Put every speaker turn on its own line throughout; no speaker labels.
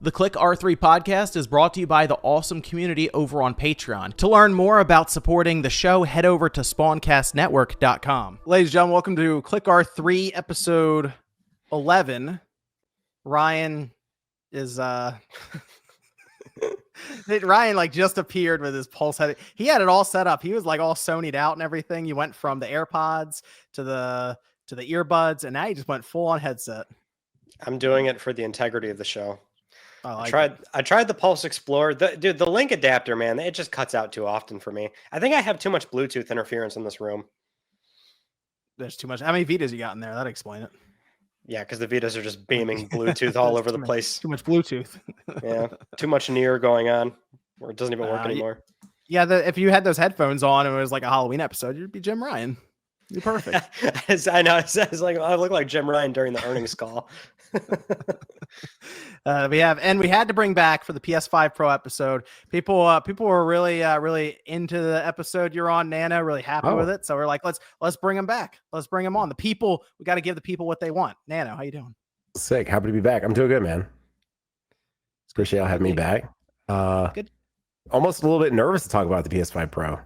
The Click R3 podcast is brought to you by the awesome community over on Patreon. To learn more about supporting the show, head over to spawncastnetwork.com. Ladies and gentlemen, welcome to Click R3 episode 11. Ryan is Ryan just appeared with his pulse head. He had it all set up. He was all Sony'd out and everything. You went from the AirPods to the earbuds, and now you just went full on headset.
I'm doing it for the integrity of the show.
I
tried the Pulse Explorer. The link adapter, man, it just cuts out too often for me. I think I have too much Bluetooth interference in this room.
There's too much. How many Vitas you got in there? That'd explain it.
Yeah, because the Vitas are just beaming Bluetooth all over the place.
Too much Bluetooth.
Yeah, too much near going on, or it doesn't even work anymore.
Yeah, if you had those headphones on and it was like a Halloween episode, you'd be Jim Ryan. You're perfect.
I know. It's like I look like Jim Ryan during the earnings call.
We had to bring back for the PS5 Pro episode. People were really into the episode you're on, Nano. Really happy with it. So we're like, let's bring them back. Let's bring them on. The people, we got to give the people what they want. Nano, how you doing?
Sick. Happy to be back. I'm doing good, man. Appreciate y'all having me back.
Good.
Almost a little bit nervous to talk about the PS5 Pro.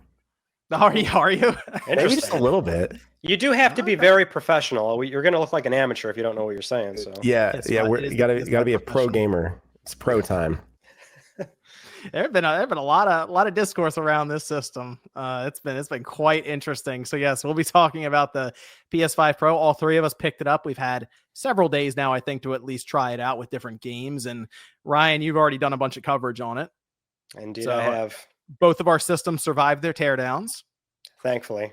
Are you?
Maybe just a little bit.
You do have to be very professional. You're going to look like an amateur if you don't know what you're saying. So
you gotta be a pro gamer. It's pro time.
There have been a lot of discourse around this system. It's been quite interesting. So yes, we'll be talking about the PS5 Pro. All three of us picked it up. We've had several days now, I think, to at least try it out with different games. And Ryan, you've already done a bunch of coverage on it.
Indeed, I have.
Both of our systems survived their teardowns.
Thankfully.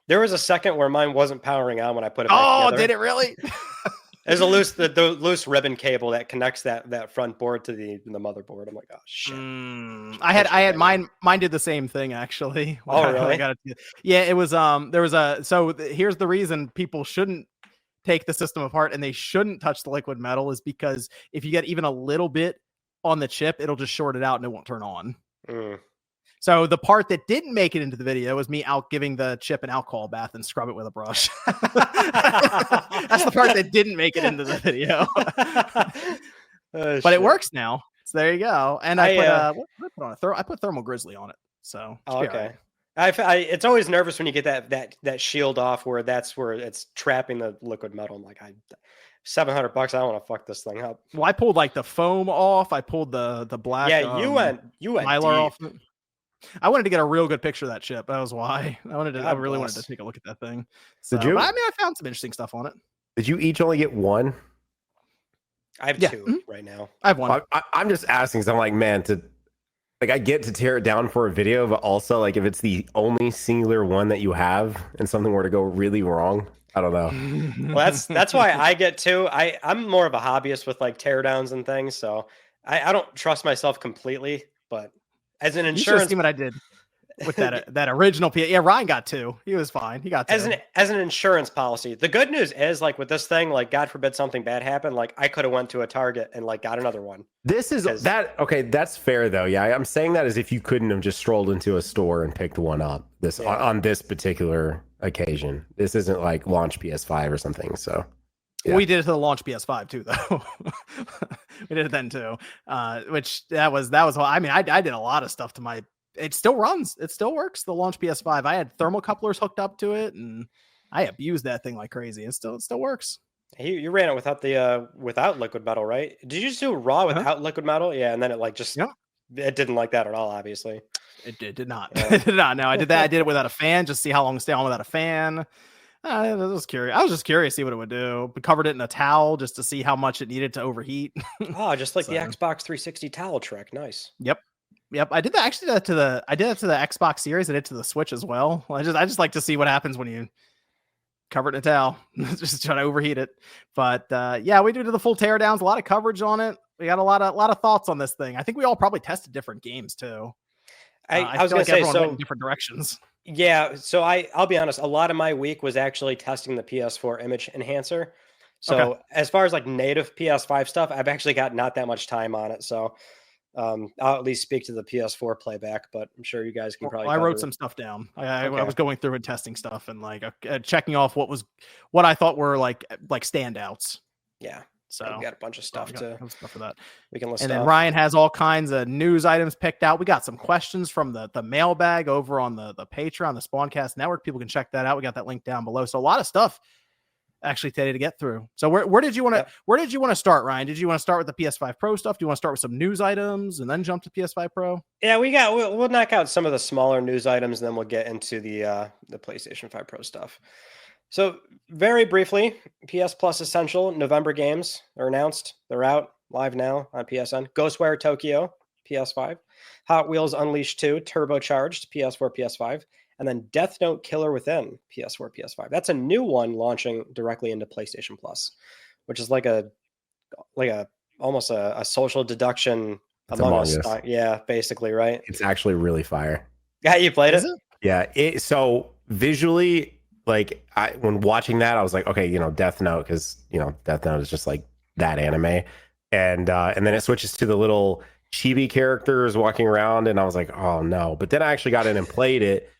There was a second where mine wasn't powering on when I put it back together.
Did it really?
There's the loose ribbon cable that connects that front board to the motherboard. I'm like, oh shit.
I had mine did the same thing actually.
Oh really?
Yeah, it was here's the reason people shouldn't take the system apart and they shouldn't touch the liquid metal is because if you get even a little bit on the chip, it'll just short it out and it won't turn on. So the part that didn't make it into the video was me out giving the chip an alcohol bath and scrub it with a brush. That's the part that didn't make it into the video. But it works now. So there you go. And I put Thermal Grizzly on it. So
okay. Right. It's always nervous when you get that shield off where it's trapping the liquid metal. I'm like, $700. I don't want to fuck this thing up.
Well, I pulled the foam off. I pulled the black.
Yeah, you went
Mylar off. I wanted to get a real good picture of that chip. That was why I really wanted to take a look at that thing. So,
Did you?
I found some interesting stuff on it.
Did you each only get one?
I have two right now.
I have one.
I'm just asking because I'm like, man, I get to tear it down for a video, but also if it's the only singular one that you have and something were to go really wrong, I don't know.
Well, that's why I get two. I'm more of a hobbyist with teardowns and things, so I don't trust myself completely. But as an insurance,
you should see what I did with that original PS. Yeah, Ryan got two. He was fine. He got two.
As an insurance policy. The good news is with this thing, God forbid something bad happened, I could have went to a Target and got another one.
This is that okay. That's fair though. Yeah, I'm saying that as if you couldn't have just strolled into a store and picked one up. On this particular occasion. This isn't launch PS5 or something. So
yeah. We did it to the launch PS5 too, though. We did it then too. Which that was. I mean, I did a lot of stuff to my. It still runs. It still works. The launch PS5. I had thermocouplers hooked up to it, and I abused that thing like crazy. It still works.
You ran it without liquid metal, right? Did you just do raw without liquid metal? Yeah, and then it it didn't like that at all. Obviously,
it did not. Yeah. It did not. No, I did that. I did it without a fan, just see how long it stay on without a fan. I was curious. I was just curious to see what it would do. We covered it in a towel just to see how much it needed to overheat.
Oh, just like the Xbox 360 towel trick. Nice.
Yep. I did that actually to the Xbox Series. I did to the Switch as well. I just like to see what happens when you cover it in a towel. Just try to overheat it. But we do the full teardowns. A lot of coverage on it. We got a lot of thoughts on this thing. I think we all probably tested different games too.
I was going to say
everyone went in different directions.
Yeah, so I'll be honest. A lot of my week was actually testing the PS4 image enhancer. So as far as native PS5 stuff, I've actually got not that much time on it. So I'll at least speak to the PS4 playback, but I'm sure you guys can probably.
I wrote some stuff down. I was going through and testing stuff and checking off what I thought were like standouts.
Yeah.
So
we got a bunch of stuff
stuff for that.
We can list.
And then Ryan has all kinds of news items picked out. We got some questions from the mailbag over on the Patreon, the Spawncast Network. People can check that out. We got that link down below. So a lot of stuff actually today to get through. So where did you want to start, Ryan? Did you want to start with the PS5 Pro stuff? Do you want to start with some news items and then jump to PS5 Pro?
Yeah, we'll knock out some of the smaller news items, and then we'll get into the PlayStation 5 Pro stuff. So very briefly, PS Plus Essential November games are announced. They're out live now on PSN. Ghostwire Tokyo, PS5. Hot Wheels Unleashed 2, Turbocharged, PS4, PS5. And then Death Note Killer Within, PS4, PS5. That's a new one launching directly into PlayStation Plus, which is like almost a social deduction Among Us. Yeah, basically, right?
It's actually really fire.
Yeah, you played it?
Yeah. So visually, like when watching that, I was like, okay, Death Note, because Death Note is just like that anime, and then it switches to the little chibi characters walking around, and I was like, oh no. But then I actually got in and played it,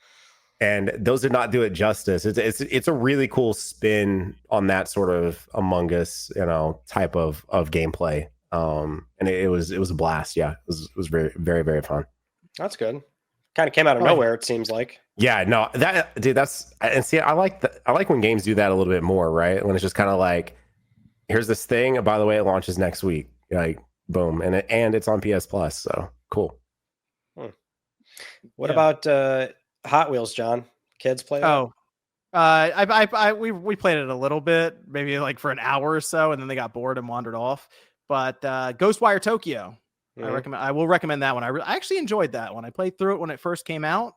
and those did not do it justice. It's a really cool spin on that sort of Among Us, type of gameplay. And it was a blast. Yeah, it was very, very, very fun.
That's good. Kind of came out of nowhere, it seems like.
Yeah, no, I like when games do that a little bit more, right? When it's just kind of like, here's this thing, and by the way, it launches next week. Like, boom, and it's on PS Plus, so cool.
What about Hot Wheels, John? Kids play it?
Oh, we played it a little bit, maybe like for an hour or so, and then they got bored and wandered off. But Ghostwire Tokyo, I will recommend that one. I actually enjoyed that one. I played through it when it first came out,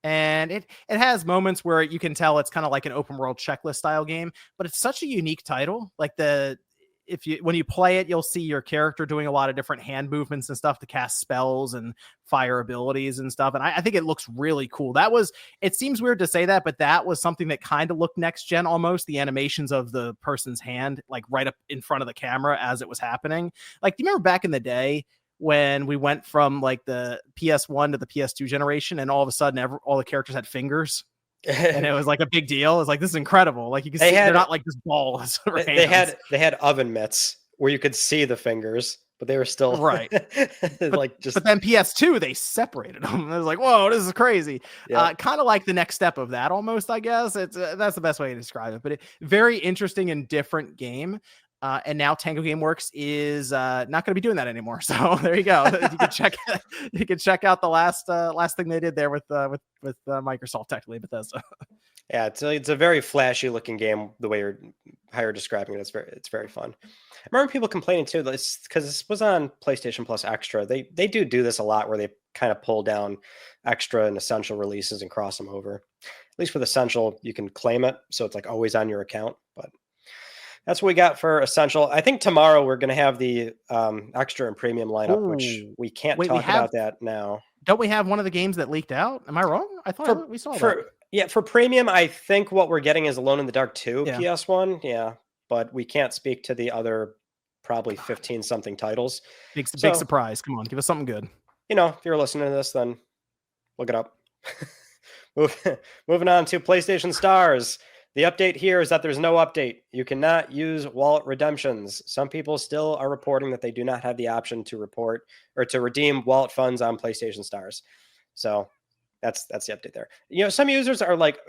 and it has moments where you can tell it's kind of like an open world checklist style game, but it's such a unique title. Like when you play it, you'll see your character doing a lot of different hand movements and stuff to cast spells and fire abilities and stuff. And I think it looks really cool. It seems weird to say that, but that was something that kind of looked next gen almost. The animations of the person's hand, like right up in front of the camera as it was happening. Like, do you remember back in the day when we went from like the PS1 to the PS2 generation, and all of a sudden all the characters had fingers? And it was like a big deal. It's like, this is incredible. Like, you can see they're not like just balls.
They had oven mitts where you could see the fingers, but they were still
right. But then PS2, they separated them. It was like, whoa, this is crazy. Yep. Kind of like the next step of that almost, I guess. It's that's the best way to describe it. But very interesting and different game. And now Tango Gameworks is not going to be doing that anymore. So there you go. You can check out the last thing they did there with Microsoft, technically Bethesda.
Yeah, it's a very flashy looking game. The way you're describing it, it's very fun. I remember people complaining too, because this was on PlayStation Plus Extra. They do this a lot, where they kind of pull down extra and essential releases and cross them over. At least with essential, you can claim it, so it's like always on your account. But that's what we got for essential. I think tomorrow we're going to have the extra and premium lineup, which we can't talk about that now.
Don't we have one of the games that leaked out? Am I wrong? I thought we saw that.
Yeah, for premium, I think what we're getting is Alone in the Dark 2 PS1. Yeah, but we can't speak to the other probably 15-something titles.
Big surprise. Come on, give us something good.
If you're listening to this, then look it up. Moving on to PlayStation Stars. The update here is that there's no update. You cannot use wallet redemptions. Some people still are reporting that they do not have the option to report or to redeem wallet funds on PlayStation Stars. So that's the update there. Some users are like,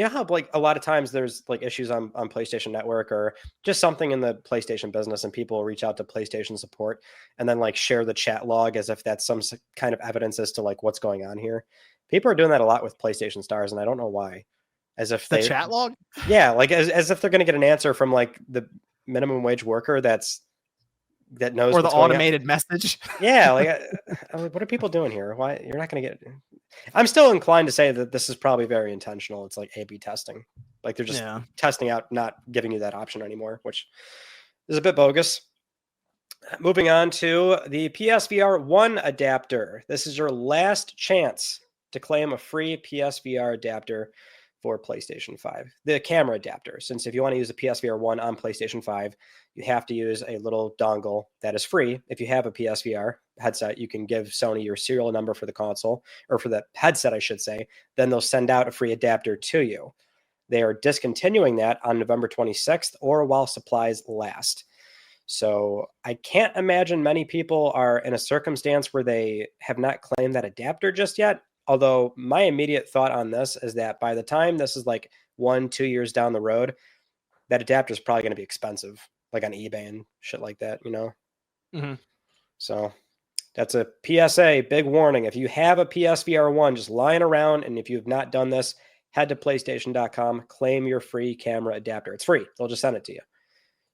how like a lot of times there's like issues on PlayStation Network or just something in the PlayStation business, and people reach out to PlayStation support and then like share the chat log as if that's some kind of evidence as to like what's going on here. People are doing that a lot with PlayStation Stars, and I don't know why. As if
the chat log?
Yeah, like as if they're going to get an answer from like the minimum wage worker that knows,
or the automated message.
Yeah, like what are people doing here? Why you're not going to get? I'm still inclined to say that this is probably very intentional. It's like A/B testing, like they're just testing out, not giving you that option anymore, which is a bit bogus. Moving on to the PSVR 1 adapter. This is your last chance to claim a free PSVR adapter for PlayStation 5, the camera adapter. Since if you want to use the PSVR 1 on PlayStation 5, you have to use a little dongle that is free. If you have a PSVR headset, you can give Sony your serial number for the console, or for the headset, I should say. Then they'll send out a free adapter to you. They are discontinuing that on November 26th or while supplies last. So I can't imagine many people are in a circumstance where they have not claimed that adapter just yet. Although my immediate thought on this is that by the time this is like 1-2 years down the road, that adapter is probably going to be expensive, like on eBay and shit like that, you know?
Mm-hmm.
So that's a PSA, big warning. If you have a PSVR 1 just lying around, and if you have not done this, head to PlayStation.com, claim your free camera adapter. It's free. They'll just send it to you.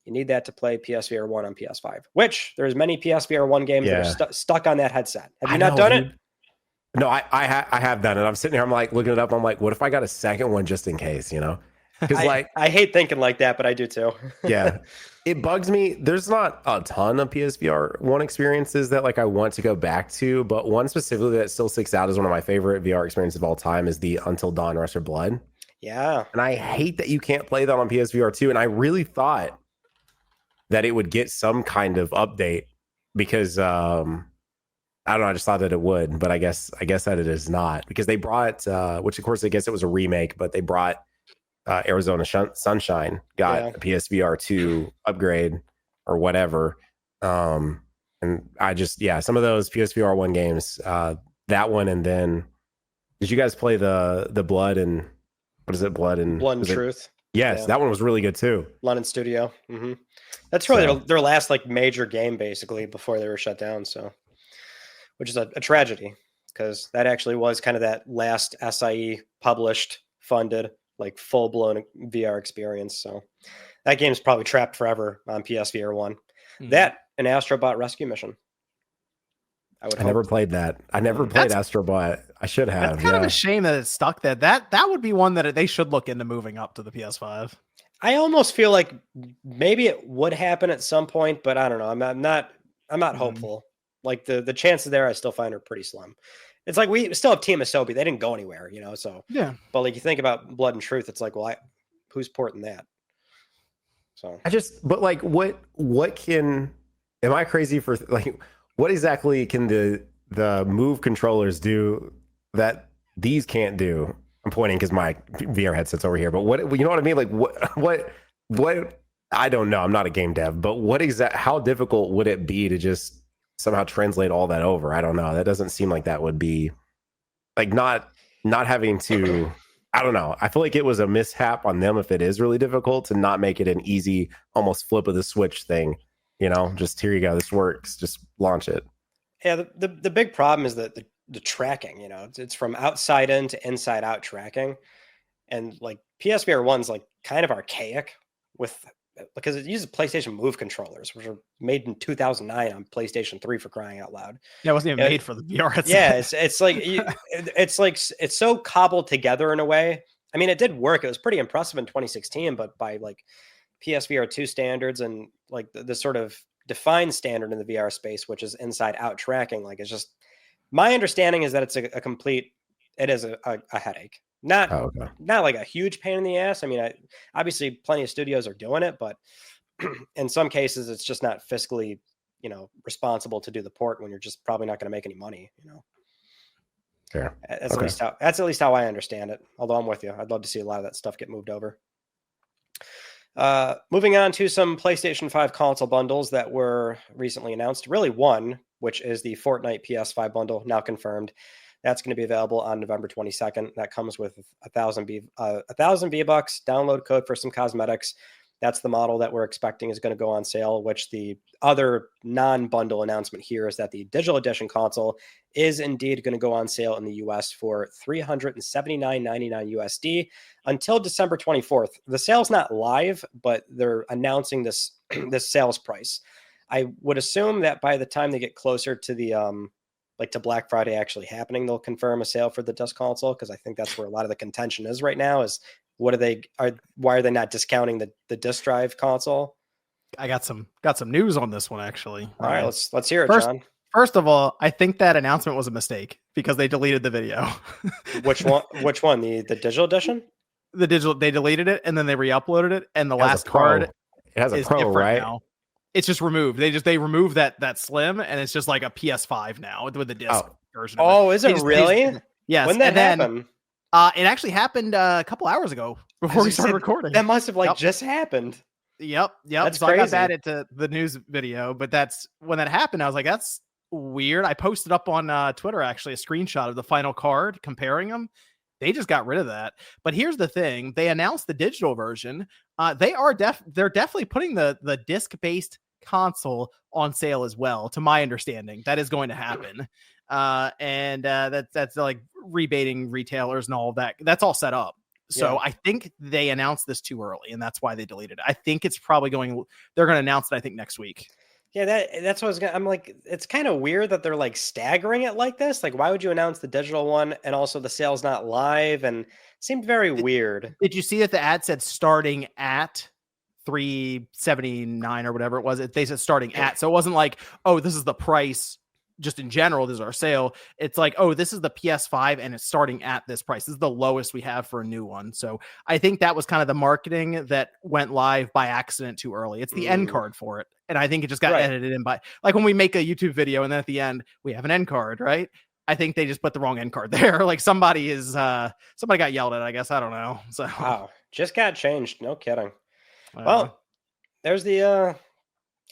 You need that to play PSVR 1 on PS5, which there's many PSVR 1 games that are stuck on that headset. Have you not done it?
No, I have done it. I'm sitting here, I'm like looking it up. I'm like, what if I got a second one just in case, you know? Because like
I hate thinking like that, but I do too.
Yeah. It bugs me. There's not a ton of PSVR 1 experiences that like I want to go back to, but one specifically that still sticks out as one of my favorite VR experiences of all time is the Until Dawn Rush of Blood.
Yeah.
And I hate that you can't play that on PSVR 2. And I really thought that it would get some kind of update because I don't know, I just thought that it would, but I guess that it is not, because they brought which of course I guess it was a remake, but they brought Arizona Sunshine got a PSVR 2 upgrade or whatever. And I just, some of those PSVR 1 games, that one, and then did you guys play the Blood and what is it? Blood and
Truth.
Yes, that one was really good too.
London Studio. Mm-hmm. That's really their last like major game basically before they were shut down. So, which is a tragedy, because that actually was kind of that last SIE published, funded, like full blown VR experience. So that game's probably trapped forever on PSVR 1. Mm-hmm. That and Astrobot Rescue Mission.
I never played that. I never played Astrobot. I should have.
That's kind of a shame that it's stuck there. That would be one that they should look into moving up to the PS5.
I almost feel like maybe it would happen at some point, but I don't know. I'm not hopeful. Like the chances there, I still find are pretty slim. It's like we still have Team Asobi. They didn't go anywhere, you know. So
yeah.
But like you think about Blood and Truth, it's like, well, who's porting that? So
but like, what can? Am I crazy for like? What exactly can the Move controllers do that these can't do? I'm pointing because my VR headset's over here. But what, you know what I mean? Like what? I don't know. I'm not a game dev, but how difficult would it be to just somehow translate all that over? I don't know. That doesn't seem like that would be like not having to. I don't know. I feel like it was a mishap on them if it is really difficult to not make it an easy, almost flip of the switch thing. You know, just here you go. This works. Just launch it.
Yeah. The big problem is that the tracking, you know, it's from outside in to inside out tracking. And like PSVR 1's like kind of archaic because it uses PlayStation Move controllers, which were made in 2009 on PlayStation 3 for crying out loud.
Yeah, it wasn't even made for the VR headset.
Yeah. It's so cobbled together in a way. I mean, it did work. It was pretty impressive in 2016, but by like PSVR 2 standards and like the sort of defined standard in the VR space, which is inside out tracking, like it's just, my understanding is that it's it is a headache. Not like a huge pain in the ass. I mean, obviously plenty of studios are doing it, but in some cases it's just not fiscally, you know, responsible to do the port when you're just probably not going to make any money, you know.
Fair.
That's at least how I understand it. Although I'm with you. I'd love to see a lot of that stuff get moved over. Moving on to some PlayStation 5 console bundles that were recently announced. Really one, which is the Fortnite PS5 bundle, now confirmed. That's going to be available on November 22nd. That comes with 1,000 V-Bucks, download code for some cosmetics. That's the model that we're expecting is going to go on sale, which the other non-bundle announcement here is that the digital edition console is indeed going to go on sale in the US for $379.99 USD until December 24th. The sale's not live, but they're announcing this sales price. I would assume that by the time they get closer to the to Black Friday actually happening, they'll confirm a sale for the disc console, because I think that's where a lot of the contention is right now is why are they not discounting the disc drive console?
I got some news on this one actually.
All right, let's hear it, John.
First of all, I think that announcement was a mistake because they deleted the video.
Which one? The digital edition?
They deleted it and then they re-uploaded it, and the last card
it has a Pro, right?
Now. It's just removed. They removed that slim, and it's just like a PS5 now with the disc version.
Oh, is it really?
Yes.
When that happened?
It actually happened a couple hours ago before we started recording.
That must have just happened.
Yep.
That's
So I got
crazy.
that into the news video, but that's when that happened. I was like, that's weird. I posted up on Twitter actually a screenshot of the final card comparing them. They just got rid of that. But here's the thing: they announced the digital version. They're definitely putting the disc-based console on sale as well. To my understanding, that is going to happen. That's like rebating retailers and all of that. That's all set up. So I think they announced this too early, and that's why they deleted it. I think it's probably they're going to announce it, I think, next week.
Yeah, that's what I'm like, it's kind of weird that they're like staggering it like this. Like, why would you announce the digital one and also the sale's not live? And it seemed very weird.
Did you see that the ad said starting at $379 or whatever it was? They said starting at, so it wasn't like, oh, this is the price just in general, this is our sale. It's like, oh, this is the PS5 and it's starting at this price. This is the lowest we have for a new one. So I think that was kind of the marketing that went live by accident too early. It's the end card for it. And I think it just got edited in by, like when we make a YouTube video and then at the end we have an end card, right? I think they just put the wrong end card there. Like somebody got yelled at, I guess. I don't know. So
wow, just got changed. No kidding. Well, there's the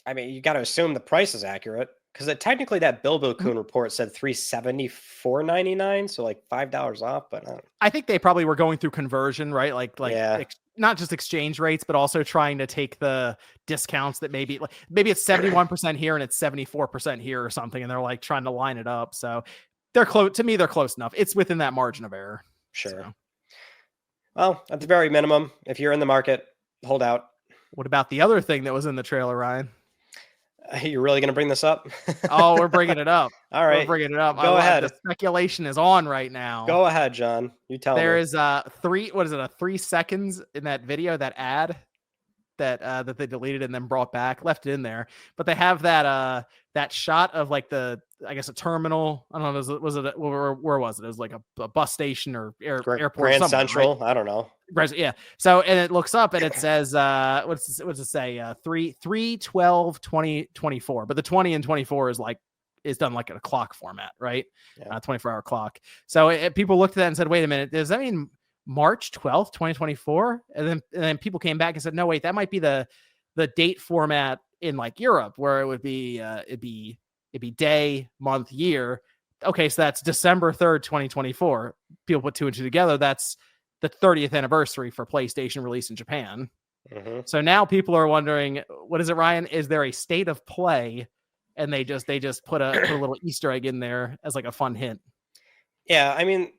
I mean, you got to assume the price is accurate. Because technically that Bluepoint report said $374.99, so like $5 off. But
I think they probably were going through conversion, right? Like not just exchange rates, but also trying to take the discounts that maybe it's 71% here and it's 74% here or something, and they're like trying to line it up. So they're close to me. They're close enough. It's within that margin of error.
Sure.
So.
Well, at the very minimum, if you're in the market, hold out.
What about the other thing that was in the trailer, Ryan?
You're really going to bring this up?
Oh, we're bringing it up.
All right.
We're bringing it up.
Go ahead.
The speculation is on right now.
Go ahead, John. You tell me.
There is 3 seconds in that video, that ad that they deleted and then brought back, left it in there. But they have that shot of like a terminal. I don't know. Where was it? It was like a bus station or airport.
Grand Central. Right? I don't know.
Yeah. So, and it looks up and it says, what's it say? 3/12/2024. But the 20 and 24 is done like in a clock format, right? 24-hour clock. So people looked at that and said, wait a minute, does that mean March 12th, 2024? And then people came back and said, no, wait, that might be the date format in like Europe, where it would be, it'd be day, month, year. Okay. So that's December 3rd, 2024. People put 2 and 2 together. That's the 30th anniversary for PlayStation release in Japan.
Mm-hmm.
So now people are wondering, what is it, Ryan? Is there a state of play? And they just put a little Easter egg in there as like a fun hint.
Yeah, I mean,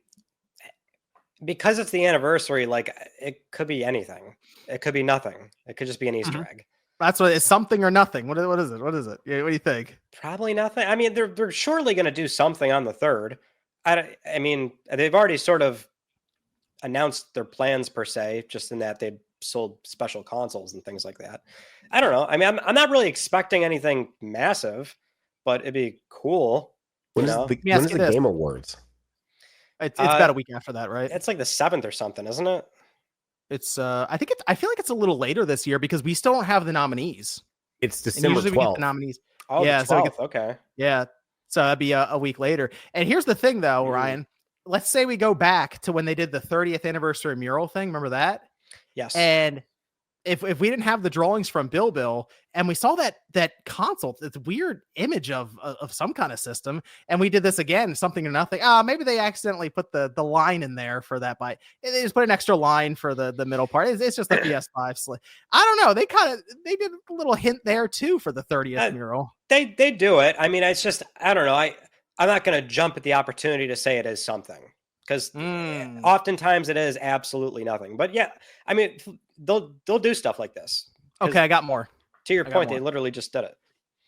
because it's the anniversary, like it could be anything. It could be nothing. It could just be an Easter egg.
That's what it's something or nothing. What is it? What is it? Yeah, what do you think?
Probably nothing. I mean, they're surely going to do something on the 3rd. I mean, they've already sort of announced their plans per se, just in that they sold special consoles and things like that. I don't know. I mean, I'm not really expecting anything massive, but it'd be cool.
When is the Game Awards?
It's about a week after that, right?
It's like the 7th or something, isn't it?
It's I feel like it's a little later this year because we still don't have the nominees.
It's December 12th.
We get the nominees.
Oh, yeah, the 12th. Okay.
Yeah. So that'd be a week later. And here's the thing though, Ryan. Let's say we go back to when they did the 30th anniversary mural thing. Remember that?
Yes.
And if we didn't have the drawings from Bill and we saw that console, it's weird image of some kind of system, and we did this again, something or nothing. Maybe they accidentally put the line in there for that byte. They just put an extra line for the middle part. It's just the PS5 I don't know. They did a little hint there too for the 30th mural.
They do it. I mean, it's just, I don't know. I'm not going to jump at the opportunity to say it is something, because oftentimes it is absolutely nothing. But yeah, I mean, they'll do stuff like this.
Okay, I got more.
To your point, they literally just did it.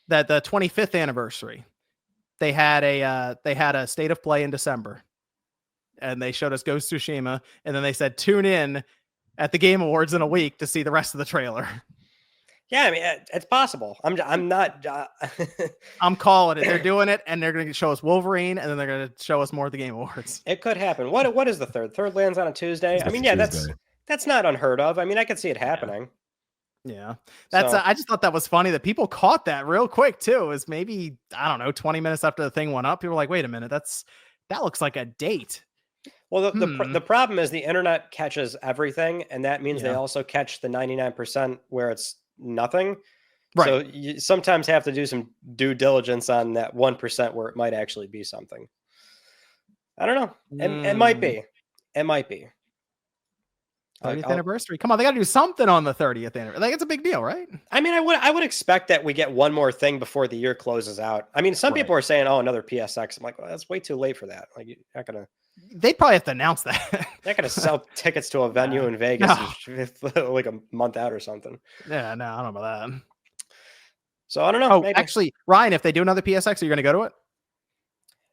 That the 25th anniversary, they had a state of play in December, and they showed us Ghost of Tsushima, and then they said tune in at the Game Awards in a week to see the rest of the trailer.
Yeah, I mean, it's possible. I'm not.
I'm calling it. They're doing it, and they're going to show us Wolverine, and then they're going to show us more at the Game Awards.
It could happen. What is the 3rd? 3rd lands on a Tuesday. I mean, yeah, that's not unheard of. I mean, I could see it happening.
Yeah, that's. I just thought that was funny that people caught that real quick too. It was maybe, I don't know, 20 minutes after the thing went up. People were like, "Wait a minute, that looks like a date."
Well, the problem is the internet catches everything, and that means they also catch the 99% where it's nothing.
Right.
So you sometimes have to do some due diligence on that 1% where it might actually be something. I don't know. It might be. It might be.
30th anniversary. Come on, they got to do something on the 30th anniversary. Like, it's a big deal, right?
I mean, I would expect that we get one more thing before the year closes out. I mean, some people are saying, "Oh, another PSX." I'm like, well, that's way too late for that. Like, you're not gonna.
They'd probably have to announce that.
They're not gonna sell tickets to a venue in Vegas like a month out or something.
Yeah, no, I don't know about that.
So I don't know.
Oh,
maybe.
actually, Ryan, if they do another PSX, are you going to go to it?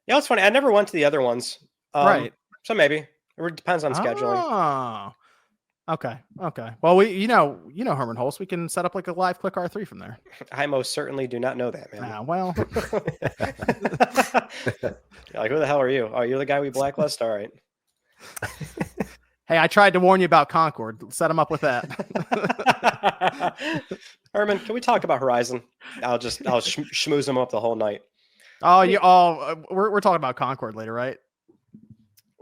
Yeah, it's funny. I never went to the other ones.
Right.
So maybe it depends on scheduling.
Oh. Okay. Well, you know Herman Holst. We can set up like a live Click R3 from there.
I most certainly do not know that, man.
Well,
like, who the hell are you? Oh, you're the guy we blacklist? All right.
Hey, I tried to warn you about Concord. Set him up with that.
Herman, can we talk about Horizon? I'll schmooze him up the whole night.
Oh, we're talking about Concord later, right?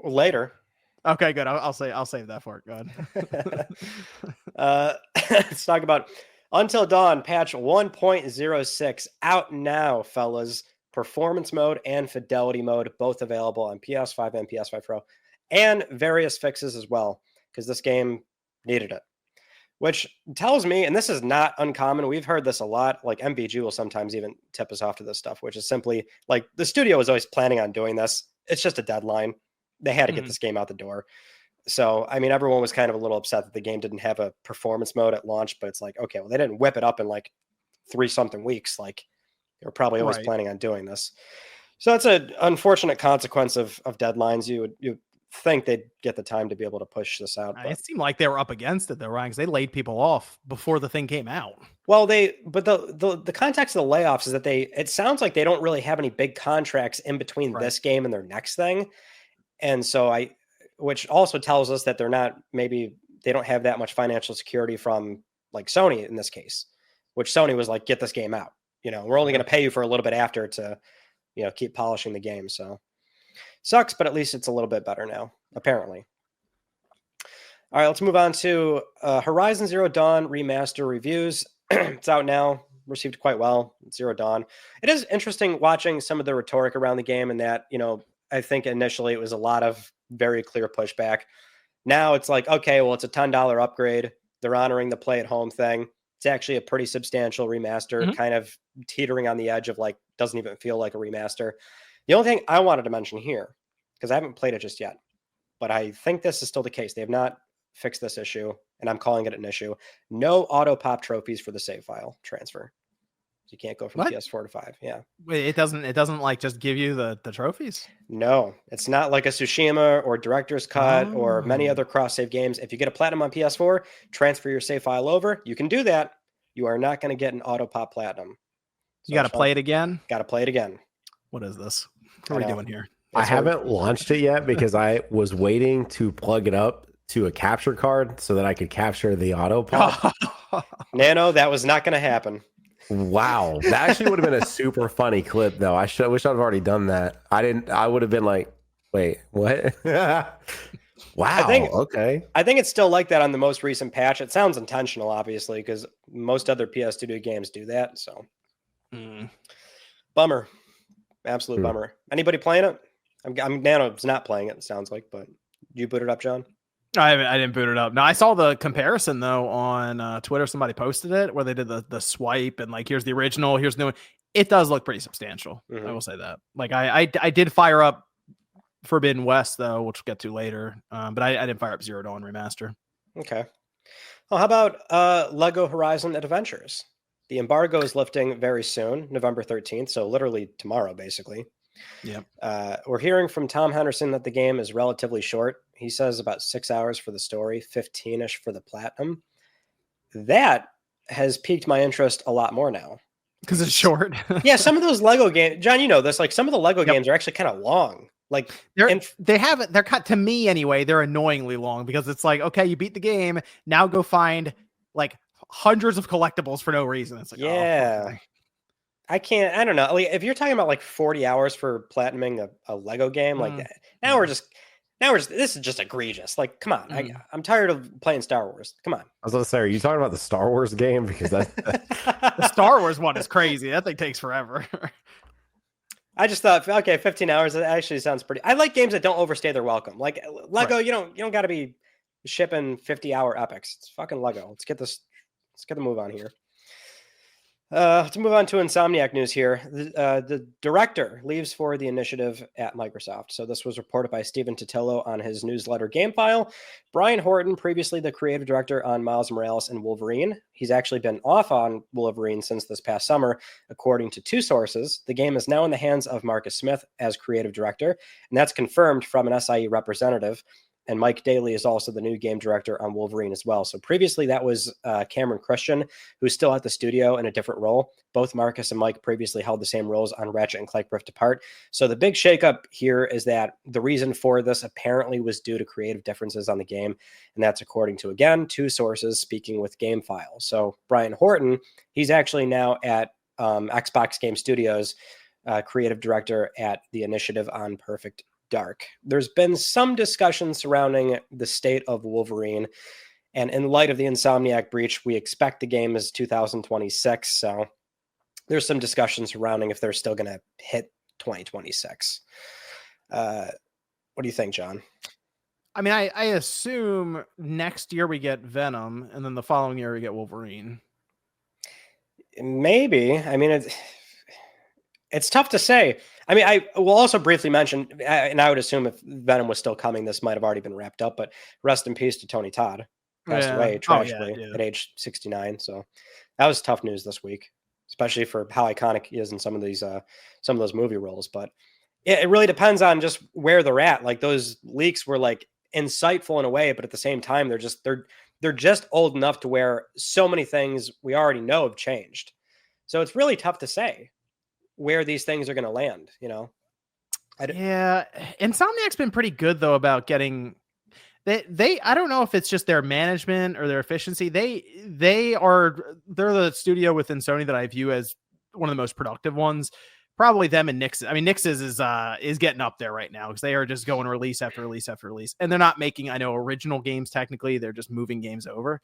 Later.
Okay, good. I'll save that for it. Go ahead.
Let's talk about Until Dawn patch 1.06 out now, fellas. Performance mode and fidelity mode, both available on PS5 and PS5 Pro, and various fixes as well, because this game needed it. Which tells me, and this is not uncommon, we've heard this a lot, like MVG will sometimes even tip us off to this stuff, which is simply like the studio was always planning on doing this. It's just a deadline. They had to get this game out the door. So, I mean, everyone was kind of a little upset that the game didn't have a performance mode at launch, but it's like, okay, well, they didn't whip it up in like 3-something weeks. Like, they were probably always planning on doing this. So that's an unfortunate consequence of deadlines. You think they'd get the time to be able to push this out. But.
It seemed like they were up against it though, Ryan, because they laid people off before the thing came out.
Well, but the context of the layoffs is that it sounds like they don't really have any big contracts in between this game and their next thing. And so which also tells us that they don't have that much financial security from like Sony in this case, which Sony was like, get this game out. We're only going to pay you for a little bit after to, keep polishing the game. So sucks, but at least it's a little bit better now, apparently. All right, let's move on to Horizon Zero Dawn remaster reviews. It's out now, received quite well. Zero Dawn. It is interesting watching some of the rhetoric around the game, and that, I think initially it was a lot of very clear pushback. Now it's like, okay, well, it's a $10 upgrade. They're honoring the play at home thing. It's actually a pretty substantial remaster, kind of teetering on the edge of like, doesn't even feel like a remaster. The only thing I wanted to mention here, because I haven't played it just yet, but I think this is still the case. They have not fixed this issue, and I'm calling it an issue. No auto pop trophies for the save file transfer. You can't go from PS4 to 5. Yeah.
Wait, it doesn't like just give you the trophies?
No, it's not like a Tsushima or Director's Cut or many other cross-save games. If you get a platinum on PS4, transfer your save file over. You can do that. You are not going to get an auto pop platinum.
So you got to play it again?
Got to play it again.
What is this? What are we doing here?
I haven't launched it yet because I was waiting to plug it up to a capture card so that I could capture the auto pop.
Nano, that was not going to happen.
Wow, that actually would have been a super funny clip, though. I wish I'd already done that. I would have been like, wait, what? Wow. Okay.
I think it's still like that on the most recent patch. It sounds intentional, obviously, because most other PS Studio games do that. So, bummer, absolute bummer. Anybody playing it? I'm Nano's not playing it. It sounds like, but you boot it up, John?
I didn't boot it up. No, I saw the comparison though on Twitter. Somebody posted it where they did the swipe and like, here's the original, here's the new one. It does look pretty substantial. I will say that. Like I did fire up Forbidden West though, which we'll get to later. But I didn't fire up Zero Dawn remaster. Okay.
Well, how about Lego Horizon Adventures? The embargo is lifting very soon, November 13th. So literally tomorrow, basically.
Yeah.
We're hearing from Tom Henderson that the game is relatively short. He says about 6 hours for the story, 15-ish for the platinum. That has piqued my interest a lot more now.
Because it's short.
Yeah, some of those Lego games, John, you know this, like some of the Lego games are actually kind of long. Like
they're cut to me anyway. They're annoyingly long because it's like, okay, you beat the game. Now go find like hundreds of collectibles for no reason. It's like,
yeah. I don't know. Like, if you're talking about like 40 hours for platinuming a Lego game, like that, now we're just, Now this is just egregious. Like, come on. I'm tired of playing Star Wars. Come on.
I was going to say, are you talking about the Star Wars game? Because that's
The Star Wars one is crazy. That thing takes forever.
I just thought, okay, 15 hours. That actually sounds pretty. I like games that don't overstay their welcome. Like Lego, right. You don't got to be shipping 50-hour epics. It's fucking Lego. Let's get the move on here. Let's move on to Insomniac news here. The director leaves for the initiative at Microsoft. So this was reported by Stephen Totilo on his newsletter GameFile. Brian Horton, previously the creative director on Miles Morales and Wolverine. He's actually been off on Wolverine since this past summer, according to two sources. The game is now in the hands of Marcus Smith as creative director, and that's confirmed from an SIE representative. And Mike Daly is also the new game director on Wolverine as well. So previously that was Cameron Christian, who's still at the studio in a different role. Both Marcus and Mike previously held the same roles on Ratchet and Clank Rift Apart. So the big shakeup here is that the reason for this apparently was due to creative differences on the game. And that's according to, again, two sources speaking with GameFile. So Brian Horton, he's actually now at Xbox Game Studios, creative director at the initiative on Perfect Dark. There's been some discussion surrounding the state of Wolverine, and in light of the Insomniac breach, we expect the game is 2026. So there's some discussion surrounding if they're still going to hit 2026. What do you think, John?
I mean, I assume next year we get Venom, and then the following year we get Wolverine.
Maybe. I mean, it's tough to say. I mean, I will also briefly mention, and I would assume if Venom was still coming, this might have already been wrapped up, but rest in peace to Tony Todd. Passed away tragically at age 69. So that was tough news this week, especially for how iconic he is in some of those movie roles. But it really depends on just where they're at. Like those leaks were like insightful in a way, but at the same time, they're just old enough to where so many things we already know have changed. So it's really tough to say where these things are going to land, you know?
Insomniac's been pretty good though about getting they I don't know if it's just their management or their efficiency. They're the studio within Sony that I view as one of the most productive ones. Probably them and Nix's. I mean, Nix's is getting up there right now because they are just going release after release after release, and they're not making, I know, original games technically. They're just moving games over.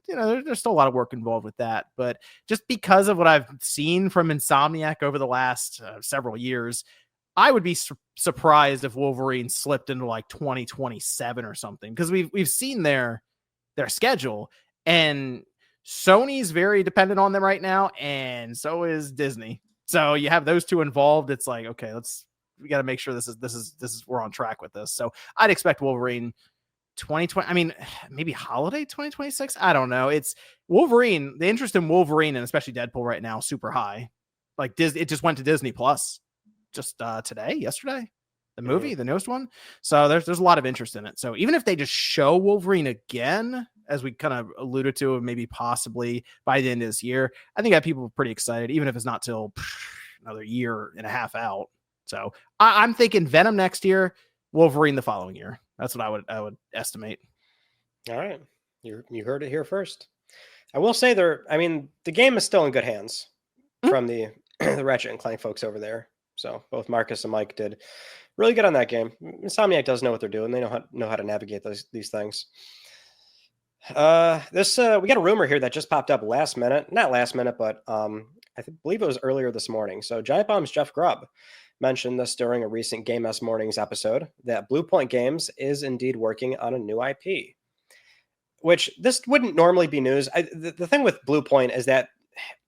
You know, there's still a lot of work involved with that, but just because of what I've seen from Insomniac over the last several years, I would be surprised if Wolverine slipped into like 2027 or something, because we've seen their schedule, and Sony's very dependent on them right now, and so is Disney. So you have those two involved. It's like, okay, we got to make sure this is we're on track with this. So I'd expect Wolverine 2020. I mean, maybe holiday 2026. I don't know. It's Wolverine. The interest in Wolverine and especially Deadpool right now, super high. Like it just went to Disney Plus just yesterday, the movie, the newest one. So there's a lot of interest in it. So even if they just show Wolverine again, as we kind of alluded to, maybe possibly by the end of this year, I think that people are pretty excited, even if it's not till another year and a half out. So I'm thinking Venom next year, Wolverine the following year. That's what I would estimate.
All right. You heard it here first. I will say the game is still in good hands from the Ratchet and Clank folks over there. So both Marcus and Mike did really good on that game. Insomniac does know what they're doing. They know how to navigate these things. We got a rumor here that just popped up last minute. Not last minute, but I believe it was earlier this morning. So Giant Bomb's Jeff Grubb mentioned this during a recent Game S Mornings episode, that Bluepoint Games is indeed working on a new IP, which this wouldn't normally be news. The thing with Bluepoint is that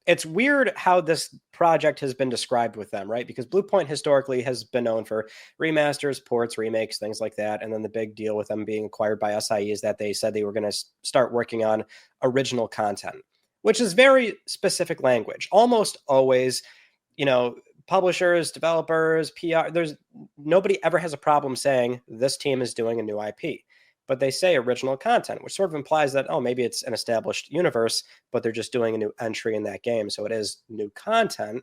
it's weird how this project has been described with them, right? Because Bluepoint historically has been known for remasters, ports, remakes, things like that. And then the big deal with them being acquired by SIE is that they said they were going to start working on original content, which is very specific language. Almost always, you know, publishers, developers, PR, nobody ever has a problem saying this team is doing a new IP, but they say original content, which sort of implies that, oh, maybe it's an established universe, but they're just doing a new entry in that game. So it is new content,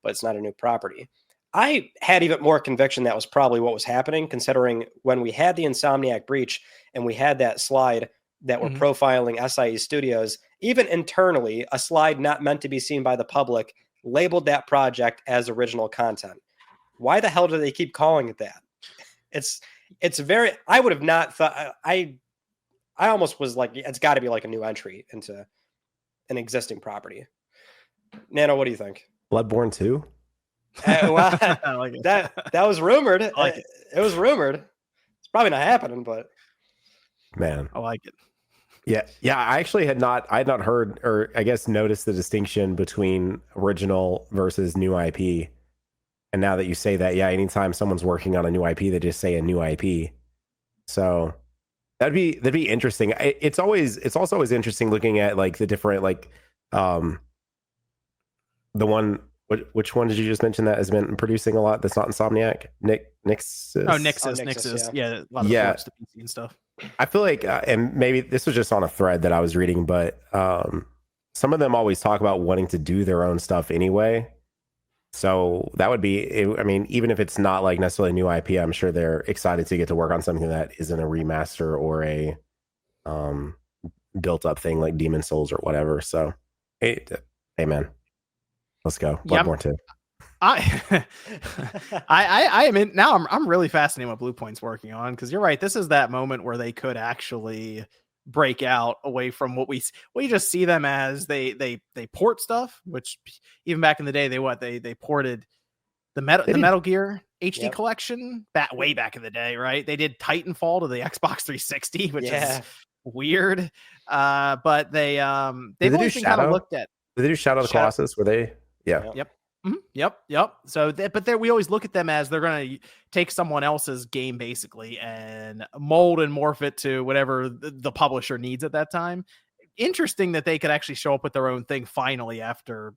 but it's not a new property. I had even more conviction that was probably what was happening, considering when we had the Insomniac breach and we had that slide that were profiling SIE Studios, even internally, a slide not meant to be seen by the public labeled that project as original content. Why the hell do they keep calling it that? it's very. I would have not thought. I almost was like, it's got to be like a new entry into an existing property. Nano, what do you think?
Bloodborne 2?
Well,
I like it.
that was rumored.
I like it.
It was rumored. It's probably not happening, but
Man.
I like it.
Yeah. I actually had not heard, or I guess noticed, the distinction between original versus new IP. And now that you say that, yeah, anytime someone's working on a new IP, they just say a new IP. So that'd be interesting. It's also always interesting looking at like the different, like the one, which one did you just mention that has been producing a lot that's not Insomniac? Nixxes?
Oh, Nixxes. Yeah, a lot of ports to PC and stuff.
I feel like, and maybe this was just on a thread that I was reading, but some of them always talk about wanting to do their own stuff anyway. So that would be, I mean, even if it's not like necessarily a new IP, I'm sure they're excited to get to work on something that isn't a remaster or a built up thing like Demon Souls or whatever. So, hey man, let's go. Bloodborne 2.
I am in now. I'm really fascinated what Bluepoint's working on, because you're right. This is that moment where they could actually break out away from what we just see them as. They port stuff, which even back in the day they ported the Metal Gear HD collection way back in the day, right? They did Titanfall to the Xbox 360, which is weird. But they've always been kind of looked at.
Did they do Shadow of the Colossus? Were they? Yeah.
Yep. Mm-hmm. Yep. So, we always look at them as they're going to take someone else's game basically and mold and morph it to whatever the publisher needs at that time. Interesting that they could actually show up with their own thing finally after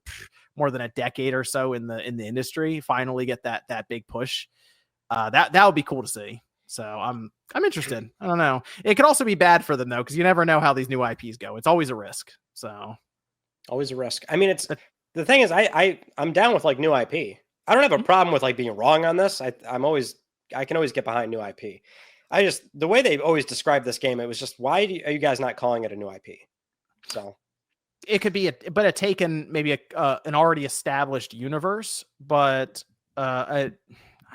more than a decade or so in the industry. Finally, get that big push. That would be cool to see. So I'm interested. I don't know. It could also be bad for them though, because you never know how these new IPs go. It's always a risk. So
always a risk. I mean, the thing is, I'm down with like new IP. I don't have a problem with like being wrong on this. I can always get behind new IP. The way they always describe this game, it was just, why are you guys not calling it a new IP? So
it could be a taken maybe an already established universe, but I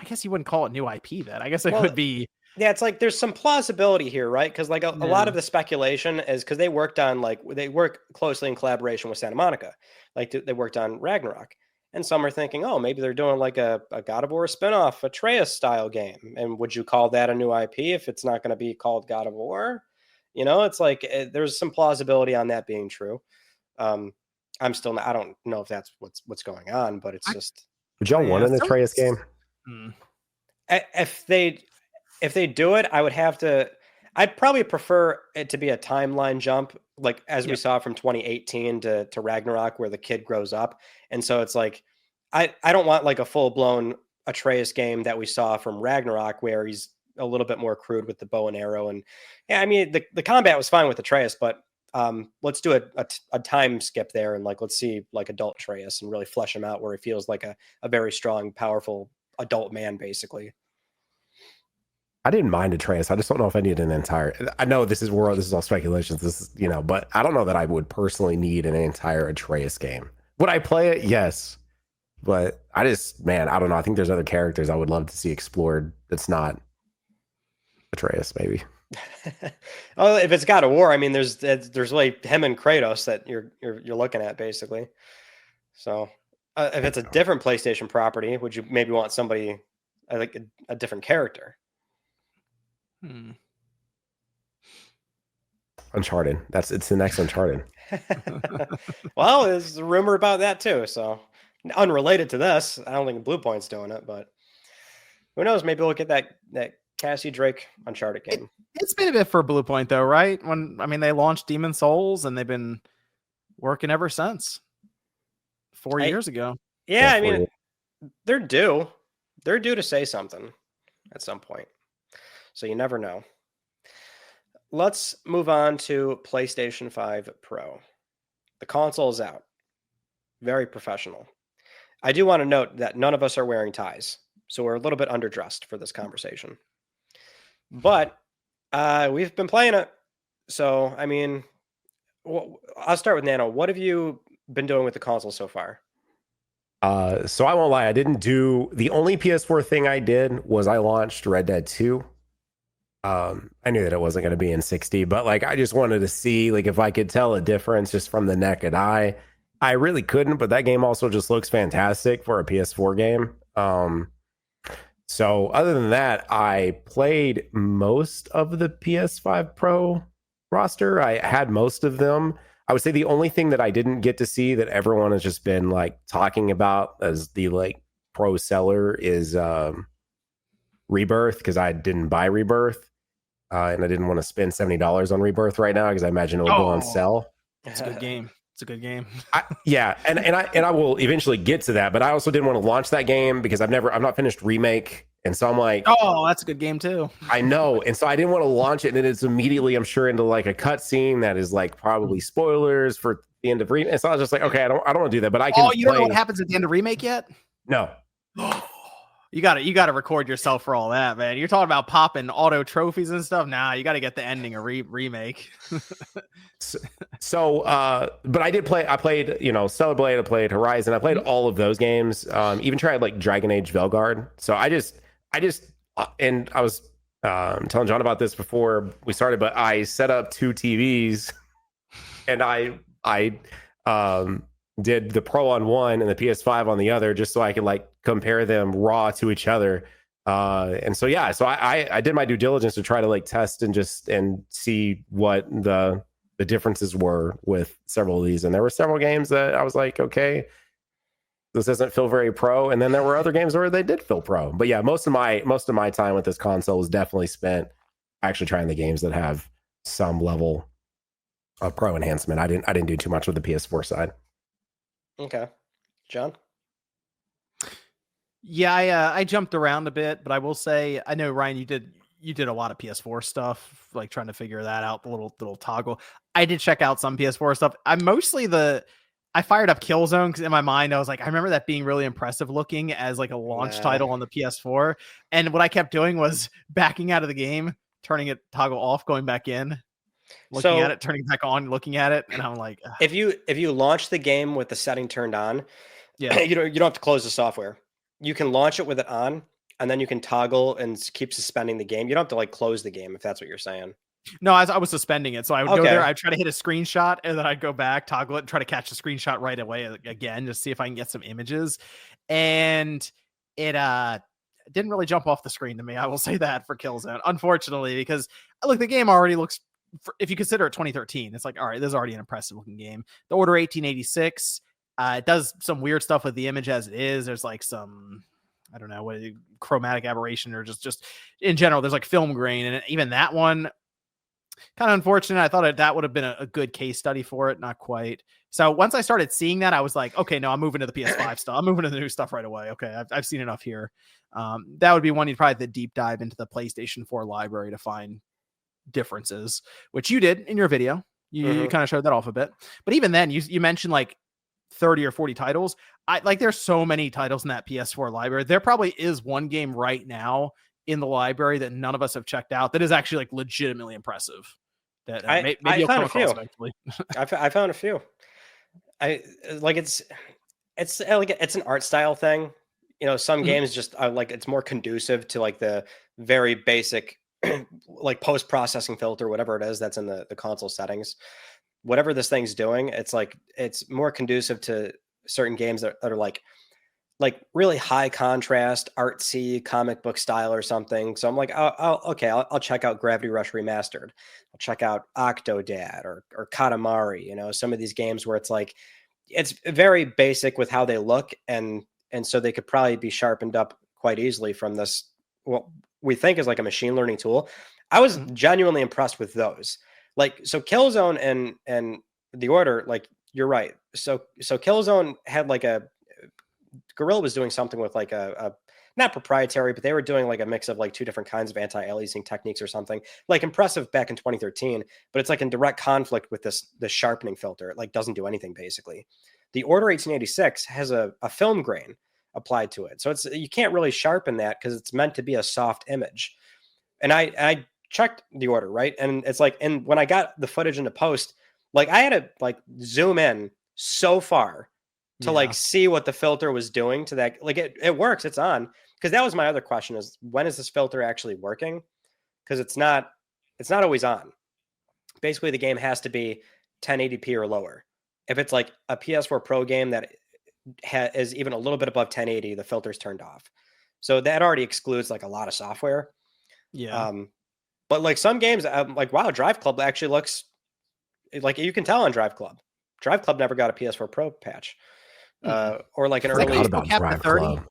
guess you wouldn't call it new IP then. I guess it would be.
Yeah, it's like there's some plausibility here, right? Because like a lot of the speculation is because they work closely in collaboration with Santa Monica. Like they worked on Ragnarok. And some are thinking, oh, maybe they're doing like a God of War spinoff, Atreus style game. And would you call that a new IP if it's not going to be called God of War? You know, it's like there's some plausibility on that being true. I don't know if that's what's going on, but it's just.
Would y'all want an Atreus game?
If they do it, I'd probably prefer it to be a timeline jump, like as we saw from 2018 to Ragnarok, where the kid grows up. And so it's like, I don't want like a full blown Atreus game that we saw from Ragnarok, where he's a little bit more crude with the bow and arrow. And yeah, I mean, the combat was fine with Atreus, but let's do a time skip there. And like, let's see like adult Atreus and really flesh him out where he feels like a very strong, powerful adult man, basically.
I didn't mind Atreus. I just don't know if I need an entire. I know this is all speculations. This is, but I don't know that I would personally need an entire Atreus game. Would I play it? Yes, but I don't know. I think there's other characters I would love to see explored. That's not Atreus, maybe.
Well, if it's God of War, I mean, there's really him and Kratos that you're looking at basically. So if it's a different PlayStation property, would you maybe want somebody like a different character?
Uncharted. It's the next Uncharted.
Well, there's a rumor about that too. So unrelated to this, I don't think Bluepoint's doing it, but who knows? Maybe we'll get that Cassie Drake Uncharted game.
It's been a bit for Bluepoint though, right? They launched Demon Souls and they've been working ever since 4 years ago.
Yeah, I mean, they're due to say something at some point. So you never know. Let's move on to PlayStation 5 Pro. The console is out. Very professional. I do want to note that none of us are wearing ties, so we're a little bit underdressed for this conversation. But we've been playing it. So, I mean, I'll start with Nano. What have you been doing with the console so far?
So I won't lie. I didn't do the only PS4 thing I did was I launched Red Dead 2. I knew that it wasn't going to be in 60, but like I just wanted to see like if I could tell a difference just from the naked eye. I really couldn't, but that game also just looks fantastic for a PS4 game. So other than that, I played most of the PS5 Pro roster. I had most of them. I would say the only thing that I didn't get to see that everyone has just been like talking about as the like pro seller is Rebirth, because I didn't buy Rebirth. And I didn't want to spend $70 on Rebirth right now because I imagine it will go on sale.
It's a good game. It's a good game.
And I will eventually get to that, but I also didn't want to launch that game because I've not finished Remake, and so I'm like,
oh, that's a good game too.
I know, and so I didn't want to launch it, and it's immediately I'm sure into like a cutscene that is like probably spoilers for the end of Remake. And so I was just like, okay, I don't want to do that, but I can.
Oh, you don't know what happens at the end of Remake yet?
No.
You got to record yourself for all that, man. You're talking about popping auto trophies and stuff. Nah, you got to get the ending of Remake.
But I did play. I played, Stellar Blade. I played Horizon. I played all of those games. Even tried like Dragon Age Velguard. So and I was telling John about this before we started, but I set up 2 TVs, and I did the Pro on one and the PS5 on the other, just so I could like compare them raw to each other. And so I did my due diligence to try to like test and see what the differences were with several of these. And there were several games that I was like, okay, this doesn't feel very pro. And then there were other games where they did feel pro. But yeah, most of my time with this console was definitely spent actually trying the games that have some level of pro enhancement. I didn't do too much with the PS4 side.
Okay. John?
Yeah, I jumped around a bit, but I will say, I know, Ryan, you did a lot of PS4 stuff, like trying to figure that out, the little toggle. I did check out some PS4 stuff. I fired up Killzone because in my mind I was like, I remember that being really impressive looking as like a launch title on the PS4. And what I kept doing was backing out of the game, turning it toggle off, going back in, looking at it, turning back on, looking at it, and I'm like, ugh.
if you launch the game with the setting turned on,
yeah,
you don't have to close the software. You can launch it with it on, and then you can toggle and keep suspending the game. You don't have to like close the game if that's what you're saying.
No, I was suspending it. So I would go there, I'd try to hit a screenshot, and then I'd go back, toggle it, and try to catch the screenshot right away again, just see if I can get some images. And it didn't really jump off the screen to me. I will say that for Killzone, unfortunately, because look, the game already looks, if you consider it 2013, it's like, all right, this is already an impressive looking game. The Order 1886, it does some weird stuff with the image as it is. There's like some, I don't know, what chromatic aberration, or just in general, there's like film grain. And even that one, kind of unfortunate. I thought that would have been a good case study for it. Not quite. So once I started seeing that, I was like, okay, no, I'm moving to the PS5 stuff. I'm moving to the new stuff right away. Okay, I've seen enough here. That would be one you'd probably have to deep dive into the PlayStation 4 library to find differences, which you did in your video. You kind of showed that off a bit. But even then, you mentioned like 30 or 40 titles. There's so many titles in that PS4 library. There probably is one game right now in the library that none of us have checked out that is actually like legitimately impressive. That maybe you'll come across eventually.
I found a few. It's an art style thing. Some games just are like, it's more conducive to like the very basic like post-processing filter, whatever it is that's in the console settings. Whatever this thing's doing, it's like it's more conducive to certain games that are like really high contrast, artsy comic book style or something. So I'm like, I'll check out Gravity Rush Remastered. I'll check out Octodad or Katamari. Some of these games where it's like it's very basic with how they look, and so they could probably be sharpened up quite easily from this, what we think is like a machine learning tool. I was genuinely impressed with those. Like, so Killzone and The Order, like, you're right. So Killzone had like Guerrilla was doing something with like a not proprietary, but they were doing like a mix of like 2 different kinds of anti-aliasing techniques or something, like impressive back in 2013, but it's like in direct conflict with the sharpening filter. It like doesn't do anything basically. The Order 1886 has a film grain applied to it. So you can't really sharpen that because it's meant to be a soft image. And I checked The Order, right? And it's like, and when I got the footage into post, like I had to like zoom in so far to like see what the filter was doing to that. Like it works, it's on. Because that was my other question, is when is this filter actually working? because it's not always on. Basically, the game has to be 1080p or lower. If it's like a PS4 Pro game that is even a little bit above 1080, the filter's turned off. So that already excludes like a lot of software.
Yeah.
But like some games, I'm like, wow, Drive Club actually looks like you can tell on Drive Club. Drive Club never got a PS4 Pro patch. Or like an
I
early.
forgot about Drive Club.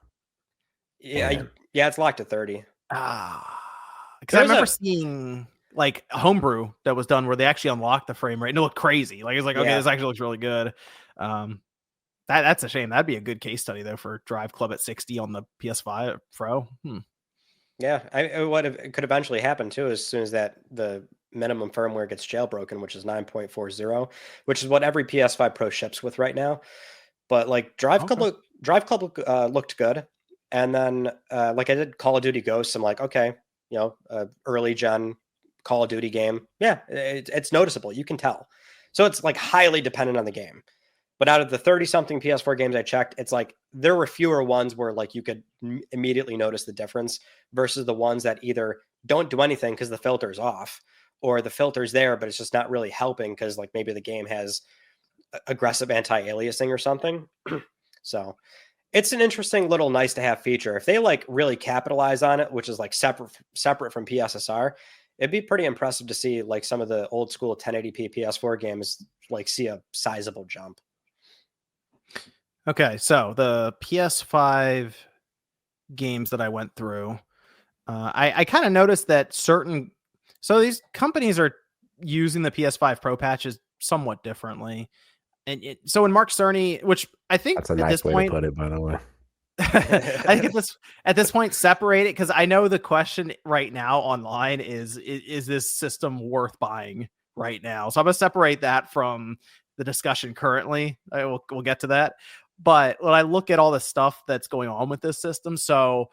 Yeah, it's locked to 30.
Because I remember seeing like a homebrew that was done where they actually unlocked the frame rate and it looked crazy. Like it's like, okay, this actually looks really good. That's a shame. That'd be a good case study though for Drive Club at 60 on the PS5 Pro.
Yeah, it could eventually happen too as soon as the minimum firmware gets jailbroken, which is 9.40, which is what every PS5 Pro ships with right now. But like Drive Club looked good, and then like I did Call of Duty Ghosts. I'm like, okay, early gen Call of Duty game. Yeah, it's noticeable. You can tell. So it's like highly dependent on the game. But out of the 30-something PS4 games I checked, it's like there were fewer ones where like you could immediately notice the difference versus the ones that either don't do anything because the filter's off or the filter's there, but it's just not really helping because like maybe the game has aggressive anti-aliasing or something. So it's an interesting little nice to have feature. If they like really capitalize on it, which is like separate from PSSR, it'd be pretty impressive to see like some of the old school 1080p PS4 games like see a sizable jump.
Okay, so the PS5 games that I went through, I kind of noticed that so these companies are using the PS5 Pro patches somewhat differently. And so when Mark Cerny, which I think
that's a nice way to put it, by the way.
I think at this point, separate it because I know the question right now online is this system worth buying right now? So I'm gonna separate that from the discussion currently. We'll get to that. But when I look at all the stuff that's going on with this system, so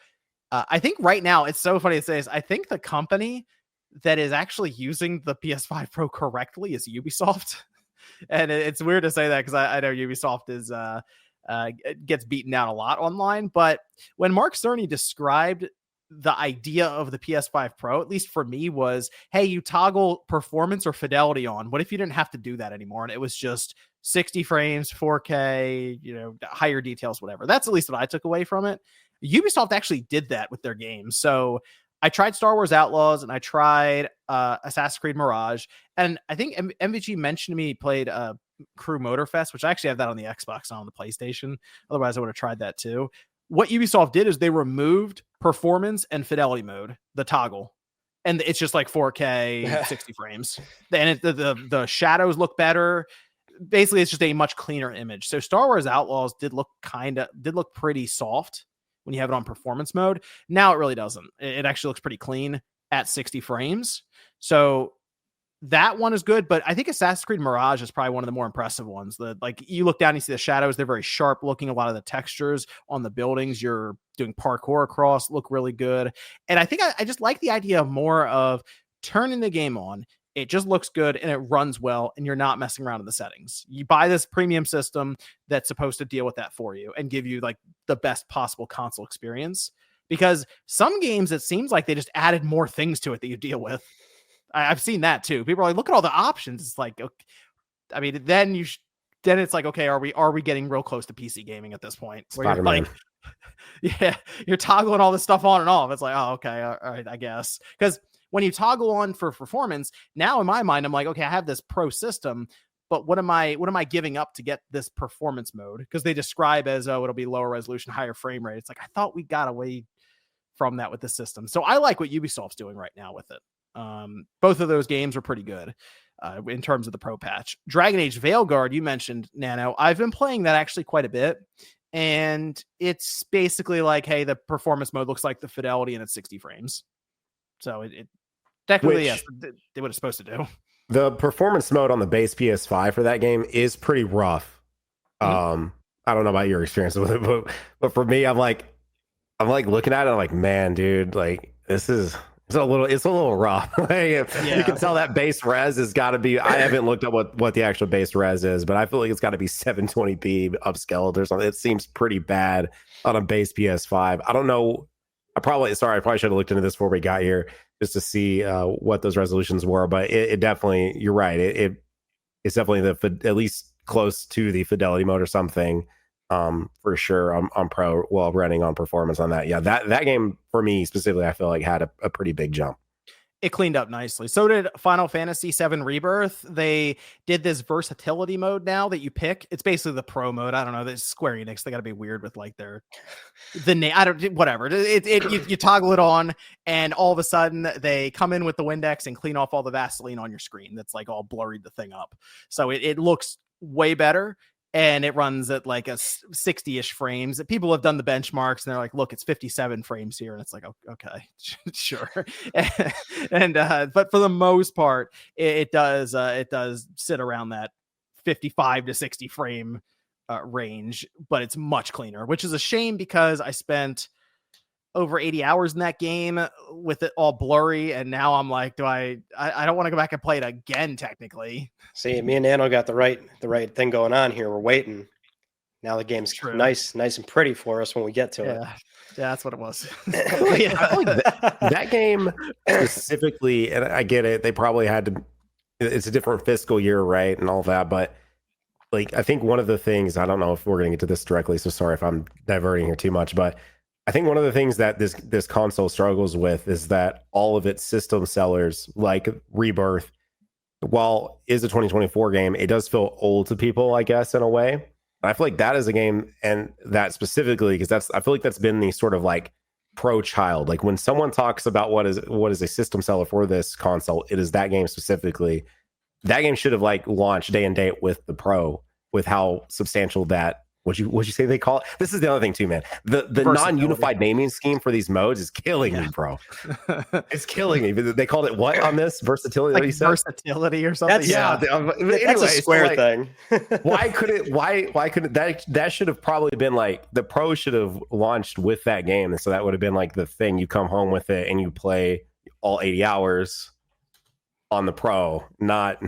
I think right now it's so funny to say this. I think the company that is actually using the PS5 Pro correctly is Ubisoft, and it's weird to say that because I know Ubisoft is gets beaten down a lot online. But when Mark Cerny described the idea of the PS5 Pro, at least for me, was, hey, you toggle performance or fidelity on. What if you didn't have to do that anymore? And it was just 60 frames, 4K, higher details, whatever. That's at least what I took away from it. Ubisoft actually did that with their games. So I tried Star Wars Outlaws and I tried Assassin's Creed Mirage. And I think MVG mentioned to me he played Crew Motorfest, which I actually have that on the Xbox, not on the PlayStation. Otherwise, I would have tried that too. What Ubisoft did is they removed performance and fidelity mode, the toggle, and it's just like 4K 60 frames. And the shadows look better. Basically, it's just a much cleaner image. So Star Wars Outlaws did look pretty soft when you have it on performance mode. Now it really doesn't. It actually looks pretty clean at 60 frames. So that one is good, but I think Assassin's Creed Mirage is probably one of the more impressive ones. Like you look down, you see the shadows; they're very sharp looking. A lot of the textures on the buildings you're doing parkour across look really good. And I think I just like the idea of more of turning the game on. It just looks good and it runs well, and you're not messing around in the settings. You buy this premium system that's supposed to deal with that for you and give you like the best possible console experience. Because some games, it seems like they just added more things to it that you deal with. I've seen that too. People are like, look at all the options. It's like, okay. I mean, then it's like, okay, are we getting real close to PC gaming at this point? Where you're like, yeah, you're toggling all this stuff on and off. It's like, oh, okay, all right, I guess. Because when you toggle on for performance, now in my mind, I'm like, okay, I have this pro system, but what am I giving up to get this performance mode? Because they describe as, oh, it'll be lower resolution, higher frame rate. It's like, I thought we got away from that with the system. So I like what Ubisoft's doing right now with it. Both of those games are pretty good in terms of the pro patch. Dragon Age Veilguard, you mentioned, Nano. I've been playing that actually quite a bit, and it's basically like, hey, the performance mode looks like the fidelity and it's 60 frames. So it technically, yes, they what it's supposed to do.
The performance mode on the base PS5 for that game is pretty rough. I don't know about your experience with it, but for me, I'm like looking at it, I'm like, man, dude, like it's a little rough. You can tell that base res has got to be. I haven't looked up what the actual base res is, but I feel like it's got to be 720p upscaled or something. It seems pretty bad on a base PS5. I don't know. I probably should have looked into this before we got here. just to see what those resolutions were. But it definitely, you're right. It's definitely at least close to the fidelity mode or something. For sure on pro, well, running on performance on that. Yeah, that game for me specifically, I feel like had a pretty big jump.
It cleaned up nicely. So did Final Fantasy VII Rebirth. They did this versatility mode now that you pick. It's basically the pro mode. I don't know. This Square Enix, they got to be weird with like the name. I don't, whatever. You toggle it on, and all of a sudden they come in with the Windex and clean off all the Vaseline on your screen. That's like all blurred the thing up. So it looks way better. And it runs at like a 60-ish frames. People have done the benchmarks and they're like, look, it's 57 frames here. And it's like, okay, sure. But for the most part, it does sit around that 55 to 60 frame range, but it's much cleaner, which is a shame because I spent over 80 hours in that game with it all blurry, and now I'm like, I don't want to go back and play it again technically.
See, me and Nano got the right thing going on here. We're waiting. Now the game's nice and pretty for us when we get to it.
Yeah, that's what it was.
I feel like that game specifically, and I get it, they probably had to, it's a different fiscal year, right, and all that, but like I think one of the things, I don't know if we're going to get to this directly, so sorry if I'm diverting here too much, but I think one of the things that this console struggles with is that all of its system sellers, like Rebirth, while is a 2024 game, it does feel old to people, I guess, in a way. And I feel like that is a game, and that specifically, because I feel like that's been the sort of like pro child. Like when someone talks about what is a system seller for this console, it is that game specifically. That game should have like launched day and date with the Pro, with how substantial that. What'd you say they call it? This is the other thing too, man. The non-unified naming scheme for these modes is killing me, bro. It's killing me. They called it what on this? Versatility?
Like versatility or something?
That's a Square thing.
Why couldn't that should have probably been like the Pro should have launched with that game, and so that would have been like the thing. You come home with it and you play all 80 hours on the Pro, not,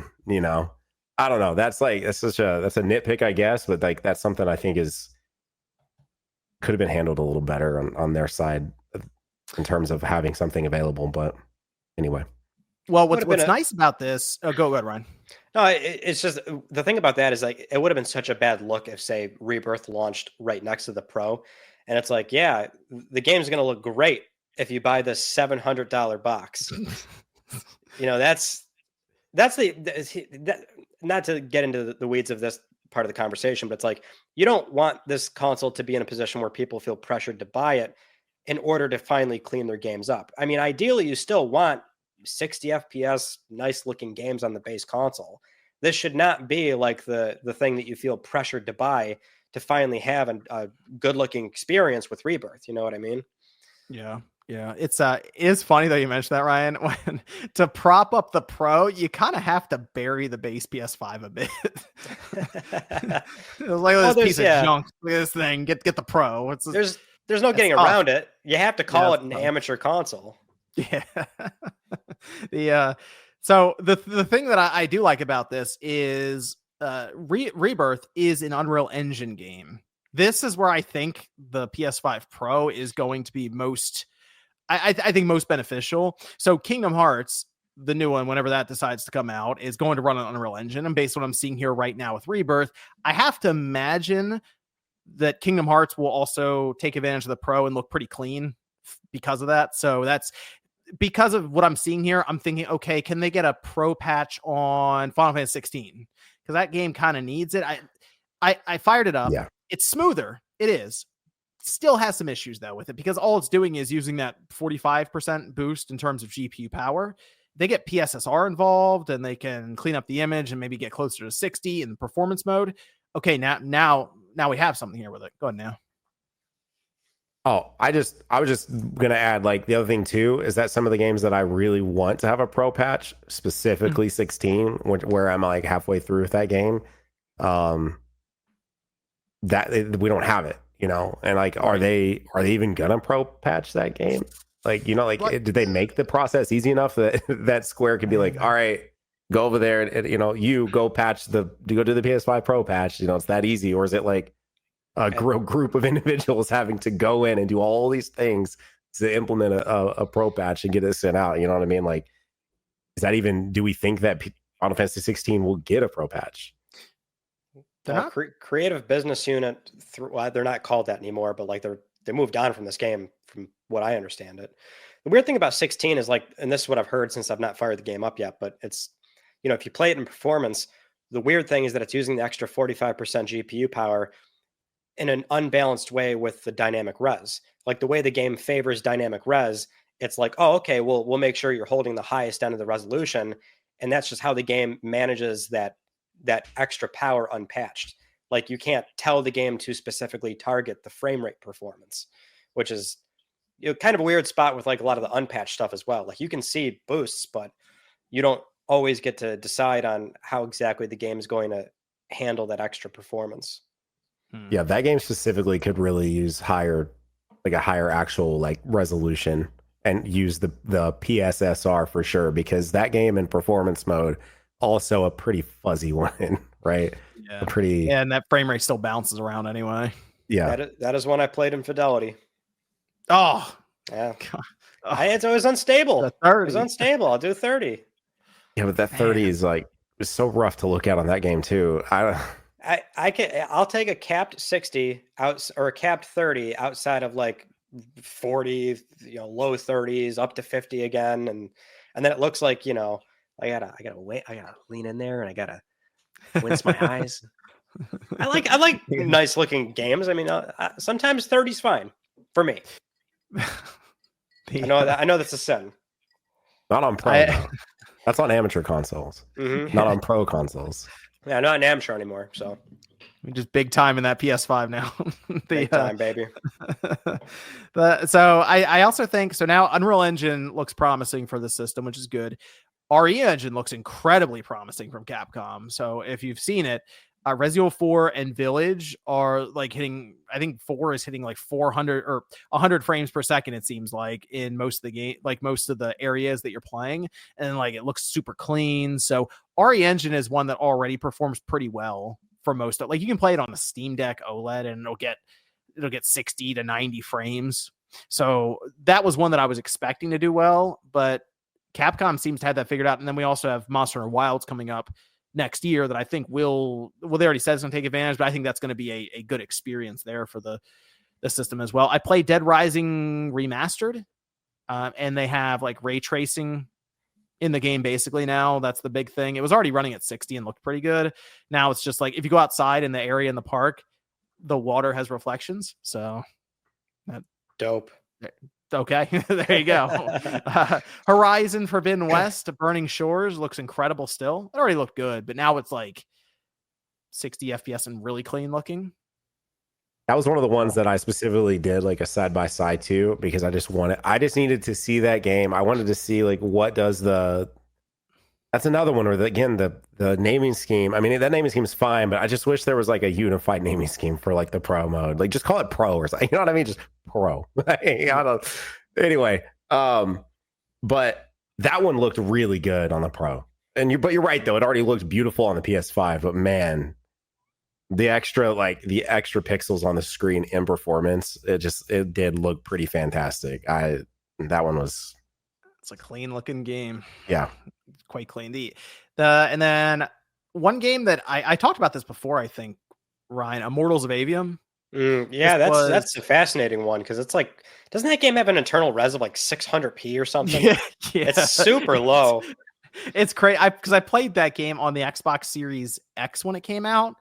I don't know. That's a nitpick, I guess, but like that's something I think could have been handled a little better on their side in terms of having something available. But anyway.
Well, what's nice about this? Oh, go ahead, Ryan.
No, it's just the thing about that is like it would have been such a bad look if, say, Rebirth launched right next to the Pro, and it's like, yeah, the game's going to look great if you buy this $700 box. That's not to get into the weeds of this part of the conversation, but it's like, you don't want this console to be in a position where people feel pressured to buy it in order to finally clean their games up. I mean, ideally, you still want 60 FPS, nice looking games on the base console. This should not be like the thing that you feel pressured to buy to finally have a good looking experience with Rebirth. You know what I mean?
Yeah. Yeah, it is funny that you mentioned that, Ryan. When to prop up the Pro, you kind of have to bury the base PS5 a bit. It was like this piece of junk. Look at this thing. Get the Pro.
There's no getting around it. You have to call it an amateur console.
Yeah. So the thing that I do like about this is Rebirth is an Unreal Engine game. This is where I think the PS5 Pro is going to be most. I think most beneficial. So Kingdom Hearts, the new one, whenever that decides to come out, is going to run on Unreal Engine. And based on what I'm seeing here right now with Rebirth, I have to imagine that Kingdom Hearts will also take advantage of the Pro and look pretty clean because of that. So that's because of what I'm seeing here. I'm thinking, okay, can they get a Pro patch on Final Fantasy 16? Because that game kind of needs it. I fired it up.
Yeah.
It's smoother. It is. Still has some issues though with it because all it's doing is using that 45% boost in terms of GPU power. They get PSSR involved and they can clean up the image and maybe get closer to 60 in the performance mode. Okay, now we have something here with it. Go ahead now.
Oh, I was just gonna add, like, the other thing too is that some of the games that I really want to have a Pro patch, specifically 16, where I'm like halfway through with that game, that we don't have it. And like, are they even gonna Pro patch that game? Like, did they make the process easy enough that Square could be like, all right, go over there and you go do the PS5 Pro patch. It's that easy, or is it like a group of individuals having to go in and do all these things to implement a pro patch and get it sent out. You know what I mean? Like, is that even? Do we think that Final Fantasy 16 will get a pro patch?
Creative business unit. Well, they're not called that anymore, but like they moved on from this game, from what I understand it. The weird thing about 16 is like, and this is what I've heard since I've not fired the game up yet, but it's, if you play it in performance, the weird thing is that it's using the extra 45% GPU power in an unbalanced way with the dynamic res. Like the way the game favors dynamic res, it's like, oh, okay, we'll make sure you're holding the highest end of the resolution. And that's just how the game manages that extra power unpatched. Like you can't tell the game to specifically target the frame rate performance, which is kind of a weird spot with like a lot of the unpatched stuff as well. Like you can see boosts, but you don't always get to decide on how exactly the game is going to handle that extra performance.
Yeah, that game specifically could really use a higher actual like resolution and use the PSSR for sure, because that game in performance mode also a pretty fuzzy one, right?
Yeah, and that frame rate still bounces around anyway.
Yeah,
that is when I played in Fidelity.
Oh,
yeah. It's always unstable. It was unstable. I'll do 30.
Yeah, but that 30 is like, it's so rough to look at on that game too.
I'll take a capped 60 out or a capped 30 outside of like 40, low 30s up to 50 again, and then it looks like I gotta wait, I gotta lean in there, and I gotta wince my eyes. I like nice looking games. I mean, sometimes 30's fine for me. I know that's a sin.
Not on pro. That's on amateur consoles.
Mm-hmm.
Not on pro consoles.
Yeah, not an amateur anymore. So
we just big time in that PS5 now.
Big time, baby.
So I also think so now Unreal Engine looks promising for the system, which is good. RE Engine looks incredibly promising from Capcom. So if you've seen it, Resident Evil 4 and Village are like hitting, I think 4 is hitting like 400 or 100 frames per second, it seems like, in most of the game, like most of the areas that you're playing. And like it looks super clean. So RE Engine is one that already performs pretty well for most of, like you can play it on the Steam Deck OLED and it'll get 60 to 90 frames. So that was one that I was expecting to do well, but Capcom seems to have that figured out. And then we also have Monster Hunter Wilds coming up next year that I think they already said it's going to take advantage, but I think that's going to be a good experience there for the system as well. I played Dead Rising Remastered, and they have like ray tracing in the game basically now. That's the big thing. It was already running at 60 and looked pretty good. Now it's just like if you go outside in the area in the park, the water has reflections. So
dope.
Okay, there you go. Horizon Forbidden West, Burning Shores looks incredible still. It already looked good, but now it's like 60 FPS and really clean looking.
That was one of the ones that I specifically did like a side-by-side to, because I just needed to see that game. I wanted to see like what does that's another one where the naming scheme, I mean, that naming scheme is fine, but I just wish there was like a unified naming scheme for like the pro mode. Like just call it pro or something. You know what I mean? Just pro. Anyway, but that one looked really good on the pro. But you're right though, it already looked beautiful on the PS5, but man, the extra pixels on the screen in performance, it did look pretty fantastic. That one was,
it's a clean looking game.
Yeah.
Quite clean. And then one game that I talked about this before, I think, Ryan, Immortals of Avium.
Yeah, that's a fascinating one, because it's like, doesn't that game have an internal res of like 600p or something?
Yeah.
It's super low.
It's crazy because I played that game on the Xbox Series X when it came out,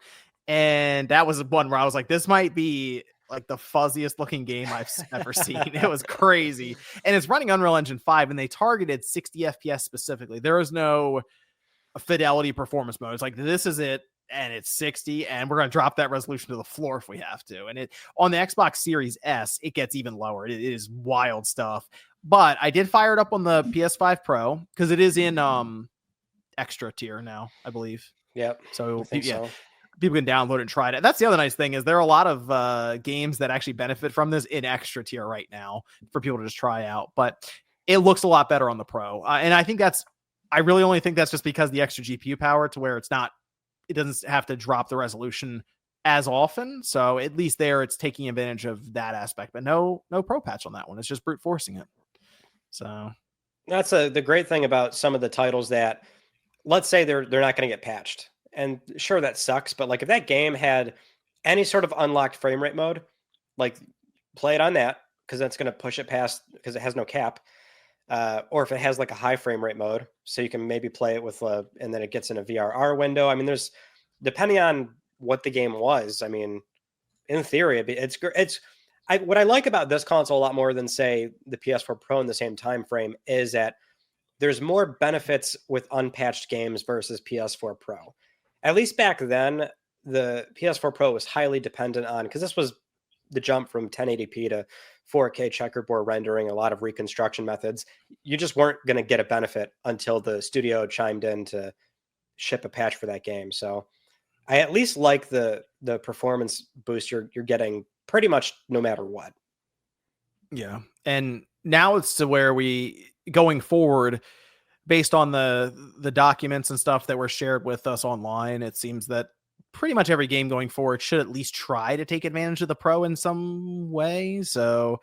and that was one where I was like, this might be like the fuzziest looking game I've ever seen. It was crazy. And it's running Unreal Engine 5, and they targeted 60 FPS specifically. There is no fidelity performance mode. It's like, this is it, and it's 60, and we're going to drop that resolution to the floor if we have to. And it on the Xbox Series S, it gets even lower. It is wild stuff. But I did fire it up on the PS5 Pro because it is in extra tier now, I believe.
Yep.
So people can download it and try it. That's the other nice thing, is there are a lot of games that actually benefit from this in extra tier right now for people to just try out. But it looks a lot better on the Pro, and I really only think that's just because the extra GPU power, to where it doesn't have to drop the resolution as often. So at least there it's taking advantage of that aspect, but no pro patch on that one. It's just brute forcing it. So
that's the great thing about some of the titles that, let's say they're not going to get patched. And sure, that sucks, but like if that game had any sort of unlocked frame rate mode, like play it on that, because that's going to push it past, because it has no cap. Or if it has like a high frame rate mode, so you can maybe play it with and then it gets in a VRR window. I mean, there's, depending on what the game was, I mean, in theory, what I like about this console a lot more than say the PS4 Pro in the same time frame is that there's more benefits with unpatched games versus PS4 Pro. At least back then, the PS4 Pro was highly dependent on, because this was the jump from 1080p to 4K checkerboard rendering, a lot of reconstruction methods. You just weren't going to get a benefit until the studio chimed in to ship a patch for that game. So I at least like the performance boost you're getting pretty much no matter what.
Yeah. And now it's to where going forward, based on the documents and stuff that were shared with us online, it seems that pretty much every game going forward should at least try to take advantage of the Pro in some way. So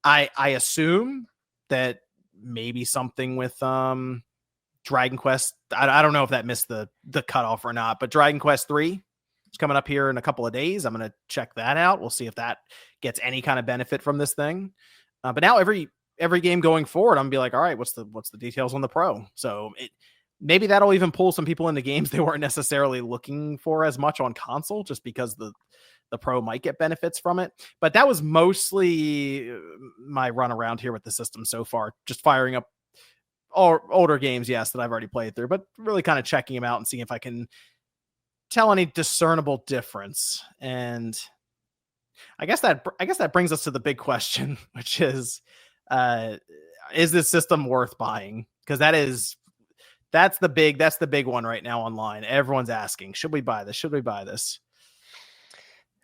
I assume that maybe something with Dragon Quest, I don't know if that missed the cutoff or not, but Dragon Quest 3 is coming up here in a couple of days. I'm going to check that out. We'll see if that gets any kind of benefit from this thing. But now every game going forward, I'm gonna be like, all right, what's the details on the Pro? So maybe that'll even pull some people into games they weren't necessarily looking for as much on console, just because the Pro might get benefits from it. But that was mostly my run around here with the system so far, just firing up all older games, yes, that I've already played through, but really kind of checking them out and seeing if I can tell any discernible difference. And I guess that brings us to the big question, which is this system worth buying? Because that's the big one right now online. Everyone's asking, should we buy this? Should we buy this?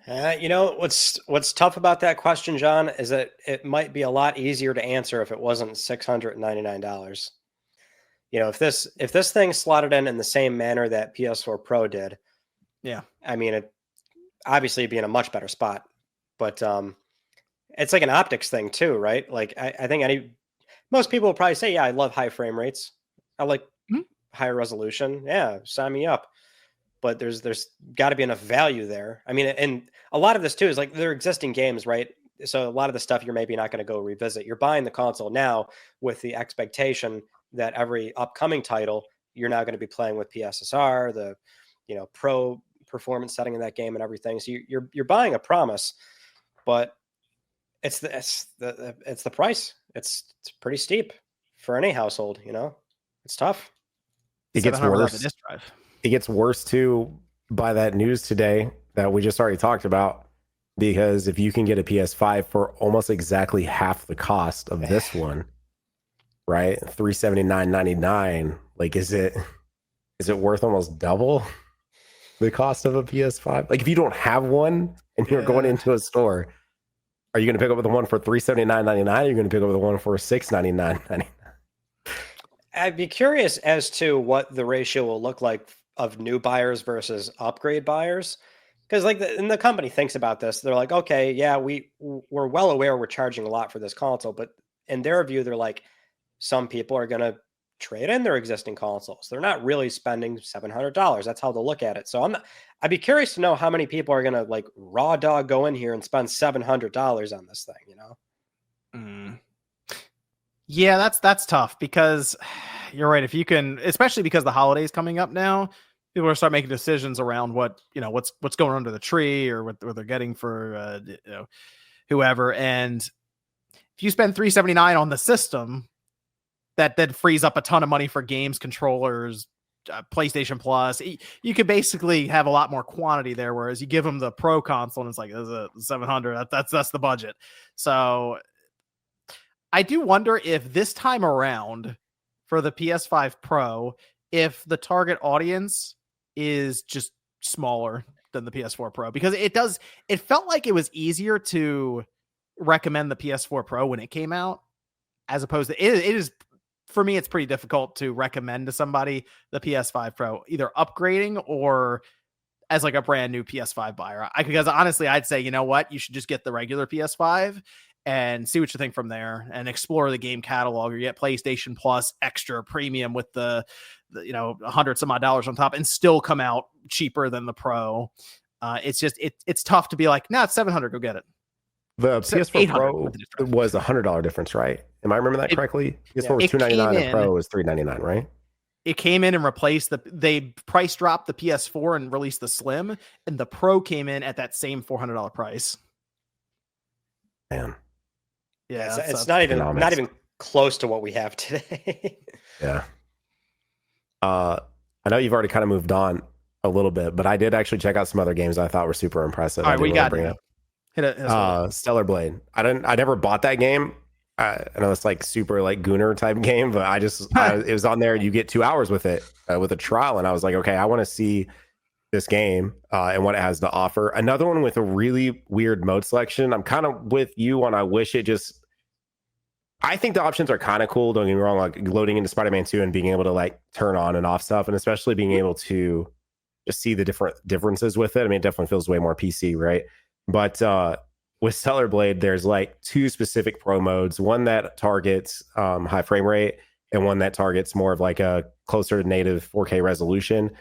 What's tough about that question, John, is that it might be a lot easier to answer if it wasn't $699. If this thing slotted in the same manner that PS4 Pro did,
yeah,
I mean, it obviously be in a much better spot. But it's like an optics thing too, right? Like I think most people will probably say, yeah, I love high frame rates. I like higher resolution. Yeah, sign me up. But there's got to be enough value there. I mean, and a lot of this too is like they're existing games, right? So a lot of the stuff you're maybe not going to go revisit. You're buying the console now with the expectation that every upcoming title you're now going to be playing with PSSR, the pro performance setting in that game and everything. So you're buying a promise. But it's the price. It's pretty steep for any household. It's tough.
It gets worse. It gets worse too by that news today that we just already talked about. Because if you can get a PS5 for almost exactly half the cost of this one, right? $379.99. Like, is it worth almost double the cost of a PS5? Like, if you don't have one and you're going into a store, are you going to pick up the one for $379.99? Or are you going to pick up the one for $699.99?
I'd be curious as to what the ratio will look like of new buyers versus upgrade buyers. Because the company thinks about this. They're like, okay, yeah, we're well aware we're charging a lot for this console. But in their view, they're like, some people are going to trade in their existing consoles. They're not really spending $700. That's how they'll look at it. So I'd be curious to know how many people are going to like raw dog go in here and spend $700 on this thing,
Yeah, that's tough, because you're right. If you can, especially because the holidays coming up now, people are start making decisions around what's going under the tree or what they're getting for whoever. And if you spend $379 on the system, that then frees up a ton of money for games, controllers, PlayStation Plus. You could basically have a lot more quantity there, whereas you give them the Pro console and it's like, there's a $700. That's the budget. So I do wonder if this time around for the PS5 Pro, if the target audience is just smaller than the PS4 Pro, because it felt like it was easier to recommend the PS4 Pro when it came out, as opposed to it is. For me, it's pretty difficult to recommend to somebody the PS5 Pro, either upgrading or as like a brand new PS5 buyer. Because honestly, I'd say, you know what, you should just get the regular PS5 and see what you think from there and explore the game catalog, or get PlayStation Plus extra premium with the you know, $100 some odd on top and still come out cheaper than the Pro. It's just, it's tough to be like, no, it's $700, go get it.
The PS4 Pro was $100 difference, right? Am I remembering that correctly? PS4 was $299 and Pro was $399, right?
It came in and replaced they price dropped the PS4 and released the Slim, and the Pro came in at that same $400 price.
Man.
Yeah, it's not even close to what we have today.
Yeah. I know you've already kind of moved on a little bit, but I did actually check out some other games I thought were super impressive.
All right, we got
it. Hit it. Stellar Blade. I never bought that game. I know it's like super like Gooner type game, but it was on there. You get 2 hours with it with a trial, and I was like, okay, I want to see this game and what it has to offer. Another one with a really weird mode selection. I'm kind of with you on. I think the options are kind of cool. Don't get me wrong, like loading into Spider-Man 2 and being able to like turn on and off stuff, and especially being able to just see the differences with it. I mean, it definitely feels way more PC, right? But with Stellar Blade, there's like 2 specific pro modes, one that targets high frame rate and one that targets more of like a closer to native 4K resolution.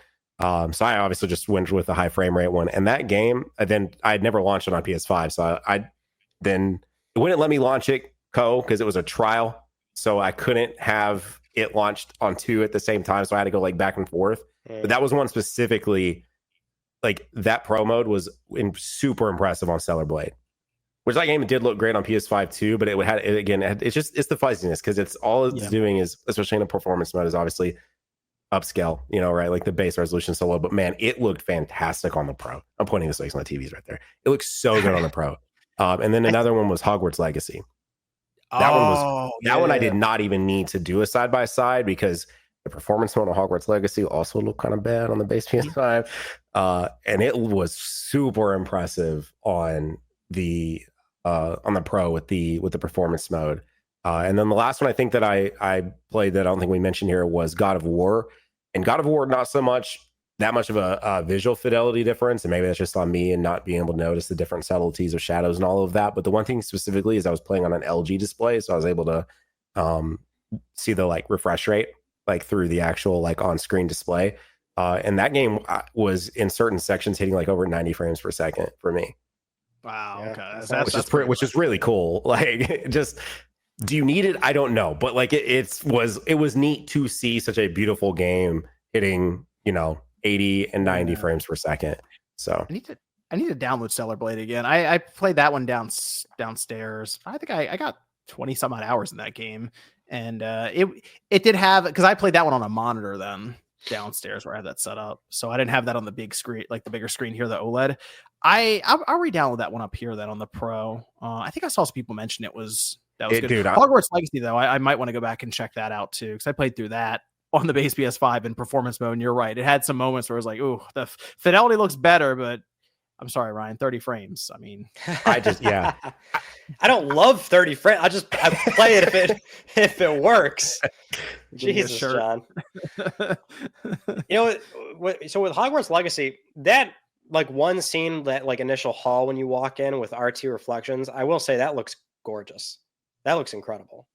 So I obviously just went with the high frame rate one. And that game, then I'd never launched it on PS5. So it wouldn't let me launch it because it was a trial. So I couldn't have it launched on 2 at the same time. So I had to go like back and forth. But that was one specifically, like that pro mode was super impressive on Stellar Blade. Which that game did look great on PS5 too, but it's the fuzziness, because it's all it's doing is, especially in a performance mode, is obviously upscale, you know, right? Like the base resolution is so low, but man, it looked fantastic on the Pro. I'm pointing this way because my TV's right there. It looks so good on the Pro. And then another one was Hogwarts Legacy. That one I did not even need to do a side by side, because the performance mode on Hogwarts Legacy also looked kind of bad on the base PS5, and it was super impressive on the Pro with the performance mode. And then the last one I think that I played that I don't think we mentioned here was God of War. And God of War, not so much that much of a visual fidelity difference, and maybe that's just on me and not being able to notice the different subtleties of shadows and all of that. But the one thing specifically is I was playing on an LG display, so I was able to see the like refresh rate like through the actual like on-screen display. And that game was in certain sections hitting like over 90 frames per second for me.
Wow.
Yeah.
Okay.
Which is really cool. Like, just, do you need it? I don't know, but like it was neat to see such a beautiful game hitting, you know, 80 and 90 frames per second. So
I need to download Stellar Blade again. I played that one downstairs. I think I got 20 some odd hours in that game, and it did have, because I played that one on a monitor then downstairs where I had that set up, so I didn't have that on the big screen, like the bigger screen here, the OLED. I'll re-download that one up here then on the Pro. I think I saw some people mention that was good.
Dude,
Hogwarts Legacy though, I might want to go back and check that out too, because I played through that on the base PS5 in performance mode. And you're right, it had some moments where I was like, "Ooh, the fidelity looks better," but I'm sorry, Ryan, 30 frames. I mean,
I
don't love 30 frames. I play it if it works. Jesus, John. You know, so with Hogwarts Legacy, that like one scene, that like initial hall when you walk in with RT reflections, I will say that looks gorgeous. That looks incredible.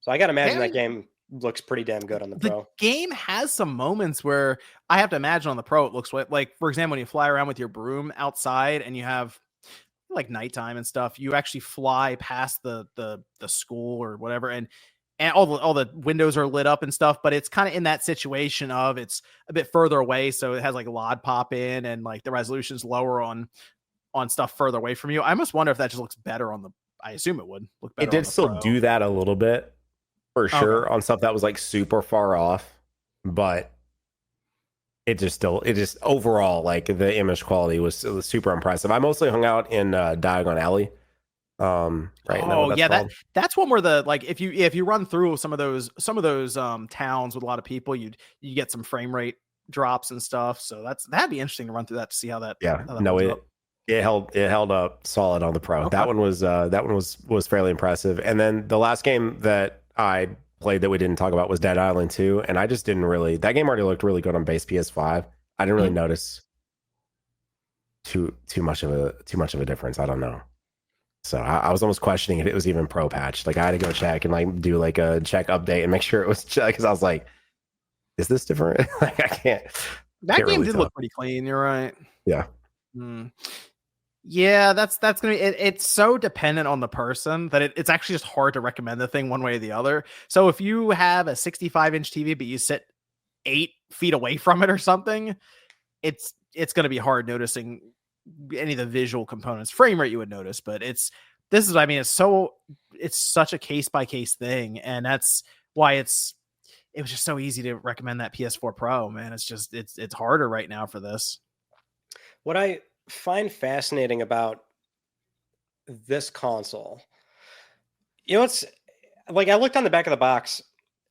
So I got to imagine that game looks pretty damn good on the Pro.
The game has some moments where I have to imagine on the Pro it looks like, for example, when you fly around with your broom outside and you have like nighttime and stuff, you actually fly past the school or whatever, and all the windows are lit up and stuff, but it's kind of in that situation of it's a bit further away, so it has like LOD pop in and like the resolution's lower on stuff further away from you. I almost wonder if that just looks better on the, I assume it would look better.
It did still do that a little bit for sure on stuff that was like super far off, but it just overall, like the image quality was super impressive. I mostly hung out in Diagon Alley. Right. That's one where the, like, if you run through some of those towns with a lot of people, you get some frame rate drops and stuff. So that'd be interesting to run through that to see how that. Yeah. It held up solid on the Pro. Okay. That one was fairly impressive. And then the last game that I played that we didn't talk about was Dead Island 2, and I just didn't really. That game already looked really good on base PS5. I didn't really notice too much of a difference. I don't know. So I was almost questioning if it was even pro patch. Like I had to go check and like do like a check update and make sure it was checked, because I was like, is this different? Like I can't.
That
can't
game
really
did
tell.
look pretty clean. You're right.
Yeah.
Yeah, that's gonna be. It's so dependent on the person that it's actually just hard to recommend the thing one way or the other. So if you have a 65-inch TV but you sit 8 feet away from it or something, it's going to be hard noticing any of the visual components. Frame rate you would notice, but it's such a case by case thing, and that's why it was just so easy to recommend that PS4 Pro. Man, it's harder right now for this.
What I find fascinating about this console, it's like I looked on the back of the box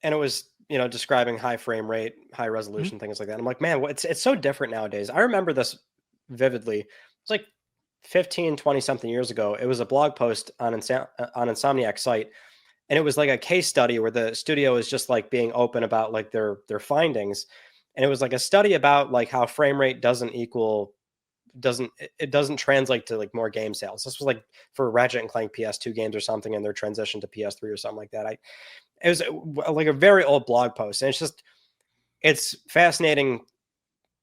and it was describing high frame rate, high resolution, things like that. I'm like, man, it's so different nowadays. I remember this vividly. It's like 15-20 something years ago. It was a blog post on Insomniac's site, and it was like a case study where the studio is just like being open about like their findings, and it was like a study about like how frame rate doesn't translate to like more game sales. This was like for Ratchet and Clank PS2 games or something, and their transition to PS3 or something like that. It was like a very old blog post, and it's fascinating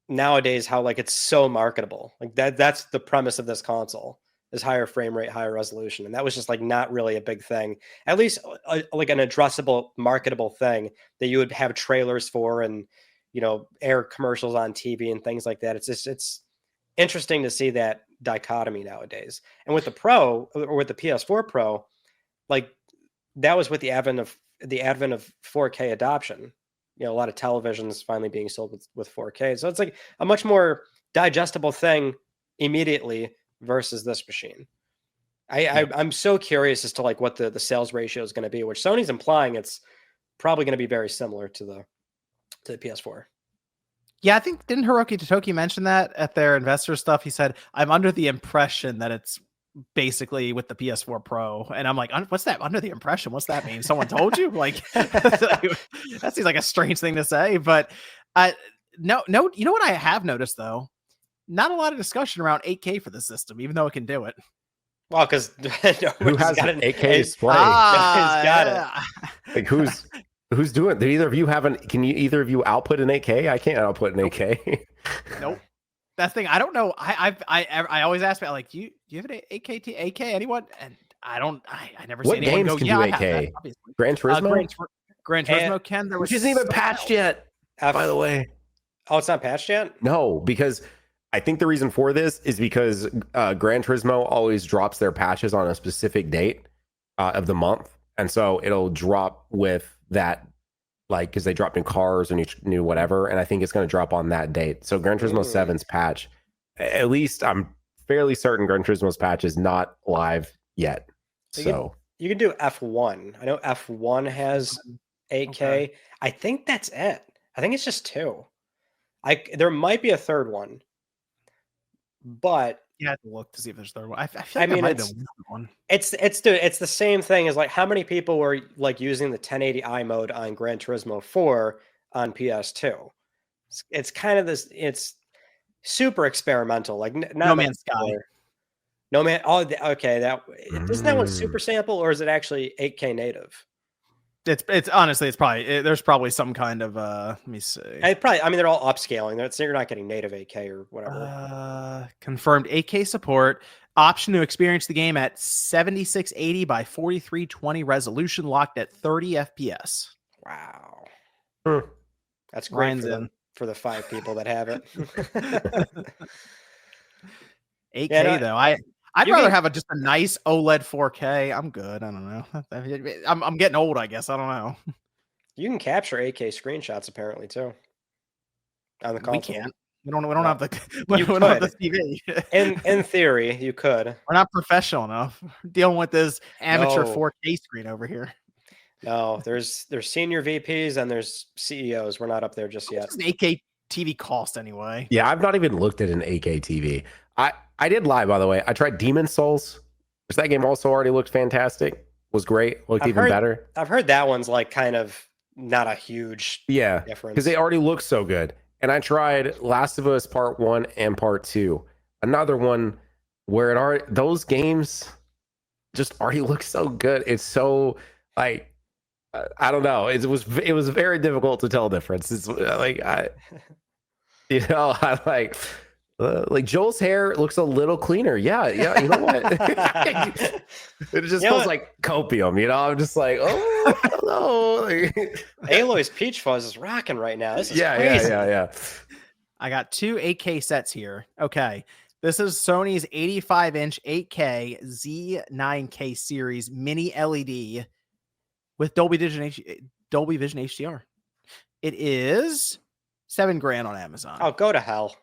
nowadays how like it's so marketable. Like that's the premise of this console, is higher frame rate, higher resolution, and that was just like not really a big thing, at least like an addressable, marketable thing that you would have trailers for and air commercials on TV and things like that. It's interesting to see that dichotomy nowadays. And with the Pro, or with the PS4 Pro, like that was with the advent of 4K adoption. A lot of televisions finally being sold with 4K. So it's like a much more digestible thing immediately versus this machine. I'm so curious as to like what the sales ratio is going to be, which Sony's implying it's probably going to be very similar to the PS4.
Yeah, I think, didn't Hiroki Totoki mention that at their investor stuff? He said, I'm under the impression that it's basically with the PS4 Pro. And I'm like, what's that? Under the impression? What's that mean? Someone told you? Like, that seems like a strange thing to say. But no, you know what I have noticed, though? Not a lot of discussion around 8K for the system, even though it can do it.
Well, because
who has got an 8K display?
Nobody's got it.
Like who's doing? Did either of you can you either of you output an 8K? I can't output an 8K.
Nope. That thing, I don't know. I always ask about, like, do you have an 8K anyone? And I never see anyone go,
can
yeah,
do 8K?
I have that, obviously.
Gran Turismo?
Gran Turismo can.
Which isn't even patched yet, by the way.
Oh, it's not patched yet?
No, because I think the reason for this is because Gran Turismo always drops their patches on a specific date of the month. And so it'll drop with that, like, because they dropped new cars or new whatever. And I think it's going to drop on that date. So Gran Turismo 7's patch, at least I'm fairly certain Gran Turismo's patch is not live yet. So
you can do F1. I know F1 has 8K. Okay. I think that's it. I think it's just 2. There might be a third one, but
you have to look to see if there's a third one. I feel like
it's the same thing as like how many people were like using the 1080i mode on Gran Turismo 4 on PS2. It's kind of this. It's super experimental. Like
No Man's Sky.
No Man. Oh, okay. Isn't that one super sample, or is it actually 8K native?
It's honestly, it's probably, there's probably some kind of let me see.
They're all upscaling. You're not getting native 8K or whatever.
Confirmed 8K support. Option to experience the game at 7680 by 4320 resolution, locked at 30 FPS.
Wow. That's great for the 5 people that have it.
8K though. I'd rather have just a nice OLED 4K. I'm good. I don't know. I'm getting old, I guess. I don't know.
You can capture 8K screenshots apparently too. On the console.
We can't. We don't have the TV.
In theory, you could.
We're not professional enough. We're dealing with this amateur 4K screen over here.
No, there's senior VPs and there's CEOs. We're not up there just yet.
What does an 8K TV cost anyway?
Yeah, I've not even looked at an 8K TV. I did lie, by the way. I tried Demon's Souls, which that game also already looked fantastic. Was great. Looked even better.
I've heard that one's like kind of not a huge difference.
Because they already look so good. And I tried Last of Us Part 1 and Part 2. another one where those games just already look so good. It's so like I don't know. It was very difficult to tell difference. It's like I like Joel's hair looks a little cleaner. Yeah. You know what? It just feels like copium. I'm just like, oh, hello.
Aloy's Peach Fuzz is rocking right now. This is crazy.
Yeah.
I got 2 8K sets here. Okay. This is Sony's 85-inch 8K Z9K series mini LED with Dolby Vision HDR. It is $7,000 on Amazon.
Oh, go to hell.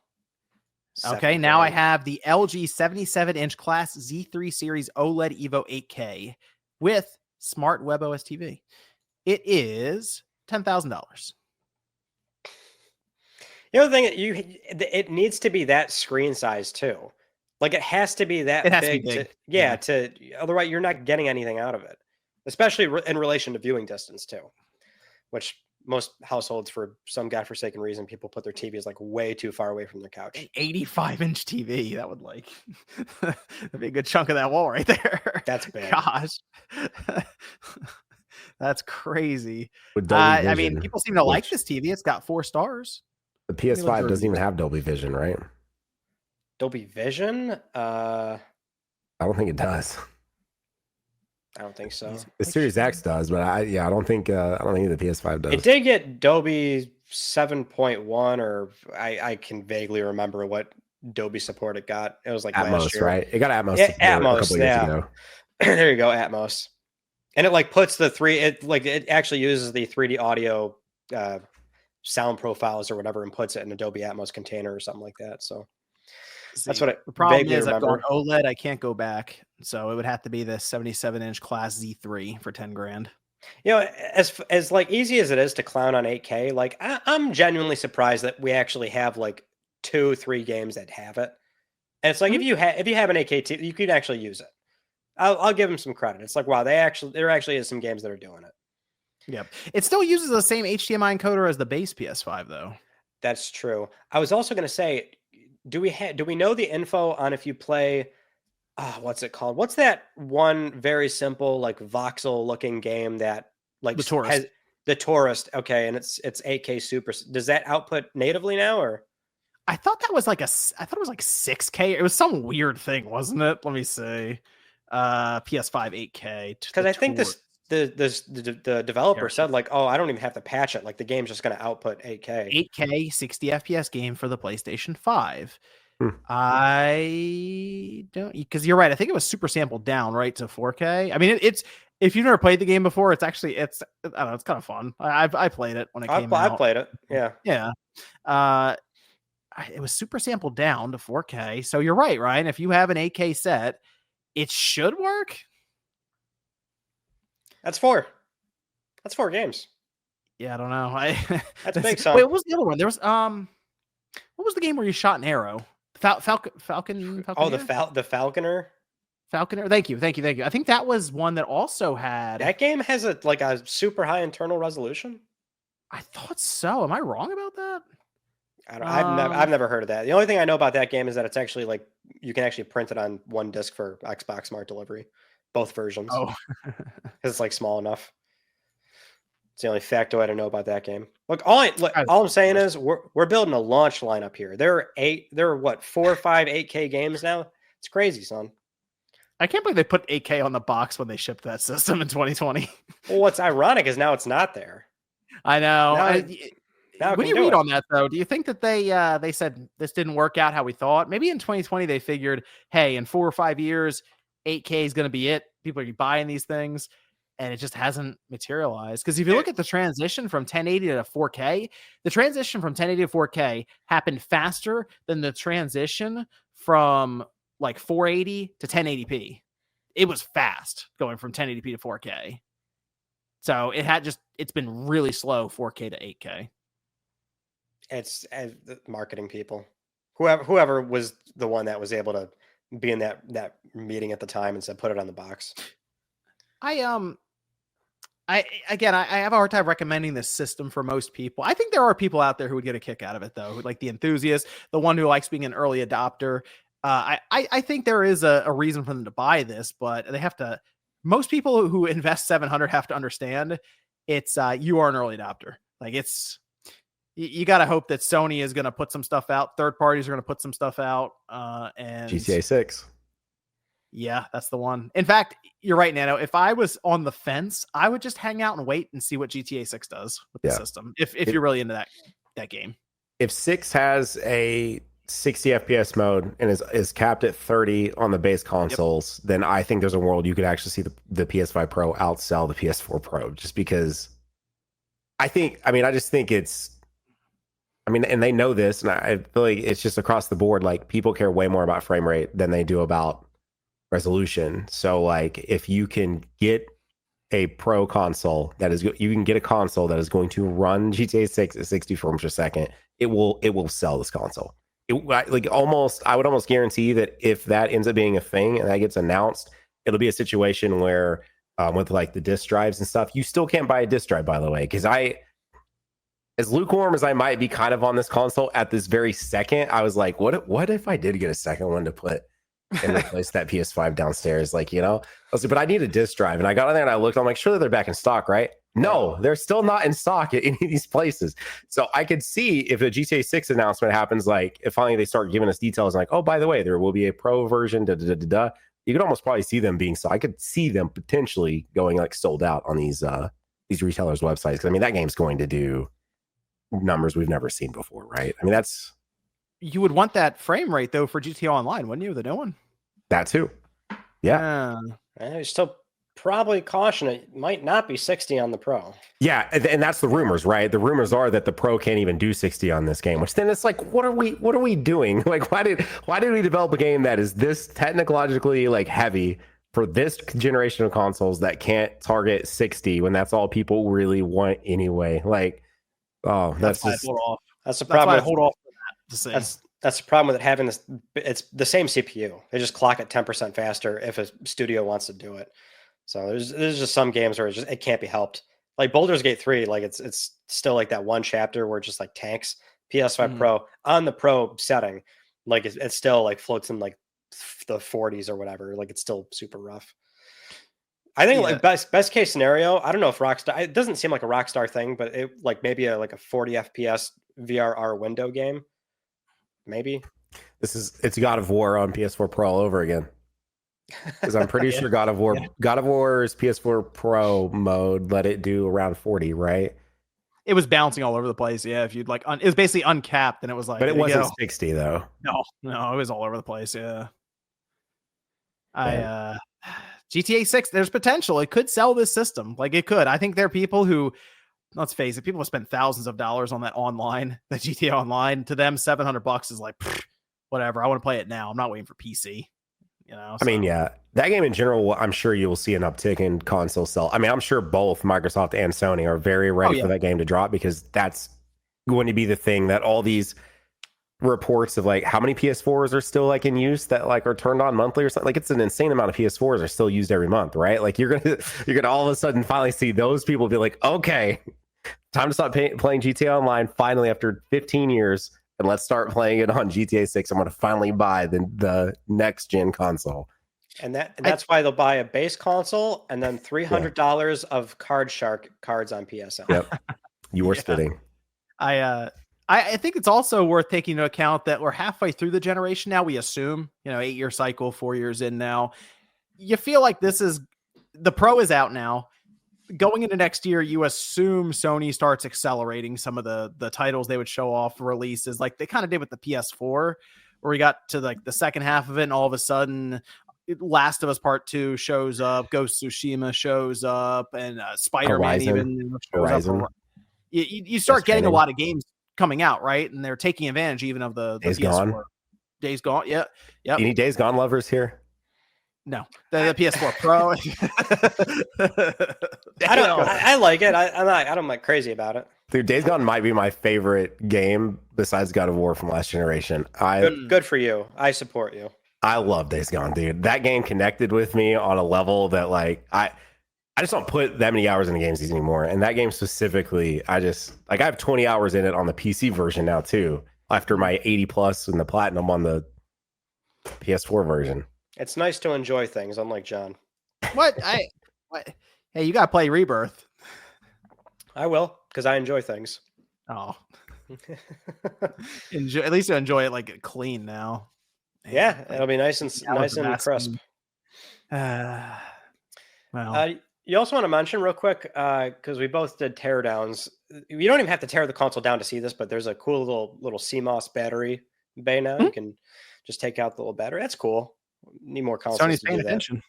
Okay, now I have the LG 77-inch Class Z3 Series OLED Evo 8K with Smart WebOS TV. It is $10,000.
The other thing, it needs to be that screen size too. Like it has to be that big. Otherwise you're not getting anything out of it, especially in relation to viewing distance too, which most households, for some godforsaken reason, people put their TVs like way too far away from their couch.
An 85-inch TV, that would that'd be a good chunk of that wall right there.
That's bad.
Gosh. That's crazy. I mean, people seem to like this TV. It's got 4 stars.
The PS5 doesn't even have Dolby Vision, right?
Dolby Vision?
I don't think it does.
I don't think so.
The Series X does, but I don't think the PS5 does.
It did get Dolby 7.1, or I can vaguely remember what Dolby support it got. It was like
Atmos,
last year,
right? It got Atmos.
Atmos,
a couple years ago.
There you go, Atmos. And it like puts it actually uses the 3D audio sound profiles or whatever and puts it in a Dolby Atmos container or something like that. So that's what
the problem is. I've gone OLED. I can't go back, so it would have to be the 77-inch Class Z3 for $10,000.
As like easy as it is to clown on 8K, like I'm genuinely surprised that we actually have like 2-3 games that have it. And it's like if you have an 8K TV, you could actually use it. I'll give them some credit. It's like, wow, there actually is some games that are doing it.
Yep. It still uses the same HDMI encoder as the base PS5 though.
That's true. I was also going to say, do we know the info on if you play what's it called? What's that one very simple like voxel looking game that like
The Tourist.
The Tourist, okay, and it's 8K super. Does that output natively now, or?
I thought it was like 6K. It was some weird thing, wasn't it? Let me see. PS5 8K.
Because I think the developer said like, oh, I don't even have to patch it. Like the game's just going to output 8K.
8K 60 FPS game for the PlayStation 5.
Hmm.
I don't, because you're right. I think it was super sampled down right to 4K. I mean, it's if you've never played the game before, it's I don't know, it's kind of fun. I played it when it came out.
I played it. Yeah.
It was super sampled down to 4K. So you're right, Ryan. If you have an 8K set, it should work.
That's 4 games.
Yeah, I don't know.
That's big, son.
Wait, what was the other one? There was what was the game where you shot an arrow? Falcon.
Oh, the Falconer.
Falconer. Thank you. I think that was one that also had.
That game has a super high internal resolution.
I thought so. Am I wrong about that?
I've never heard of that. The only thing I know about that game is that it's actually like you can actually print it on one disc for Xbox Smart Delivery, both versions.
Oh,
because it's like small enough. It's the only factoid I know about that game. Look, all I'm saying is we're building a launch lineup here. There are 4 or 5 8K games now. It's crazy, son.
I can't believe they put 8K on the box when they shipped that system in 2020.
Well, what's ironic is now it's not there.
I know. What do you read on that though? Do you think that they said this didn't work out how we thought? Maybe in 2020 they figured, hey, in 4 or 5 years, 8K is going to be it. People are buying these things, and it just hasn't materialized. Because if you look at the transition from 1080 to 4K, the transition from 1080 to 4K happened faster than the transition from like 480 to 1080p. It was fast going from 1080p to 4K. So it's been really slow 4K to 8K.
It's marketing people. Whoever was the one that was able to be in that meeting at the time and said, put it on the box.
I have a hard time recommending this system for most people. I think there are people out there who would get a kick out of it though, like the enthusiast, the one who likes being an early adopter. I think there is a reason for them to buy this, but they have to. Most people who invest 700 have to understand it's you are an early adopter. Like you got to hope that Sony is going to put some stuff out. Third parties are going to put some stuff out. And
GTA 6.
Yeah, that's the one. In fact, you're right, Nano. If I was on the fence, I would just hang out and wait and see what GTA 6 does with the system. If you're really into that game.
If 6 has a 60 FPS mode and is capped at 30 on the base consoles, then I think there's a world you could actually see the PS5 Pro outsell the PS4 Pro, just because I just think it's, and they know this, and I feel like it's just across the board. Like, people care way more about frame rate than they do about resolution. So, like, if you can get a pro console you can get a console that is going to run GTA 6 at 60 frames per second, it will sell this console. I would almost guarantee that if that ends up being a thing and that gets announced, it'll be a situation where with like the disk drives and stuff, you still can't buy a disk drive, by the way, because as lukewarm as I might be kind of on this console at this very second, I was like, what if I did get a second one to put and replace that PS5 downstairs? Like, I was like, but I need a disk drive. And I got on there and I looked, I'm like, surely they're back in stock, right? No, they're still not in stock at any of these places. So I could see if a GTA 6 announcement happens, like if finally they start giving us details, like, oh, by the way, there will be a pro version, you could almost probably see them being, so I could see them potentially going like sold out on these retailers' websites. Because that game's going to do numbers we've never seen before, right? That's,
you would want that frame rate though for GTA Online, wouldn't you? The new one.
That too. Yeah.
I still probably caution it might not be 60 on the Pro.
Yeah, and that's the rumors, right? The rumors are that the Pro can't even do 60 on this game, which then it's like, what are we doing? Like, why did we develop a game that is this technologically like heavy for this generation of consoles that can't target 60 when that's all people really want anyway? Like, oh, that's just,
that's the problem.
That's why I hold off for that to say.
That's the problem with it having this. It's the same CPU. They just clock it 10% faster if a studio wants to do it. So there's just some games where it can't be helped. Like Baldur's Gate 3, like it's still like that one chapter where it's just like tanks. PS5 Pro on the Pro setting, like it still like floats in like the 40s or whatever. Like it's still super rough. I think like best case scenario. I don't know if Rockstar. It doesn't seem like a Rockstar thing, but it like maybe a 40 FPS VRR window game. Maybe
it's God of War on PS4 Pro all over again. Because I'm pretty sure God of War's PS4 Pro mode let it do around 40, right?
It was bouncing all over the place. Yeah, if you'd like, it was basically uncapped, and it was like,
but it wasn't 60 though.
No, it was all over the place. Yeah, GTA 6. There's potential. It could sell this system. Like it could. I think there are people who, let's face it, people have spent thousands of dollars on that online, the GTA Online. To them, $700 is like whatever. I want to play it now. I'm not waiting for PC. So.
Yeah, that game in general, I'm sure you will see an uptick in console sell. I'm sure both Microsoft and Sony are very ready for that game to drop, because that's going to be the thing that all these reports of like how many PS4s are still like in use that like are turned on monthly or something. Like it's an insane amount of PS4s are still used every month, right? Like you're gonna all of a sudden finally see those people be like, okay, time to stop playing GTA Online finally after 15 years. And let's start playing it on GTA 6. I'm going to finally buy the next gen console.
And that's why they'll buy a base console and then $300 of Card Shark cards on PSN.
Yep. You were spitting.
I think it's also worth taking into account that we're halfway through the generation now. We assume, 8-year cycle, 4 years in now. You feel like the Pro is out now. Going into next year, you assume Sony starts accelerating some of the titles they would show off for releases, like they kind of did with the PS4, where we got to like the second half of it, and all of a sudden, Last of Us Part 2 shows up, Ghost of Tsushima shows up, and Spider-Man even shows up. You start getting a lot of games coming out, right? And they're taking advantage even of the
Days
PS4.
Gone.
Days Gone, yeah.
Any Days Gone lovers here?
No, the PS4 Pro.
I like it. I'm not crazy about it.
Dude, Days Gone might be my favorite game besides God of War from last generation.
Good for you. I support you.
I love Days Gone, dude. That game connected with me on a level that like I just don't put that many hours into games anymore. And that game specifically, I have 20 hours in it on the PC version now too. After my 80 plus and the platinum on the PS4 version.
It's nice to enjoy things, unlike John.
What? Hey, you gotta play Rebirth.
I will, because I enjoy things.
Oh, at least you enjoy it like clean now. Man,
Yeah,
like,
it'll be nice and crisp.
Well,
you also want to mention real quick, because we both did teardowns. You don't even have to tear the console down to see this, but there's a cool little CMOS battery bay now. You can just take out the little battery. That's cool. Need more consoles
Sony's
to
paying
do that.
attention.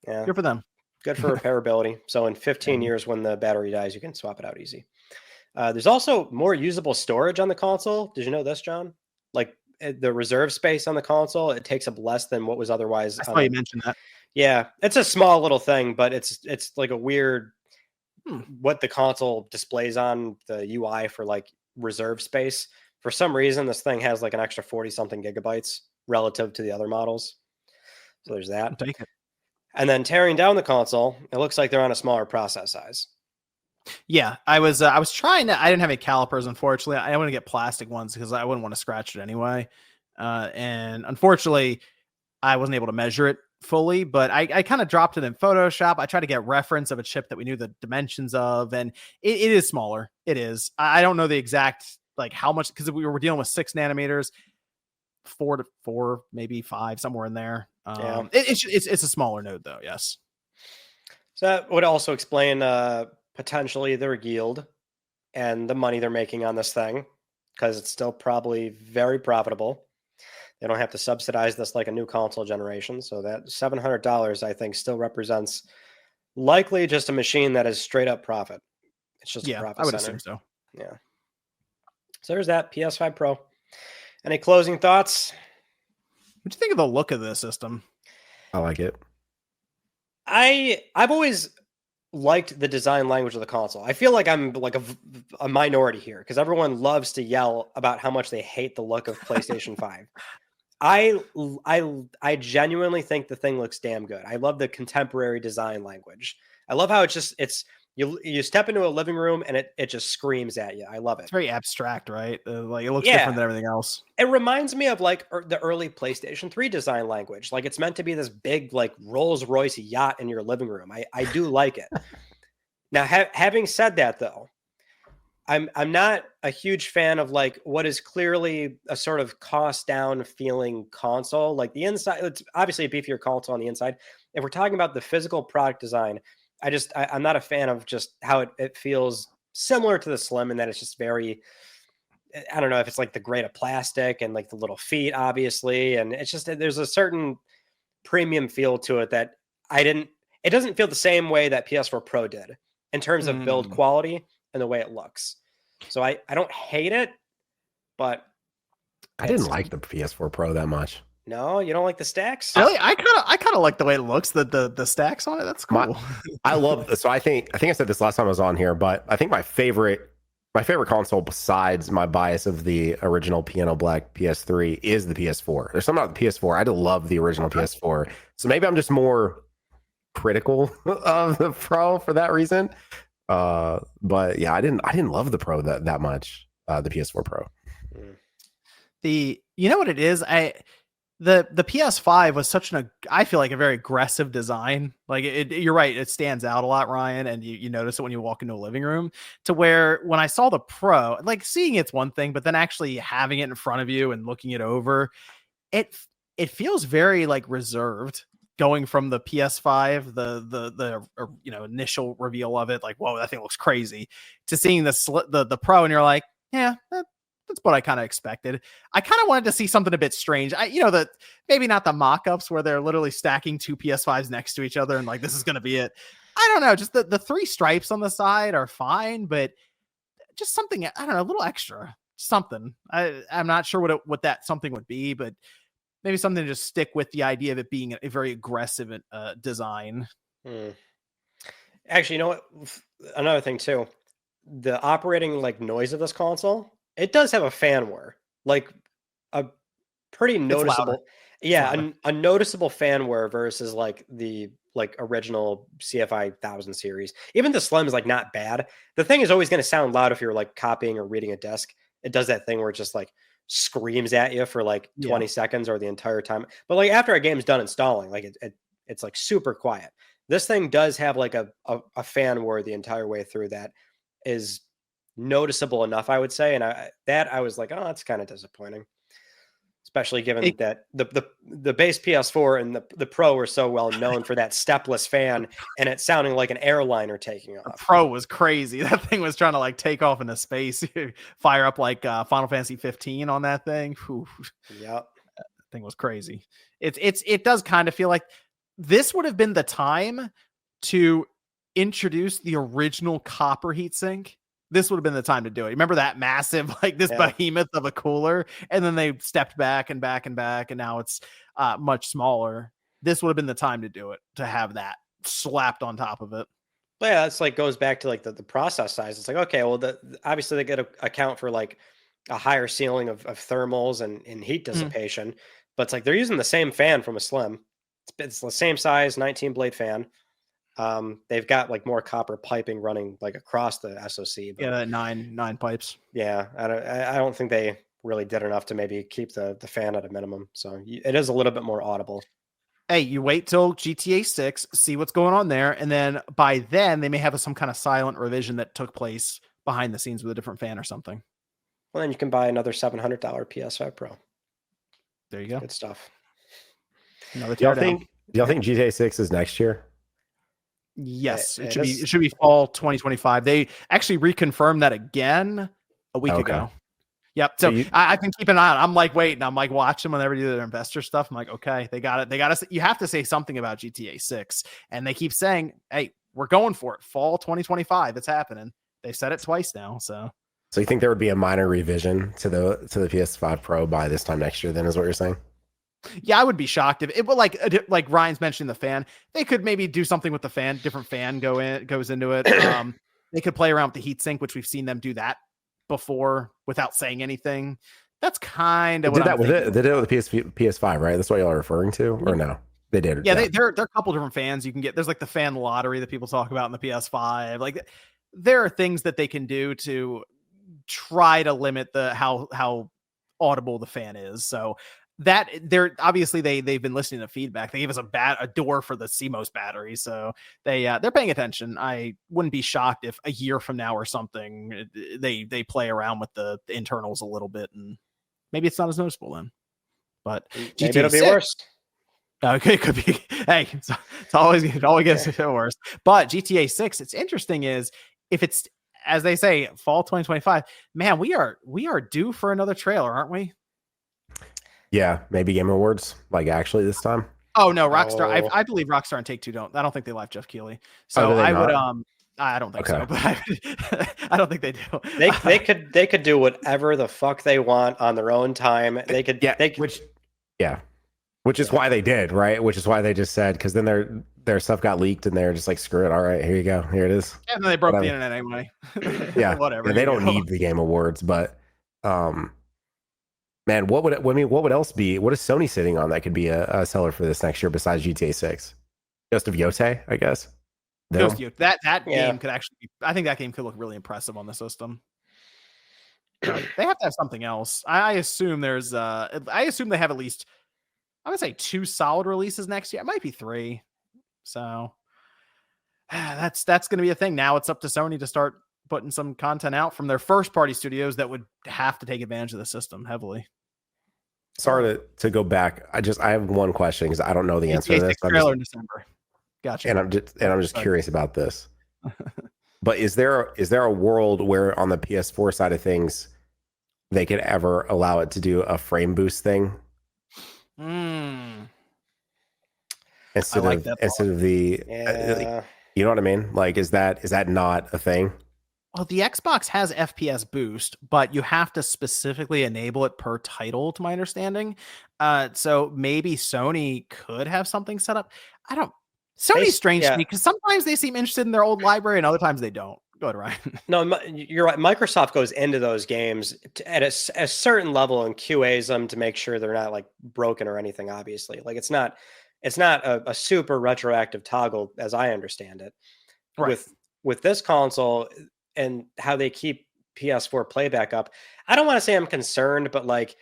Yeah,
Good for them.
good for repairability. So in 15 years, when the battery dies, you can swap it out easy. There's also more usable storage on the console. Did you know this, John? Like the reserve space on the console, it takes up less than what was otherwise.
I saw you mention that.
Yeah, it's a small little thing, but it's like a weird what the console displays on the UI for like reserve space. For some reason, this thing has like an extra 40 something gigabytes relative to the other models. So there's that.
I'll take it.
And then tearing down the console, it looks like they're on a smaller process size.
Yeah, I was trying to. I didn't have any calipers, unfortunately. I want to get plastic ones because I wouldn't want to scratch it anyway. And unfortunately, I wasn't able to measure it fully, but I kind of dropped it in Photoshop. I tried to get reference of a chip that we knew the dimensions of, and it is smaller. It is. I don't know the exact like how much, because we were dealing with 6 nanometers, 4 to 4, maybe 5, somewhere in there.
Yeah.
It's a smaller node though. Yes.
So that would also explain potentially their yield and the money they're making on this thing, because it's still probably very profitable. They don't have to subsidize this like a new console generation. So that $700, I think, still represents likely just a machine that is straight up profit. It's just a profit
I would
center.
assume so.
Yeah. So there's that PS5 Pro. Any closing thoughts?
What do you think of the look of the system?
I like it.
I've always liked the design language of the console. I feel like I'm like a minority here because everyone loves to yell about how much they hate the look of PlayStation 5. I genuinely think the thing looks damn good. I love the contemporary design language. I love how it's you step into a living room and it just screams at you. I love it.
It's very abstract, right? Like it looks different than everything else.
It reminds me of like the early PlayStation 3 design language. Like it's meant to be this big like Rolls-Royce yacht in your living room. I do like it. Now, having said that though, I'm not a huge fan of like what is clearly a sort of cost down feeling console. Like the inside, it's obviously a beefier console on the inside. If we're talking about the physical product design, I'm not a fan of just how it feels similar to the Slim, and that it's just very, I don't know if it's like the grade of plastic and like the little feet, obviously. And it's just, there's a certain premium feel to it that it doesn't feel the same way that PS4 Pro did in terms of build quality and the way it looks. So I don't hate it, but
I didn't like the PS4 Pro that much.
No, you don't like the stacks?
Really? I kind of like the way it looks. The stacks on it. That's cool.
I love this. So I think I said this last time I was on here, but I think my favorite console besides my bias of the original piano black PS3 is the PS4. There's something about the PS4. I love the original PS4. So maybe I'm just more critical of the Pro for that reason. But yeah, I didn't love the Pro that much. The PS4 Pro.
You know what it is? The PS5 was I feel like a very aggressive design. Like you're right. It stands out a lot, Ryan. And you notice it when you walk into a living room, to where when I saw the Pro, like seeing it's one thing, but then actually having it in front of you and looking it over, it feels very like reserved, going from the PS5, the initial reveal of it, like, whoa, that thing looks crazy, to seeing the Pro. And you're like, yeah, that's what I kind of expected. I kind of wanted to see something a bit strange. That maybe not the mock-ups where they're literally stacking 2 PS5s next to each other and like, this is going to be it. I don't know. Just the 3 stripes on the side are fine, but just something, I don't know, a little extra, something. I'm not sure what that something would be, but maybe something to just stick with the idea of it being a very aggressive design.
Actually, you know what? Another thing too, the operating like noise of this console, it does have a fan whir, like a pretty noticeable, a noticeable fan whir versus like the original CFI 1000 series. Even the Slim is like not bad. The thing is always going to sound loud if you're like copying or reading a disc. It does that thing where it's just like screams at you for like 20 seconds or the entire time. But like after a game's done installing, like it's like super quiet. This thing does have like a fan war the entire way through that is noticeable enough, I would say. And I was like, oh, that's kind of disappointing. Especially given that the base PS4 and the Pro were so well known for that stepless fan, and it sounding like an airliner taking off.
The Pro was crazy. That thing was trying to like take off into space, fire up like Final Fantasy 15 on that thing.
Yeah,
that thing was crazy. It does kind of feel like this would have been the time to introduce the original copper heatsink. This would have been the time to do it. Remember that massive, like this behemoth of a cooler, and then they stepped back and back and back, and now it's much smaller. This would have been the time to do it, to have that slapped on top of it.
But yeah, it's like goes back to like the process size. It's like, okay, well, obviously they get to account for like a higher ceiling of thermals and heat dissipation, but it's like they're using the same fan from a Slim. It's the same size 19 blade fan. They've got like more copper piping running like across the SoC. But,
yeah, nine pipes.
Yeah, I don't think they really did enough to maybe keep the fan at a minimum. So it is a little bit more audible.
Hey, you wait till GTA 6, see what's going on there, and then by then they may have some kind of silent revision that took place behind the scenes with a different fan or something.
Well, then you can buy another $700 PS5 Pro.
There you go.
Good stuff.
Do y'all think GTA 6 is next year?
Yes, it should be fall 2025. They actually reconfirmed that again a week ago. Yep. So I can keep an eye on it. I'm like waiting. I'm like watching whenever they do their investor stuff. I'm like, okay, they got it. They got us. You have to say something about GTA 6, and they keep saying, "Hey, we're going for it. Fall 2025. It's happening." They've said it twice now. So
you think there would be a minor revision to the PS5 Pro by this time next year? Then is what you're saying?
Yeah, I would be shocked if it would like Ryan's mentioning the fan. They could maybe do something with the fan, different fan goes into it. They could play around with the heatsink, which we've seen them do that before without saying anything. That's kind of what I'm thinking.
They did it with the PS5, right? That's what y'all are referring to, or no? They did.
Yeah, there are a couple different fans you can get. There's like the fan lottery that people talk about in the PS5. Like there are things that they can do to try to limit how audible the fan is. So that they're obviously they've been listening to feedback. They gave us a door for the CMOS battery, so they're paying attention. I wouldn't be shocked if a year from now or something they play around with the internals a little bit, and maybe it's not as noticeable then. But
maybe it'll be worse.
Okay, it could be. Hey, it always gets worse. But GTA 6, it's interesting is if it's as they say fall 2025. Man, we are due for another trailer, aren't we?
Yeah, maybe Game Awards, like actually this time.
Oh no, Rockstar. I believe Rockstar and Take-Two don't. I don't think they like Jeff Keighley. So I would. I don't think so, but I don't think they do.
They could do whatever the fuck they want on their own time. They could.
Which is why they did, right? Which is why they just said, because then their stuff got leaked and they're just like, screw it. All right, here you go. Here it is.
And then they broke the internet anyway.
Yeah,
whatever.
And they don't need the Game Awards, but man, what would else be? What is Sony sitting on that could be a seller for this next year besides GTA 6? Ghost of Yotei, I guess.
No? That game could actually be, I think that game could look really impressive on the system. But they have to have something else. I assume they have at least, I would say 2 solid releases next year. It might be 3. So that's going to be a thing. Now it's up to Sony to start putting some content out from their first party studios that would have to take advantage of the system heavily.
Sorry to go back. I have one question because I don't know the answer to this.
Trailer in December. Gotcha.
And I'm just curious about this. But is there a world where on the PS4 side of things they could ever allow it to do a frame boost thing? Instead of the you know what I mean? Like is that not a thing?
Well, the Xbox has FPS boost, but you have to specifically enable it per title, to my understanding. So maybe Sony could have something set up. Sony's strange to me because sometimes they seem interested in their old library and other times they don't. Go ahead, Ryan. No,
you're right. Microsoft goes into those games at a certain level and QAs them to make sure they're not like broken or anything. Obviously, like it's not a super retroactive toggle as I understand it.
Right.
With this console and how they keep PS4 playback up. I don't want to say I'm concerned, but like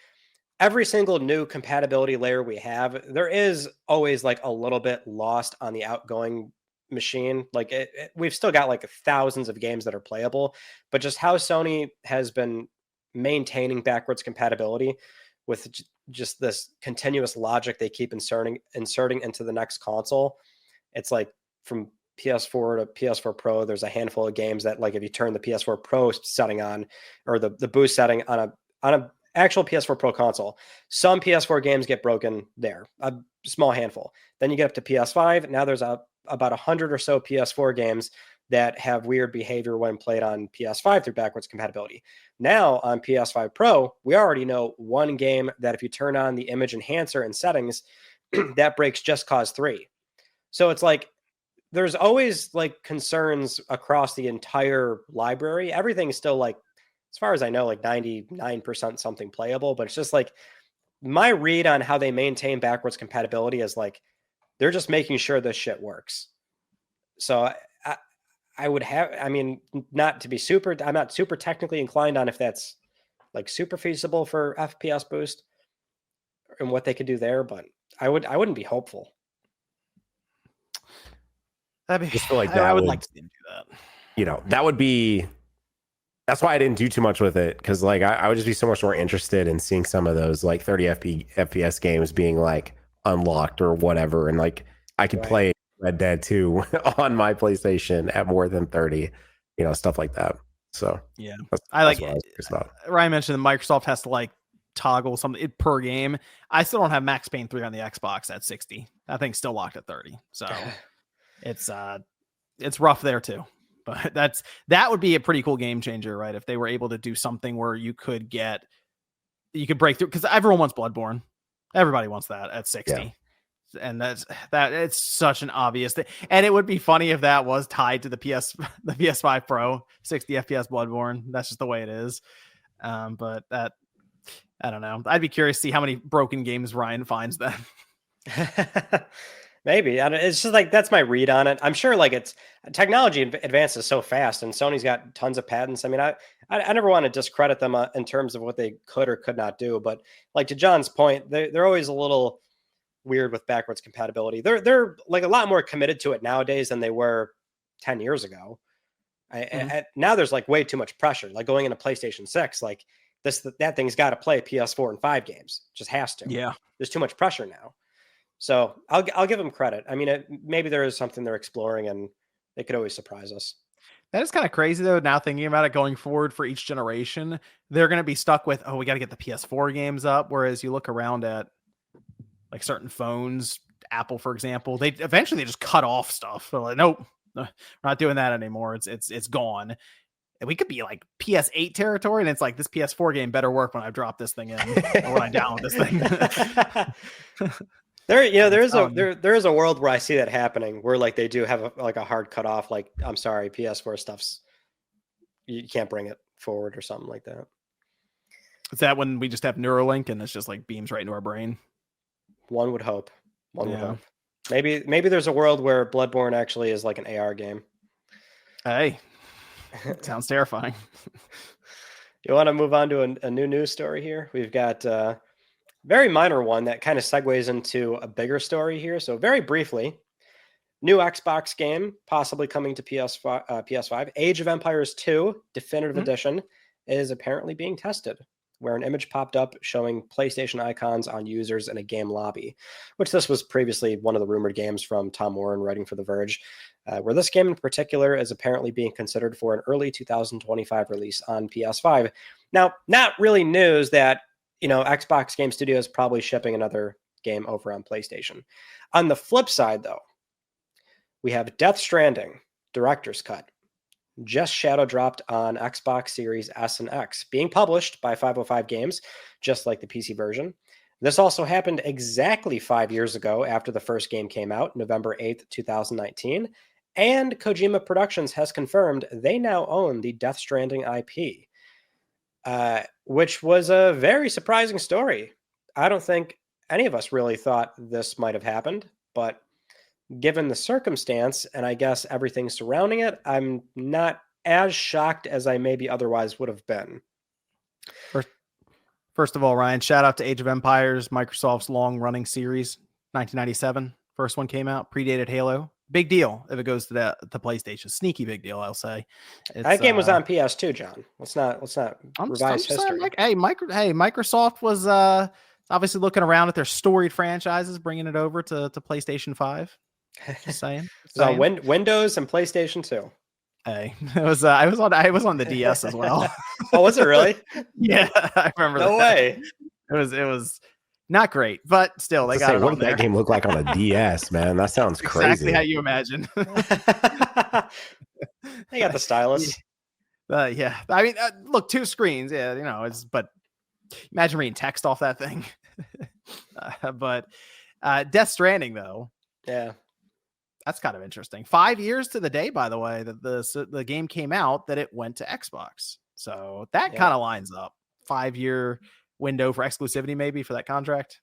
every single new compatibility layer we have, there is always like a little bit lost on the outgoing machine. Like we've still got like thousands of games that are playable, but just how Sony has been maintaining backwards compatibility with just this continuous logic they keep inserting into the next console. It's like from PS4 to PS4 Pro, there's a handful of games that, like, if you turn the PS4 Pro setting on, or the boost setting on a actual PS4 Pro console, some PS4 games get broken there, a small handful. Then you get up to PS5. Now there's about 100 or so PS4 games that have weird behavior when played on PS5 through backwards compatibility. Now on PS5 Pro, we already know one game that if you turn on the image enhancer and settings, that breaks Just Cause 3. So it's like, there's always like concerns across the entire library. Everything's still, like, as far as I know, like 99% something playable, but it's just like my read on how they maintain backwards compatibility is like, they're just making sure this shit works. So I would have, I mean, I'm not super technically inclined on if that's like super feasible for FPS boost and what they could do there, but I wouldn't be hopeful.
That'd be,
just feel like
I would like to see them do that.
You know, that would be, that's why I didn't do too much with it. Cause like, I would just be so much more interested in seeing some of those like 30 FPS games being like unlocked or whatever. And like, I could play Red Dead 2 on my PlayStation at more than 30, you know, stuff like that. So
yeah,
I like it.
Ryan mentioned that Microsoft has to like toggle something per game. I still don't have Max Payne 3 on the Xbox at 60. That thing's still locked at 30. So it's rough there too. But that would be a pretty cool game changer, right? If they were able to do something where you could break through, because everyone wants Bloodborne. Everybody wants that at 60. Yeah. And it's such an obvious thing. And it would be funny if that was tied to the PS5 Pro 60 FPS Bloodborne. That's just the way it is. But that, I don't know. I'd be curious to see how many broken games Ryan finds then.
Maybe. It's just like, that's my read on it. I'm sure like it's technology advances so fast and Sony's got tons of patents. I mean, I never want to discredit them in terms of what they could or could not do. But like to John's point, they're always a little weird with backwards compatibility. They're like a lot more committed to it nowadays than they were 10 years ago. Now there's like way too much pressure. Like going into PlayStation 6, like that thing's got to play PS4 and 5 games. Just has to.
Yeah.
There's too much pressure now. So I'll give them credit. I mean, maybe there is something they're exploring and they could always surprise us.
That is kind of crazy though. Now thinking about it going forward for each generation, they're going to be stuck with, we got to get the PS4 games up. Whereas you look around at like certain phones, Apple, for example, they eventually just cut off stuff. They're like, nope, we're not doing that anymore. It's gone. And we could be like PS8 territory. And it's like, this PS4 game better work when I drop this thing in or when I download this thing.
There is a world where I see that happening, where like they do have a hard cutoff. Like, I'm sorry, PS4 stuff's, you can't bring it forward or something like that.
Is that when we just have Neuralink and it's just like beams right into our brain?
One would hope. Would hope. Maybe there's a world where Bloodborne actually is like an AR game.
Hey, sounds terrifying.
You want to move on to a new news story here? We've got very minor one that kind of segues into a bigger story here. So very briefly, new Xbox game possibly coming to PS5. Age of Empires 2 Definitive Edition is apparently being tested, where an image popped up showing PlayStation icons on users in a game lobby, which this was previously one of the rumored games from Tom Warren writing for The Verge, where this game in particular is apparently being considered for an early 2025 release on PS5. Now, not really news that Xbox Game Studios probably shipping another game over on PlayStation. On the flip side, though, we have Death Stranding Director's Cut, just shadow dropped on Xbox Series S and X, being published by 505 Games, just like the PC version. This also happened exactly 5 years ago after the first game came out, November 8th, 2019, and Kojima Productions has confirmed they now own the Death Stranding IP. Which was a very surprising story. I don't think any of us really thought this might have happened, but given the circumstance and I guess everything surrounding it, I'm not as shocked as I maybe otherwise would have been.
First of all, Ryan, shout out to Age of Empires, Microsoft's long-running series, 1997. First one came out, predated Halo. Big deal if it goes to the PlayStation. Sneaky big deal, I'll say.
That game was on PS2, John. Let's not revise history.
Microsoft was obviously looking around at their storied franchises, bringing it over to PlayStation 5. Just saying.
So Windows and PlayStation 2.
Hey, it was I was on the DS as well.
Oh, was it really?
Yeah, I remember.
No way.
It was not great, but still they got it.
What did that game look like on a DS, man? That sounds crazy.
Exactly how you imagine.
They got the stylus.
Yeah, I mean, look, 2 screens. Yeah, but imagine reading text off that thing. But Death Stranding, though.
Yeah.
That's kind of interesting. 5 years to the day, by the way, that the game came out, that it went to Xbox. So that kind of lines up. 5-year window for exclusivity, maybe, for that contract.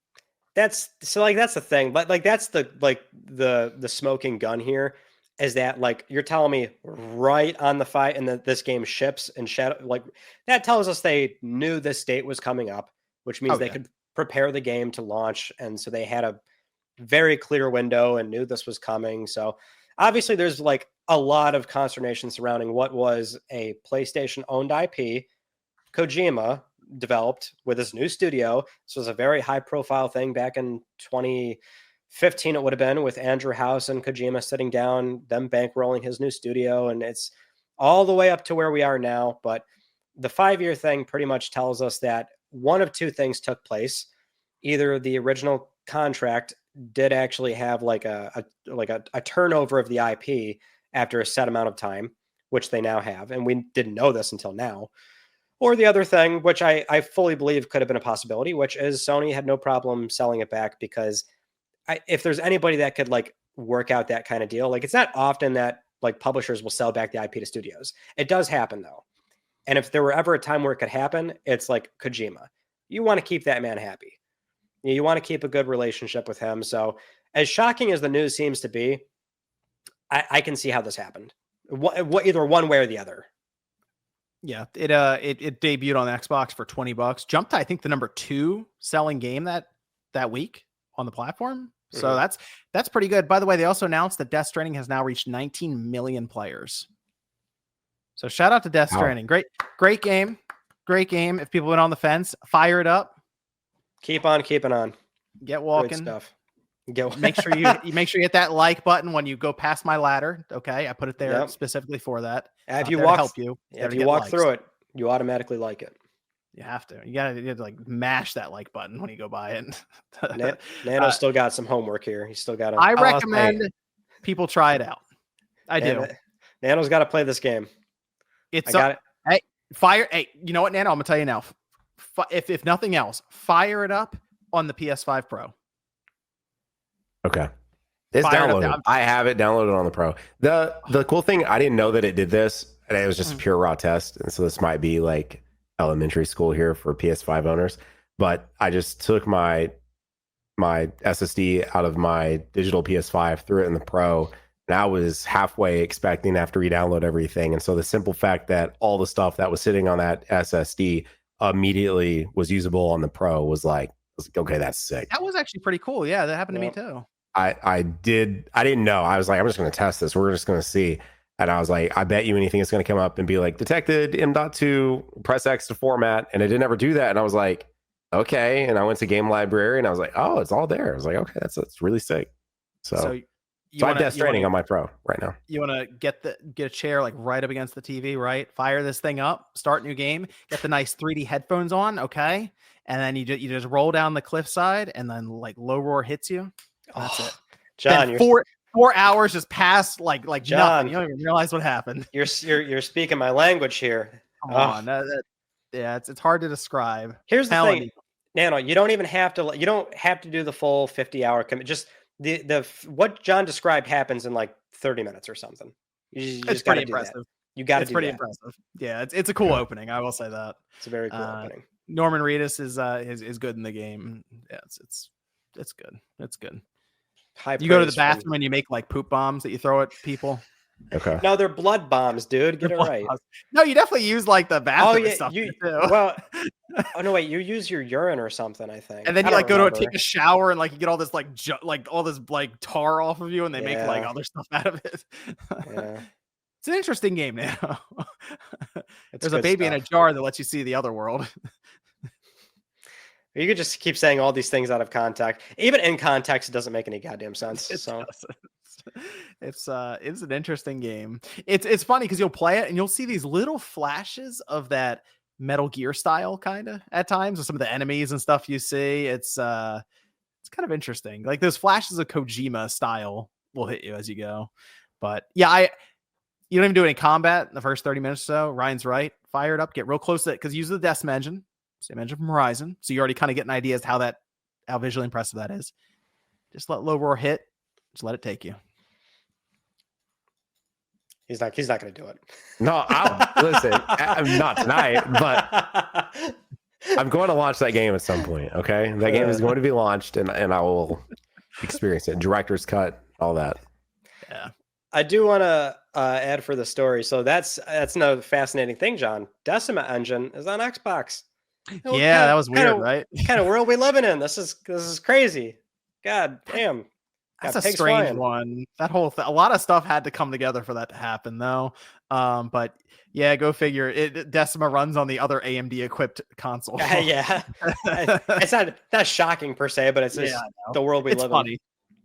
That's the thing. But that's the smoking gun here, is that you're telling me right on the fight and that this game ships and shadow, that tells us they knew this date was coming up, which means they could prepare the game to launch. And so they had a very clear window and knew this was coming. So obviously there's a lot of consternation surrounding what was a PlayStation owned IP Kojima developed with his new studio. This was a very high profile thing back in 2015. It would have been, with Andrew House and Kojima sitting down, them bankrolling his new studio. And it's all the way up to where we are now. But the 5-year thing pretty much tells us that one of 2 things took place. Either the original contract did actually have a turnover of the IP after a set amount of time, which they now have, and we didn't know this until now. Or the other thing, which I fully believe could have been a possibility, which is Sony had no problem selling it back, because if there's anybody that could work out that kind of deal, it's not often that publishers will sell back the IP to studios. It does happen though. And if there were ever a time where it could happen, it's Kojima. You want to keep that man happy. You want to keep a good relationship with him. So as shocking as the news seems to be, I can see how this happened. Either one way or the other.
Yeah, it debuted on Xbox for $20. Jumped to, I think, the number 2 selling game that week on the platform. So that's pretty good. By the way, they also announced that Death Stranding has now reached 19 million players. So shout out to Death Stranding. Great game. Great game. If people went on the fence, fire it up.
Keep on keeping on.
Get walking.
Great stuff.
Make sure you hit that like button when you go past my ladder. Okay, I put it there specifically for that.
If you walk,
help you.
If you walk through it, you automatically like it.
You have to. You gotta mash that like button when you go by it.
Nano's still got some homework here. He's still got to.
I recommend people try it out. I do.
Nano's got to play this game.
I got it. Hey, fire. Hey, you know what, Nano? I'm gonna tell you now. If nothing else, fire it up on the PS5 Pro.
Okay. It's downloaded. I have it downloaded on the Pro. The cool thing, I didn't know that it did this, and it was just a pure raw test. And so this might be elementary school here for PS5 owners. But I just took my SSD out of my digital PS5, threw it in the Pro, and I was halfway expecting to have to re-download everything. And so the simple fact that all the stuff that was sitting on that SSD immediately was usable on the Pro was okay, that's sick.
That was actually pretty cool. Yeah, that happened to me too.
I didn't know. I was I'm just going to test this. We're just going to see. And I was I bet you anything it's going to come up and be detected M.2, press X to format. And it didn't ever do that. And I was okay. And I went to Game Library and I was oh, it's all there. I was okay, that's really sick. So I have Death Stranding on my Pro right now. You
want to get a chair right up against the TV, right? Fire this thing up, start new game, get the nice 3D headphones on, okay? And then you just roll down the cliffside, and then low roar hits you. That's it.
John,
then 4 hours just passed like
John,
nothing. You don't even realize what happened.
You're speaking my language here.
Come on, it's hard to describe.
Here's the thing, Nano. You don't have to do the full 50-hour commit. Just the what John described happens in 30 minutes or something.
It's pretty impressive.
You got to.
It's pretty impressive. Yeah, it's a cool opening. I will say that.
It's a very cool opening.
Norman Reedus is good in the game. Yeah, it's good. It's good. You go to the bathroom and you make poop bombs that you throw at people.
Okay.
No, they're blood bombs, dude. Get it right.
No, you definitely use like the bathroom and stuff
you,
too.
well, oh no, wait, you use your urine or something, I think.
And then
I
you like
don't
go
remember.
to take a shower and like you get all this like all this like tar off of you, and they make like
Yeah.
other stuff out of it.
Yeah.
It's an interesting game now.
It's
There's a
good
baby in a
stuff.
jar that lets you see the other world.
You could just keep saying all these things out of context. Even in context, it doesn't make any goddamn sense.
It
So
doesn't. It's an interesting game. It's funny because you'll play it and you'll see these little flashes of that Metal Gear style kind of at times with some of the enemies and stuff you see. It's kind of interesting. Like those flashes of Kojima style will hit you as you go. But yeah, you don't even do any combat in the first 30 minutes or so. Ryan's right. Fire it up, get real close to it because use the Decim engine, same engine from Horizon. So you already kind of get an idea as how visually impressive that is. Just let low roar hit. Just let it take you.
he's not going to do it.
No, listen, I'm not tonight, but I'm going to launch that game at some point. Okay, that game is going to be launched, and I will experience it. Director's cut, all that.
Yeah,
I do want to add for the story. So that's another fascinating thing, John. Decima engine is on Xbox.
Yeah, that was weird, right?
Kind of world we living in. This is crazy. God damn.
That's a strange one. That whole a lot of stuff had to come together for that to happen, though. But yeah, go figure. Decima runs on the other AMD equipped console.
Yeah, it's not shocking per se, but it's just the world we live in.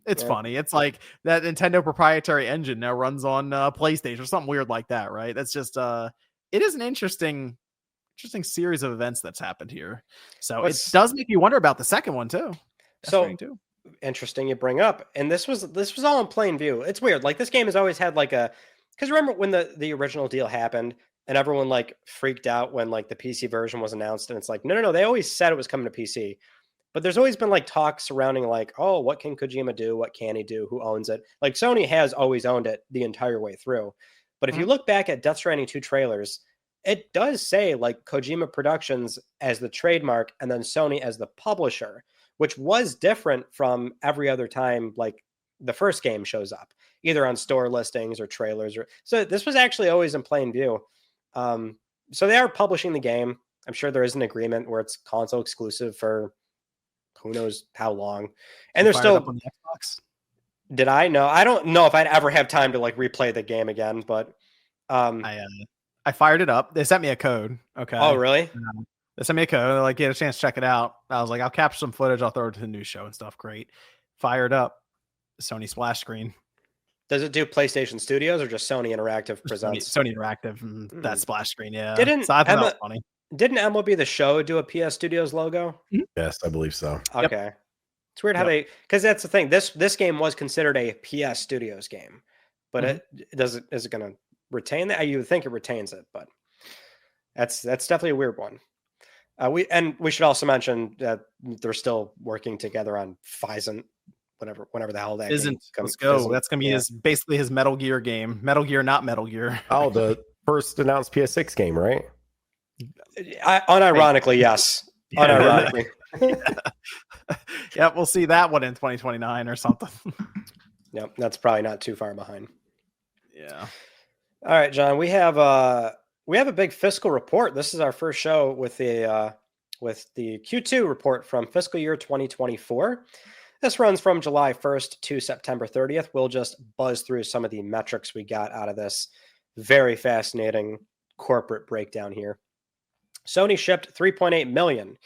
It's funny. It's like that Nintendo proprietary engine now runs on PlayStation or something weird like that, right? That's just it is an interesting series of events that's happened here. So it does make you wonder about the second one too.
Interesting you bring up, and this was all in plain view. It's weird. Like this game has always had like because remember when the original deal happened and everyone like freaked out when like the PC version was announced, and it's like no, they always said it was coming to PC. But there's always been like talk surrounding like, oh, what can Kojima do? What can he do? Who owns it? Like Sony has always owned it the entire way through. But if you look back at Death Stranding 2 trailers, it does say like Kojima Productions as the trademark and then Sony as the publisher, which was different from every other time like the first game shows up, either on store listings or trailers. So this was actually always in plain view. So they are publishing the game. I'm sure there is an agreement where it's console exclusive for who knows how long. And there's still
on the Xbox.
Did I? No, I don't know if I'd ever have time to like replay the game again, but
I fired it up. They sent me a code. Okay.
Oh, really?
They sent me a code. They're like, get a chance to check it out. I was like, I'll capture some footage. I'll throw it to the news show and stuff. Great. Fired up. Sony splash screen.
Does it do PlayStation Studios or just Sony Interactive Presents?
Sony Interactive. That splash screen. Yeah.
Didn't
so I thought that was funny.
Didn't MLB The Show do a PS Studios logo?
Yes, I believe so.
Okay. Yep. It's weird how because that's the thing. This game was considered a PS Studios game, but is it going to retain that? You would think it retains it, but that's definitely a weird one. We should also mention that they're still working together on Physant, whenever the hell that
isn't.
Comes.
Let's go.
Physant.
That's gonna be basically his Metal Gear game. Metal Gear, not Metal Gear.
Oh, the first announced PS6 game, right?
Unironically, yes. Unironically.
Yep, we'll see that one in 2029 or something.
Yep, that's probably not too far behind.
Yeah.
All right, John, we have a big fiscal report. This is our first show with the Q2 report from fiscal year 2024. This runs from July 1st to September 30th. We'll just buzz through some of the metrics we got out of this very fascinating corporate breakdown here. Sony shipped 3.8 million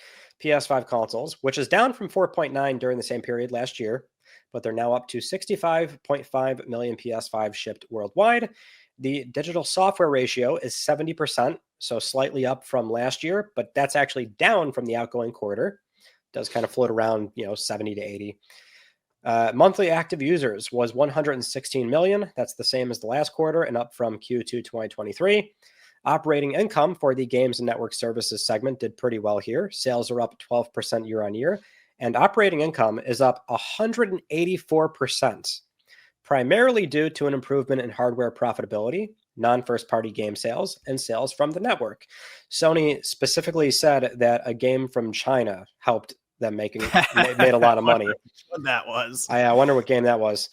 PS5 consoles, which is down from 4.9 during the same period last year, but they're now up to 65.5 million PS5 shipped worldwide. The digital software ratio is 70%, so slightly up from last year, but that's actually down from the outgoing quarter. It does kind of float around, 70 to 80. Monthly active users was 116 million. That's the same as the last quarter and up from Q2 2023. Operating income for the games and network services segment did pretty well here. Sales are up 12% year on year, and operating income is up 184%, primarily due to an improvement in hardware profitability, non-first party game sales, and sales from the network. Sony specifically said that a game from China helped them made a lot of money.
What that was.
I wonder what game that was.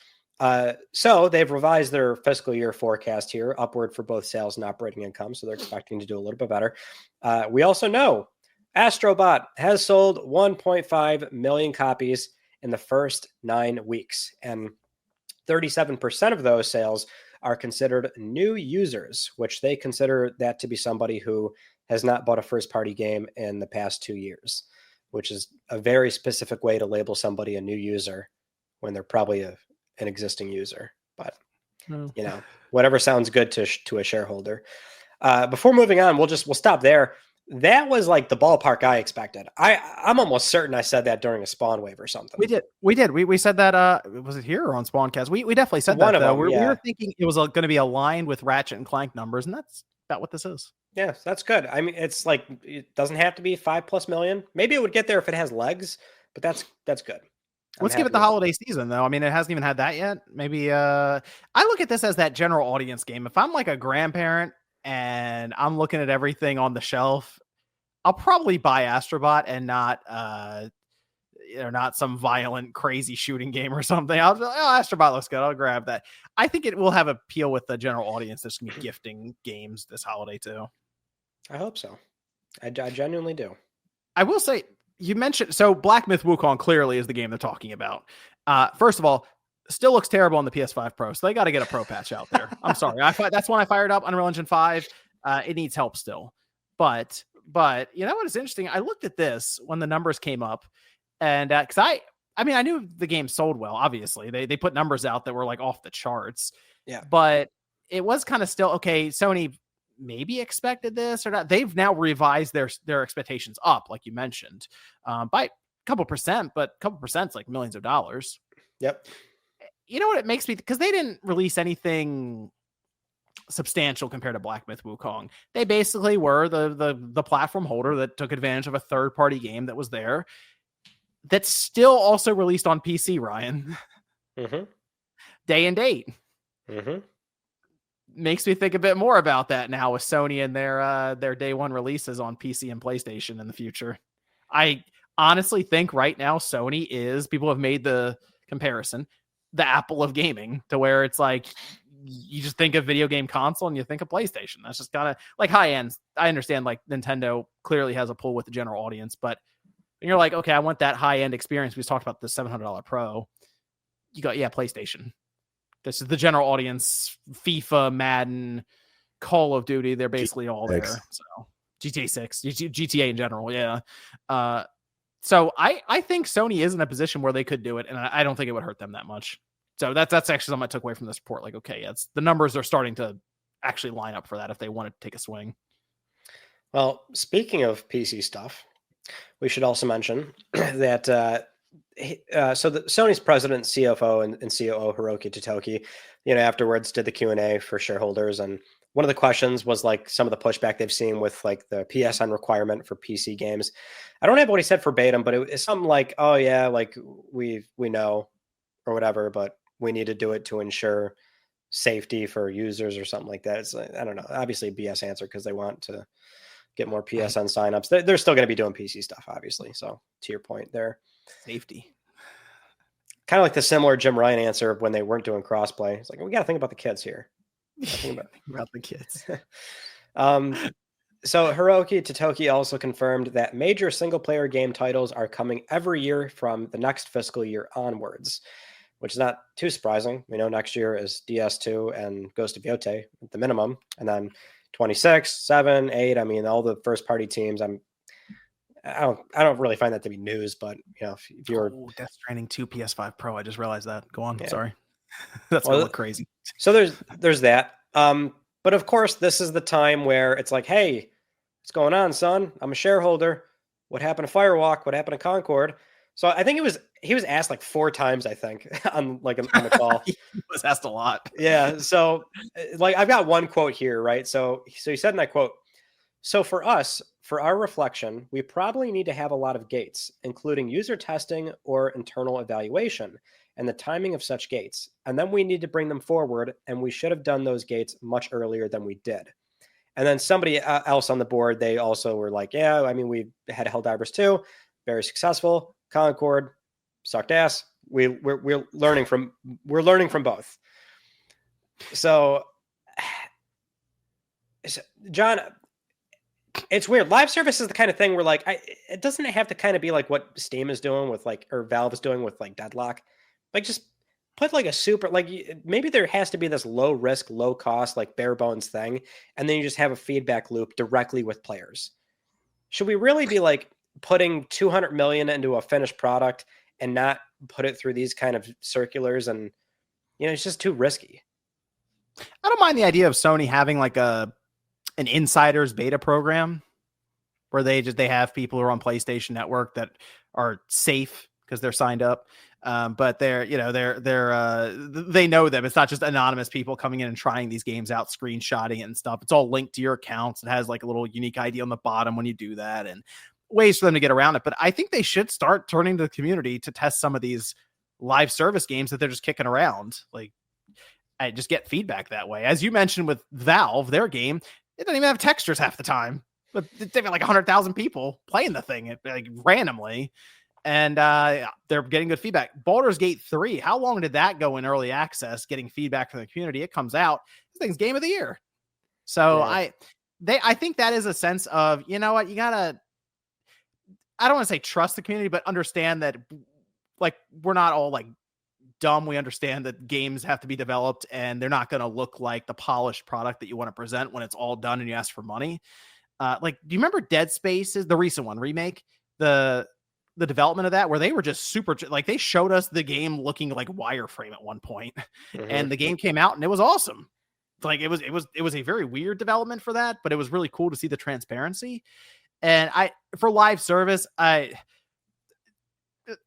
So they've revised their fiscal year forecast here upward for both sales and operating income. So they're expecting to do a little bit better. We also know Astrobot has sold 1.5 million copies in the first 9 weeks, and 37% of those sales are considered new users, which they consider that to be somebody who has not bought a first-party game in the past 2 years, which is a very specific way to label somebody a new user when they're probably an existing user. But whatever sounds good to a shareholder. Before moving on, we'll stop there. That was like the ballpark I expected. I'm almost certain I said that during a Spawn wave or something.
We did. We said that. Was it here or on Spawncast? We definitely said
One
that.
of them,
we
yeah.
were thinking it was going to be aligned with Ratchet and Clank numbers, and that's about what this is.
Yeah, that's good. I mean, it's like it doesn't have to be 5+ million. Maybe it would get there if it has legs, but that's good.
Let's give it the holiday season, though. I mean, it hasn't even had that yet. Maybe I look at this as that general audience game. If I'm like a grandparent and I'm looking at everything on the shelf, I'll probably buy Astrobot and not some violent, crazy shooting game or something. I'll be like, oh, Astrobot looks good. I'll grab that. I think it will have appeal with the general audience that's going to be gifting games this holiday too.
I hope so. I genuinely do.
I will say, you mentioned, so Black Myth Wukong clearly is the game they're talking about. First of all, still looks terrible on the PS5 Pro, so they got to get a Pro patch out there. I'm sorry. That's when I fired up Unreal Engine 5. It needs help still. But you know what is interesting? I looked at this when the numbers came up, and because I mean, I knew the game sold well. Obviously, they put numbers out that were like off the charts.
Yeah,
but it was kind of still okay. Sony maybe expected this or not. They've now revised their expectations up, like you mentioned, by a couple percent, but a couple percent's like millions of dollars.
Yep.
You know what it makes me, because they didn't release anything substantial compared to Black Myth Wukong. They basically were the platform holder that took advantage of a third-party game that was there that's still also released on PC, Ryan.
Mm-hmm.
Day and date.
Mm-hmm.
Makes me think a bit more about that now with Sony and their day one releases on PC and PlayStation in the future. I honestly think right now Sony is, people have made the comparison, the Apple of gaming, to where it's like you just think of video game console and you think of PlayStation. That's just kind of like high end. I understand like Nintendo clearly has a pull with the general audience, but when you're like, okay, I want that high end experience. We just talked about the $700 Pro. You got, PlayStation. This is the general audience. FIFA, Madden, Call of Duty. They're basically all there. So GTA 6, GTA in general. Yeah. So I think Sony is in a position where they could do it, and I don't think it would hurt them that much. So that's actually something I took away from this report. Like, okay, it's the numbers are starting to actually line up for that if they want to take a swing.
Well, speaking of PC stuff, we should also mention that so the Sony's president, CFO, and COO Hiroki Totoki, afterwards did the Q&A for shareholders, and one of the questions was like some of the pushback they've seen with like the PSN requirement for PC games. I don't have what he said verbatim, but it's something like, "Oh yeah, like we know," or whatever, but we need to do it to ensure safety for users or something like that. It's like, I don't know, obviously a BS answer because they want to get more PSN signups. They're still going to be doing PC stuff, obviously. So to your point there,
safety.
Kind of like the similar Jim Ryan answer when they weren't doing crossplay. It's like, we got to think about the kids here.
Think about the kids.
So Hiroki Totoki also confirmed that major single-player game titles are coming every year from the next fiscal year onwards, which is not too surprising. We know next year is DS2 and Ghost of Yotei at the minimum, and then 26, 7, 8. I mean, all the first-party teams. I don't really find that to be news, but if you're
Death Stranding 2 PS5 Pro, I just realized that. Go on.
Yeah.
Sorry. That's gonna look crazy.
So there's that. But of course, this is the time where it's like, hey, what's going on, son? I'm a shareholder. What happened to Firewalk? What happened to Concord? So I think he was asked like 4 times, I think, on the call.
He was asked a lot.
Yeah. So like I've got one quote here, right? So he said in that quote, "So for us, for our reflection, we probably need to have a lot of gates, including user testing or internal evaluation, and the timing of such gates. And then we need to bring them forward, and we should have done those gates much earlier than we did." And then somebody else on the board, they also were like, yeah, I mean, we had Helldivers 2, very successful. Concord sucked ass. we're learning from both. So, John, it's weird. Live service is the kind of thing where like it doesn't have to kind of be like what Steam is doing with like, or Valve is doing with like Deadlock. Like just put like a super, like maybe there has to be this low risk, low cost, like bare bones thing, and then you just have a feedback loop directly with players. Should we really be like putting 200 million into a finished product and not put it through these kind of circulars? And it's just too risky.
I don't mind the idea of Sony having like an insiders beta program where they have people who are on PlayStation Network that are safe because they're signed up. But they know them. It's not just anonymous people coming in and trying these games out, screenshotting it and stuff. It's all linked to your accounts. It has like a little unique ID on the bottom when you do that, and ways for them to get around it. But I think they should start turning to the community to test some of these live service games that they're just kicking around. Like, I just get feedback that way. As you mentioned with Valve, their game, it doesn't even have textures half the time, but they've got like 100,000 people playing the thing like randomly. And they're getting good feedback. Baldur's Gate 3, how long did that go in early access, getting feedback from the community? It comes out, this thing's game of the year. So yeah. I think that is a sense of, you know what, you gotta, I don't want to say trust the community, but understand that like we're not all like dumb. We understand that games have to be developed and they're not going to look like the polished product that you want to present when it's all done and you ask for money. Like, do you remember Dead Space, the recent one remake, the development of that, where they were just super, like they showed us the game looking like wireframe at one point, and the game came out and it was awesome. Like it was a very weird development for that, but it was really cool to see the transparency. And for live service,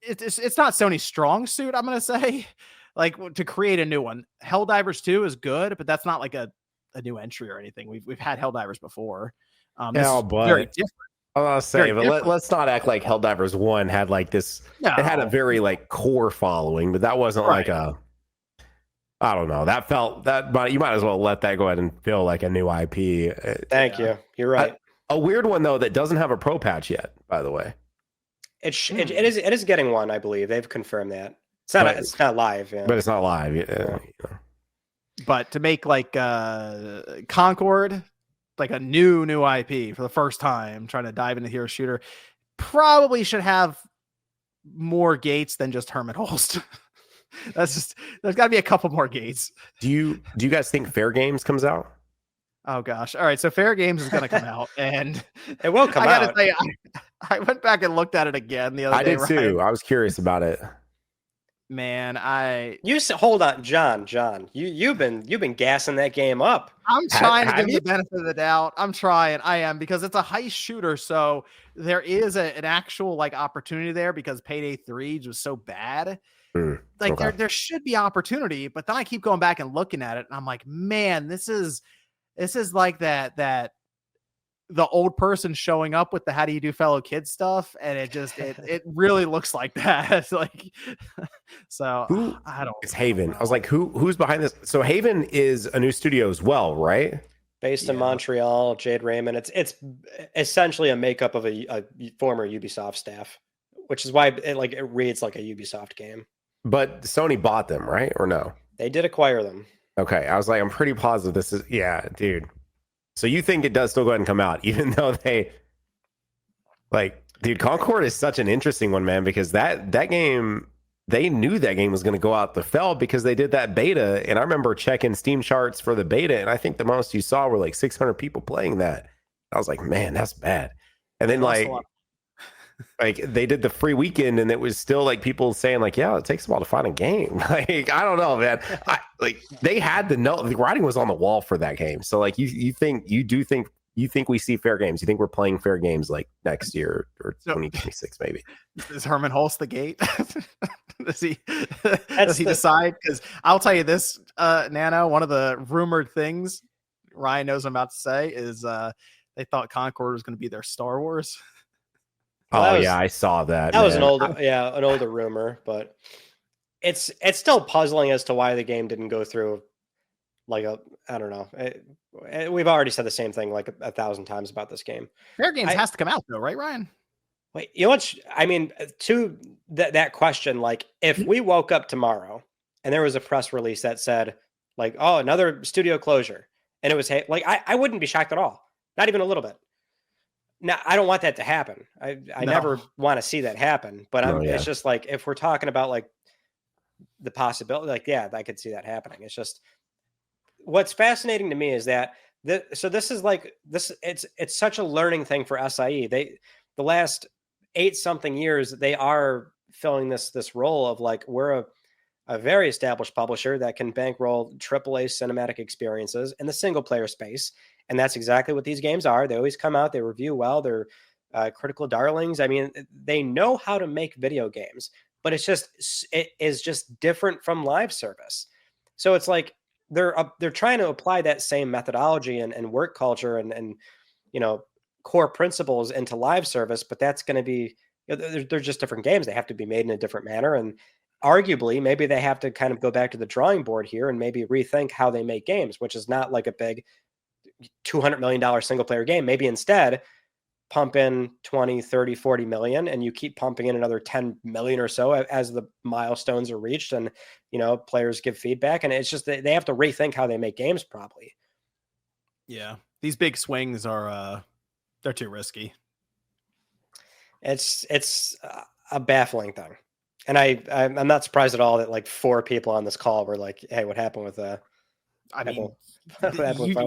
it's not Sony's strong suit, I'm going to say, like to create a new one. Helldivers 2 is good, but that's not like a new entry or anything. We've had Helldivers before.
But
very different.
I'll say, but let's not act like Helldivers 1 had like this. No. It had a very like core following, but that wasn't like a, I don't know. That felt that, but you might as well let that go ahead and feel like a new IP.
Thank you. You're right.
A weird one though that doesn't have a pro patch yet, by the way.
It is getting one, I believe. They've confirmed that. It's not live, yeah.
But it's not live. Yeah.
But to make like Concord like a new IP for the first time, trying to dive into hero shooter, probably should have more gates than just Hermit Holst. There's got to be a couple more gates.
Do you guys think Fair Games comes out?
Oh gosh. All right. So Fair Games is going to come out, and
it will come out.
I gotta say, I went back and looked at it again the other day.
I did too. I was curious about it.
Man,
hold on, John. You've been gassing that game up.
I'm trying to give you the benefit of the doubt. I'm trying. I am, because it's a heist shooter, so there is an actual like opportunity there, because Payday 3 was so bad. There should be opportunity, but then I keep going back and looking at it, and I'm like, man, this is like that the old person showing up with the how do you do fellow kids stuff, and it really looks like that. Like, so I don't.
It's Haven. I was like, who's behind this? So Haven is a new studio as well, right?
Based in Montreal, Jade Raymond. It's essentially a makeup of a former Ubisoft staff, which is why it reads like a Ubisoft game.
But Sony bought them, right? Or no?
They did acquire them.
Okay, I was like, I'm pretty positive this is, dude. So you think it does still go ahead and come out, even though they, like, dude, Concord is such an interesting one, man, because that game, they knew that game was going to go out the fel because they did that beta, and I remember checking Steam charts for the beta, and I think the most you saw were like 600 people playing that. I was like, man, that's bad. And then like they did the free weekend, and it was still like people saying like, yeah, it takes a while to find a game. Like, I don't know, man. They had to know, the writing was on the wall for that game. So like you think we see Fair Games? You think we're playing Fair Games like next year or 2026 maybe?
Is Herman Holst the gate? does he decide? Because I'll tell you this, Nano, one of the rumored things Ryan knows I'm about to say is they thought Concord was going to be their Star Wars.
I saw that.
That was an older rumor, but it's still puzzling as to why the game didn't go through. I don't know. We've already said the same thing like 1,000 times about this game.
Fair Games has to come out though, right, Ryan?
Wait, you know what? I mean, to that question, like if we woke up tomorrow and there was a press release that said, like, oh, another studio closure, and it was like, I wouldn't be shocked at all, not even a little bit. Now, I don't want that to happen. I
No.
never want to see that happen. But it's just like if we're talking about like the possibility, like, yeah, I could see that happening. It's just what's fascinating to me is that so this is like this. It's such a learning thing for SIE. The last 8-something years they are filling this role of like we're a very established publisher that can bankroll AAA cinematic experiences in the single player space. And that's exactly what these games are. They always come out, they review well, they're critical darlings. I mean, they know how to make video games, but it is just different from live service. So it's like they're trying to apply that same methodology and work culture and core principles into live service, but that's going to be they're just different games. They have to be made in a different manner, and arguably maybe they have to kind of go back to the drawing board here and maybe rethink how they make games, which is not like a big $200 million single player game. Maybe instead pump in 20, 30, 40 million, and you keep pumping in another 10 million or so as the milestones are reached and, players give feedback. And it's just, they have to rethink how they make games probably.
Yeah. These big swings are, they're too risky.
It's a baffling thing. And I'm not surprised at all that like 4 people on this call were like, hey, what happened with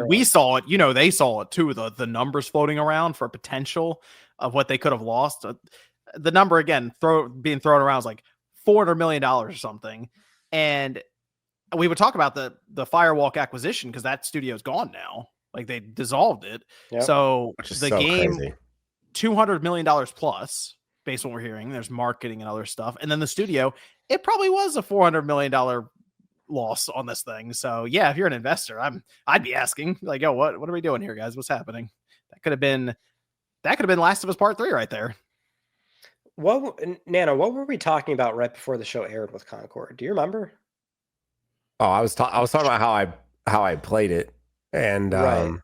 we saw it, they saw it too. The numbers floating around for potential of what they could have lost. The number again, being thrown around is like $400 million or something. And we would talk about the Firewalk acquisition because that studio's gone now. Like they dissolved it. Yep. So the game, crazy. $200 million plus, based on what we're hearing. There's marketing and other stuff. And then the studio, it probably was a $400 million loss on this thing. So yeah, if you're an investor, I'd be asking like, yo, what are we doing here, guys? What's happening? That could have been Last of Us Part 3 right there.
Nano, what were we talking about right before the show aired with Concord? Do you remember?
Oh, I was talking about how I played it and
right.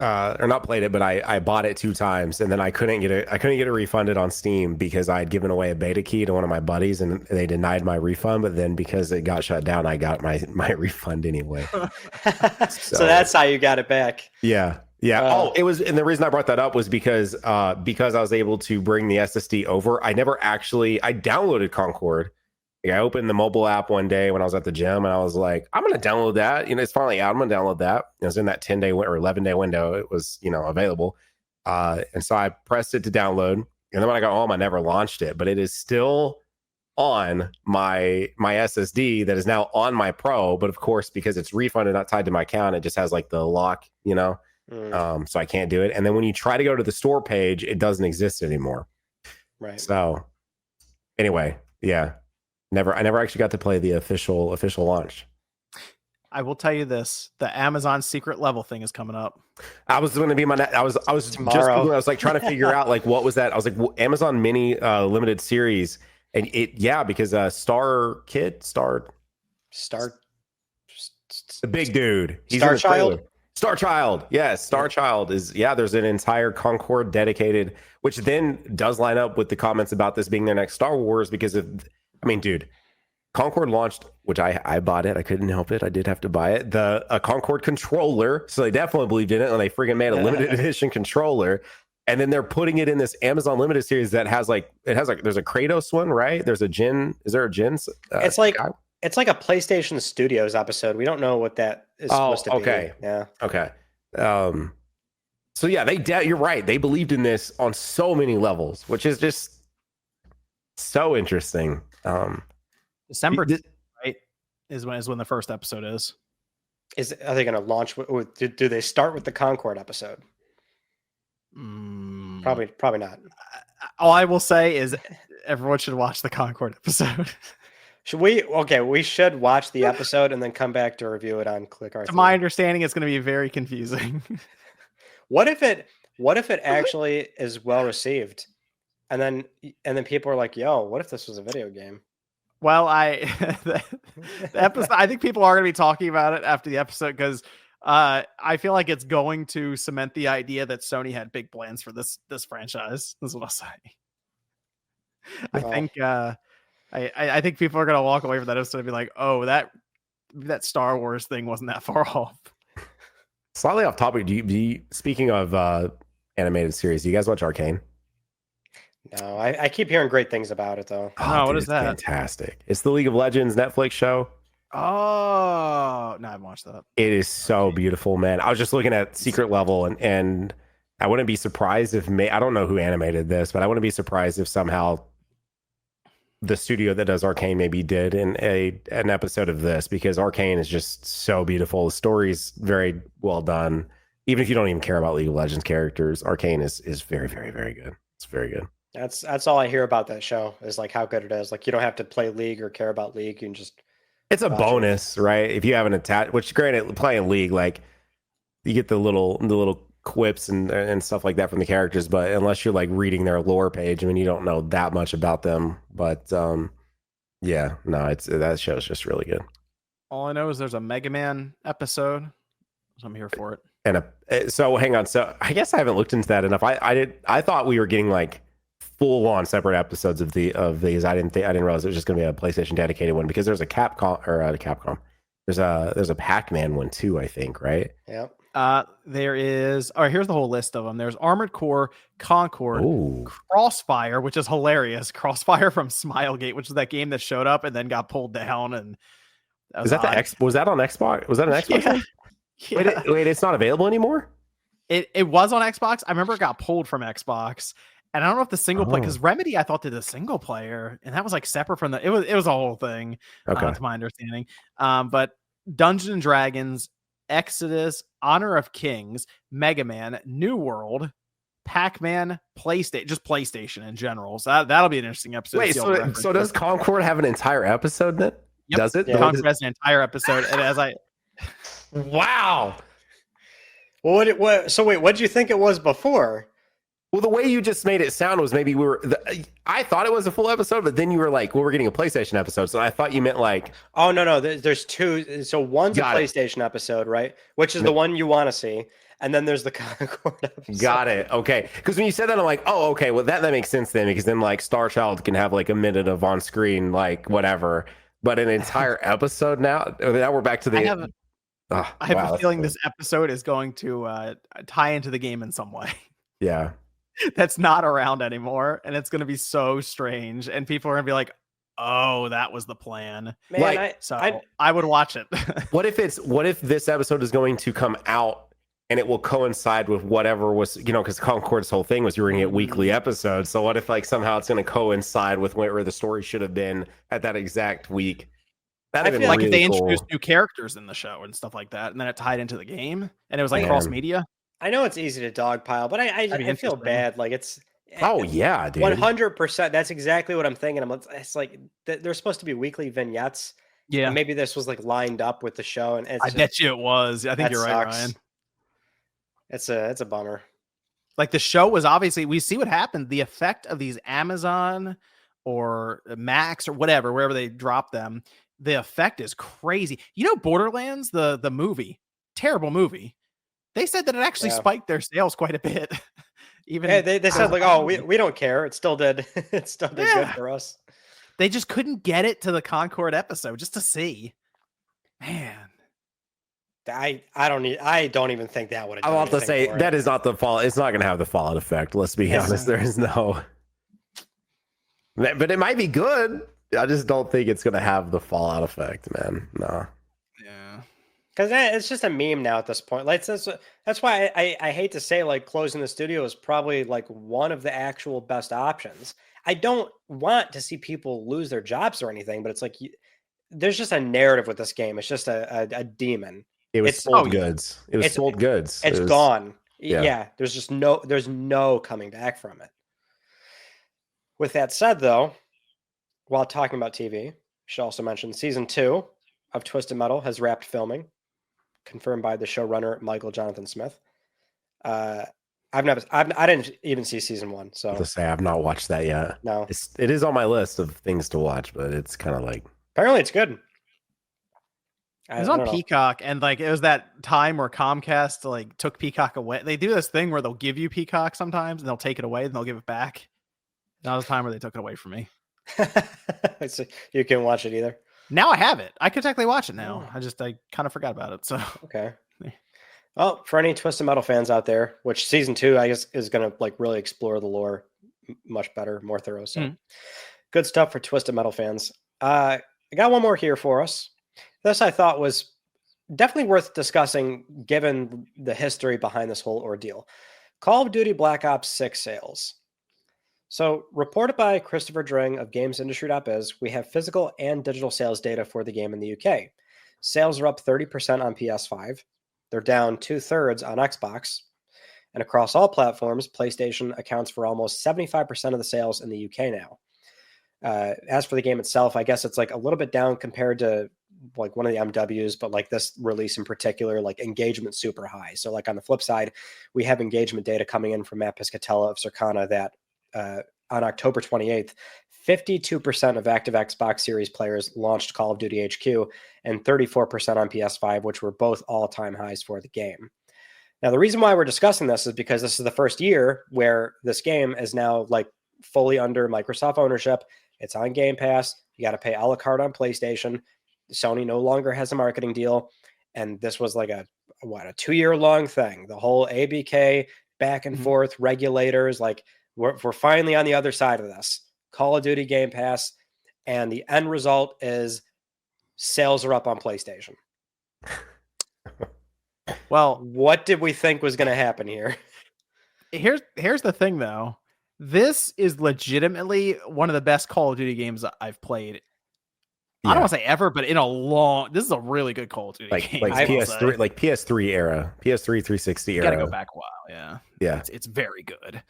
Or not played it, but I bought it 2 times and then I couldn't get it refunded on Steam because I had given away a beta key to one of my buddies and they denied my refund. But then because it got shut down, I got my refund anyway.
So that's how you got it back.
Yeah. It was, and the reason I brought that up was because I was able to bring the SSD over. I downloaded Concord. I opened the mobile app one day when I was at the gym and I was like, I'm going to download that. It's finally out. I'm going to download that. It was in that 10-day or 11-day window. It was, available. And so I pressed it to download. And then when I got home, I never launched it, but it is still on my SSD that is now on my Pro. But of course, because it's refunded, not tied to my account, it just has like the lock, so I can't do it. And then when you try to go to the store page, it doesn't exist anymore.
Right.
So anyway, yeah. I never actually got to play the official launch.
I will tell you this: the Amazon secret level thing is coming up.
I was going to be I was
tomorrow.
I was like trying to figure out like what was that. I was like Amazon Mini limited series, and because the big dude, he's
Star Child.
Star Child, yes, Star Child is There's an entire Concord dedicated, which then does line up with the comments about this being their next Star Wars because of. I mean, dude, Concord launched, which I bought it. I couldn't help it. I did have to buy it. A Concord controller. So they definitely believed in it. And they freaking made a limited edition controller. And then they're putting it in this Amazon limited series that has there's a Kratos one, right? There's a Jin. Is there a Jin?
It's like a PlayStation Studios episode. We don't know what that is supposed to be.
Okay.
Yeah.
Okay. So yeah, you're right. They believed in this on so many levels, which is just so interesting.
December, right, is when the first episode is.
Are they going to launch? Do they start with the Concord episode? Probably not.
All I will say is everyone should watch the Concord episode.
Should we? Okay, we should watch the episode and then come back to review it on ClickRT.
To my understanding, it's going to be very confusing.
What if it actually is well received? And then people are like, yo, what if this was a video game?
Well, the episode, I think people are going to be talking about it after the episode because I feel like it's going to cement the idea that Sony had big plans for this franchise. That's what I'll say. I think I think people are gonna walk away from that episode and be like, oh, that Star Wars thing wasn't that far off.
Slightly off topic. Do you speaking of animated series, do you guys watch Arcane?
No, I keep hearing great things about it though.
Oh, what
dude,
is
it's
that?
Fantastic. It's the League of Legends Netflix show.
Oh no, I haven't watched that.
It is so beautiful, man. I was just looking at Secret Level, and I wouldn't be surprised if I don't know who animated this, but I wouldn't be surprised if somehow the studio that does Arcane maybe did an episode of this, because Arcane is just so beautiful. The story's very well done. Even if you don't even care about League of Legends characters, Arcane is very, very, very good. It's very good.
That's all I hear about that show is like how good it is. Like you don't have to play League or care about League. You can just
It's a bonus, right? If you have an attach, which granted, playing League, like you get the little quips and stuff like that from the characters, but unless you're like reading their lore page, I mean, you don't know that much about them. But yeah, no, that show's just really good.
All I know is there's a Mega Man episode, so I'm here for it.
And so hang on, so I guess I haven't looked into that enough. I thought we were getting like full on separate episodes of these. I didn't realize it was just going to be a PlayStation dedicated one, because there's a Capcom. There's a Pac-Man one too, I think, right?
Yep.
There is. All right, here's the whole list of them. There's Armored Core, Concord,
Ooh.
Crossfire, which is hilarious. Crossfire from Smilegate, which is that game that showed up and then got pulled down. And that was
that was that on Xbox? Was that an Xbox?
Yeah. Yeah.
Wait, it's not available anymore?
It was on Xbox. I remember it got pulled from Xbox. And I don't know if the single player, because Remedy I thought did a single player, and that was like separate from the. It was a whole thing, to my understanding. But Dungeons and Dragons, Exodus, Honor of Kings, Mega Man, New World, Pac-Man, PlayStation in general. So that'll be an interesting episode.
Wait, so does Concord have an entire episode then?
Yep.
Does it?
Yeah.
Concord has an entire episode, and as I.
Wow.
Well, so wait, what did you think it was before?
Well, the way you just made it sound was maybe I thought it was a full episode, but then you were like, well, we're getting a PlayStation episode. So I thought you meant like...
Oh, no. There's two. So one's a PlayStation episode, right? Which is the one you want to see. And then there's the Concord episode.
Got it. Okay. Because when you said that, I'm like, oh, okay. Well, that makes sense then, because then like Star Child can have like a minute of on screen, like whatever. But an entire episode now we're back to the...
I have a feeling this episode is going to tie into the game in some way.
Yeah.
That's not around anymore, and it's going to be so strange, and people are going to be like, oh, that was the plan.
Man,
I would watch it.
What if this episode is going to come out and it will coincide with whatever was, because Concord's whole thing was you were going to get weekly episodes. So what if like somehow it's going to coincide with where the story should have been at that exact week?
I feel like if they introduced new characters in the show and stuff like that, and then it tied into the game, and it was like cross media.
I know it's easy to dogpile, but I feel bad. Like it's.
Oh yeah, dude.
100%. That's exactly what I'm thinking. It's like there's supposed to be weekly vignettes.
Yeah.
And maybe this was like lined up with the show, and
I bet you it was. I think you're right, Ryan.
It's a bummer.
Like the show was obviously, we see what happened. The effect of these Amazon or Max or whatever, wherever they drop them, the effect is crazy. Borderlands, the movie, terrible movie. They said that it actually spiked their sales quite a bit. Even
they said like, oh, we don't care. It still did. It still did good for us.
They just couldn't get it to the Concord episode just to see. Man,
I don't even think that would have.
I want to say that is not the fallout. It's not going to have the fallout effect. Let's be honest. There is no. But it might be good. I just don't think it's going to have the fallout effect, man. No.
Yeah.
Because it's just a meme now at this point. Like that's why I hate to say like closing the studio is probably like one of the actual best options. I don't want to see people lose their jobs or anything, but it's like there's just a narrative with this game. It's just a demon.
It was sold goods. It was sold goods.
It's gone. Yeah. There's no coming back from it. With that said, though, while talking about TV, I should also mention season 2 of Twisted Metal has wrapped filming, confirmed by the showrunner Michael Jonathan Smith. I didn't even see season 1, so
to say I've not watched that yet.
No,
it is on my list of things to watch, but it's kind of like
apparently it's good.
It was on Peacock, and like it was that time where Comcast like took Peacock away. They do this thing where they'll give you Peacock sometimes, and they'll take it away, and they'll give it back. That was the time where they took it away from me.
So you can't watch it either.
Now I have it. I could technically watch it now.
Oh.
I kind of forgot about it. So
Okay. Well, for any Twisted Metal fans out there, which season 2, I guess, is going to like really explore the lore much better, more thorough. So good stuff for Twisted Metal fans. I got one more here for us. This I thought was definitely worth discussing given the history behind this whole ordeal. Call of Duty Black Ops 6 sales. So, reported by Christopher Dring of GamesIndustry.biz, we have physical and digital sales data for the game in the UK. Sales are up 30% on PS5. They're down 2/3 on Xbox. And across all platforms, PlayStation accounts for almost 75% of the sales in the UK now. As for the game itself, I guess it's like a little bit down compared to like one of the MWs, but like this release in particular, like engagement super high. So like on the flip side, we have engagement data coming in from Matt Piscatella of Circana that on October 28th, 52% of active Xbox Series players launched Call of Duty HQ and 34% on PS5, which were both all-time highs for the game. Now, the reason why we're discussing this is because this is the first year where this game is now like fully under Microsoft ownership. It's on Game Pass. You got to pay a la carte on PlayStation. Sony no longer has a marketing deal. And this was like a 2-year long thing. The whole ABK back and forth regulators, like we're finally on the other side of this. Call of Duty Game Pass. And the end result is sales are up on PlayStation.
well,
what did we think was going to happen here?
Here's the thing, though. This is legitimately one of the best Call of Duty games I've played. Yeah. I don't want to say ever, but this is a really good Call of Duty game.
Like PS3, like PS3 era, PS3 360 era.
You gotta go back a while,
yeah.
It's very good.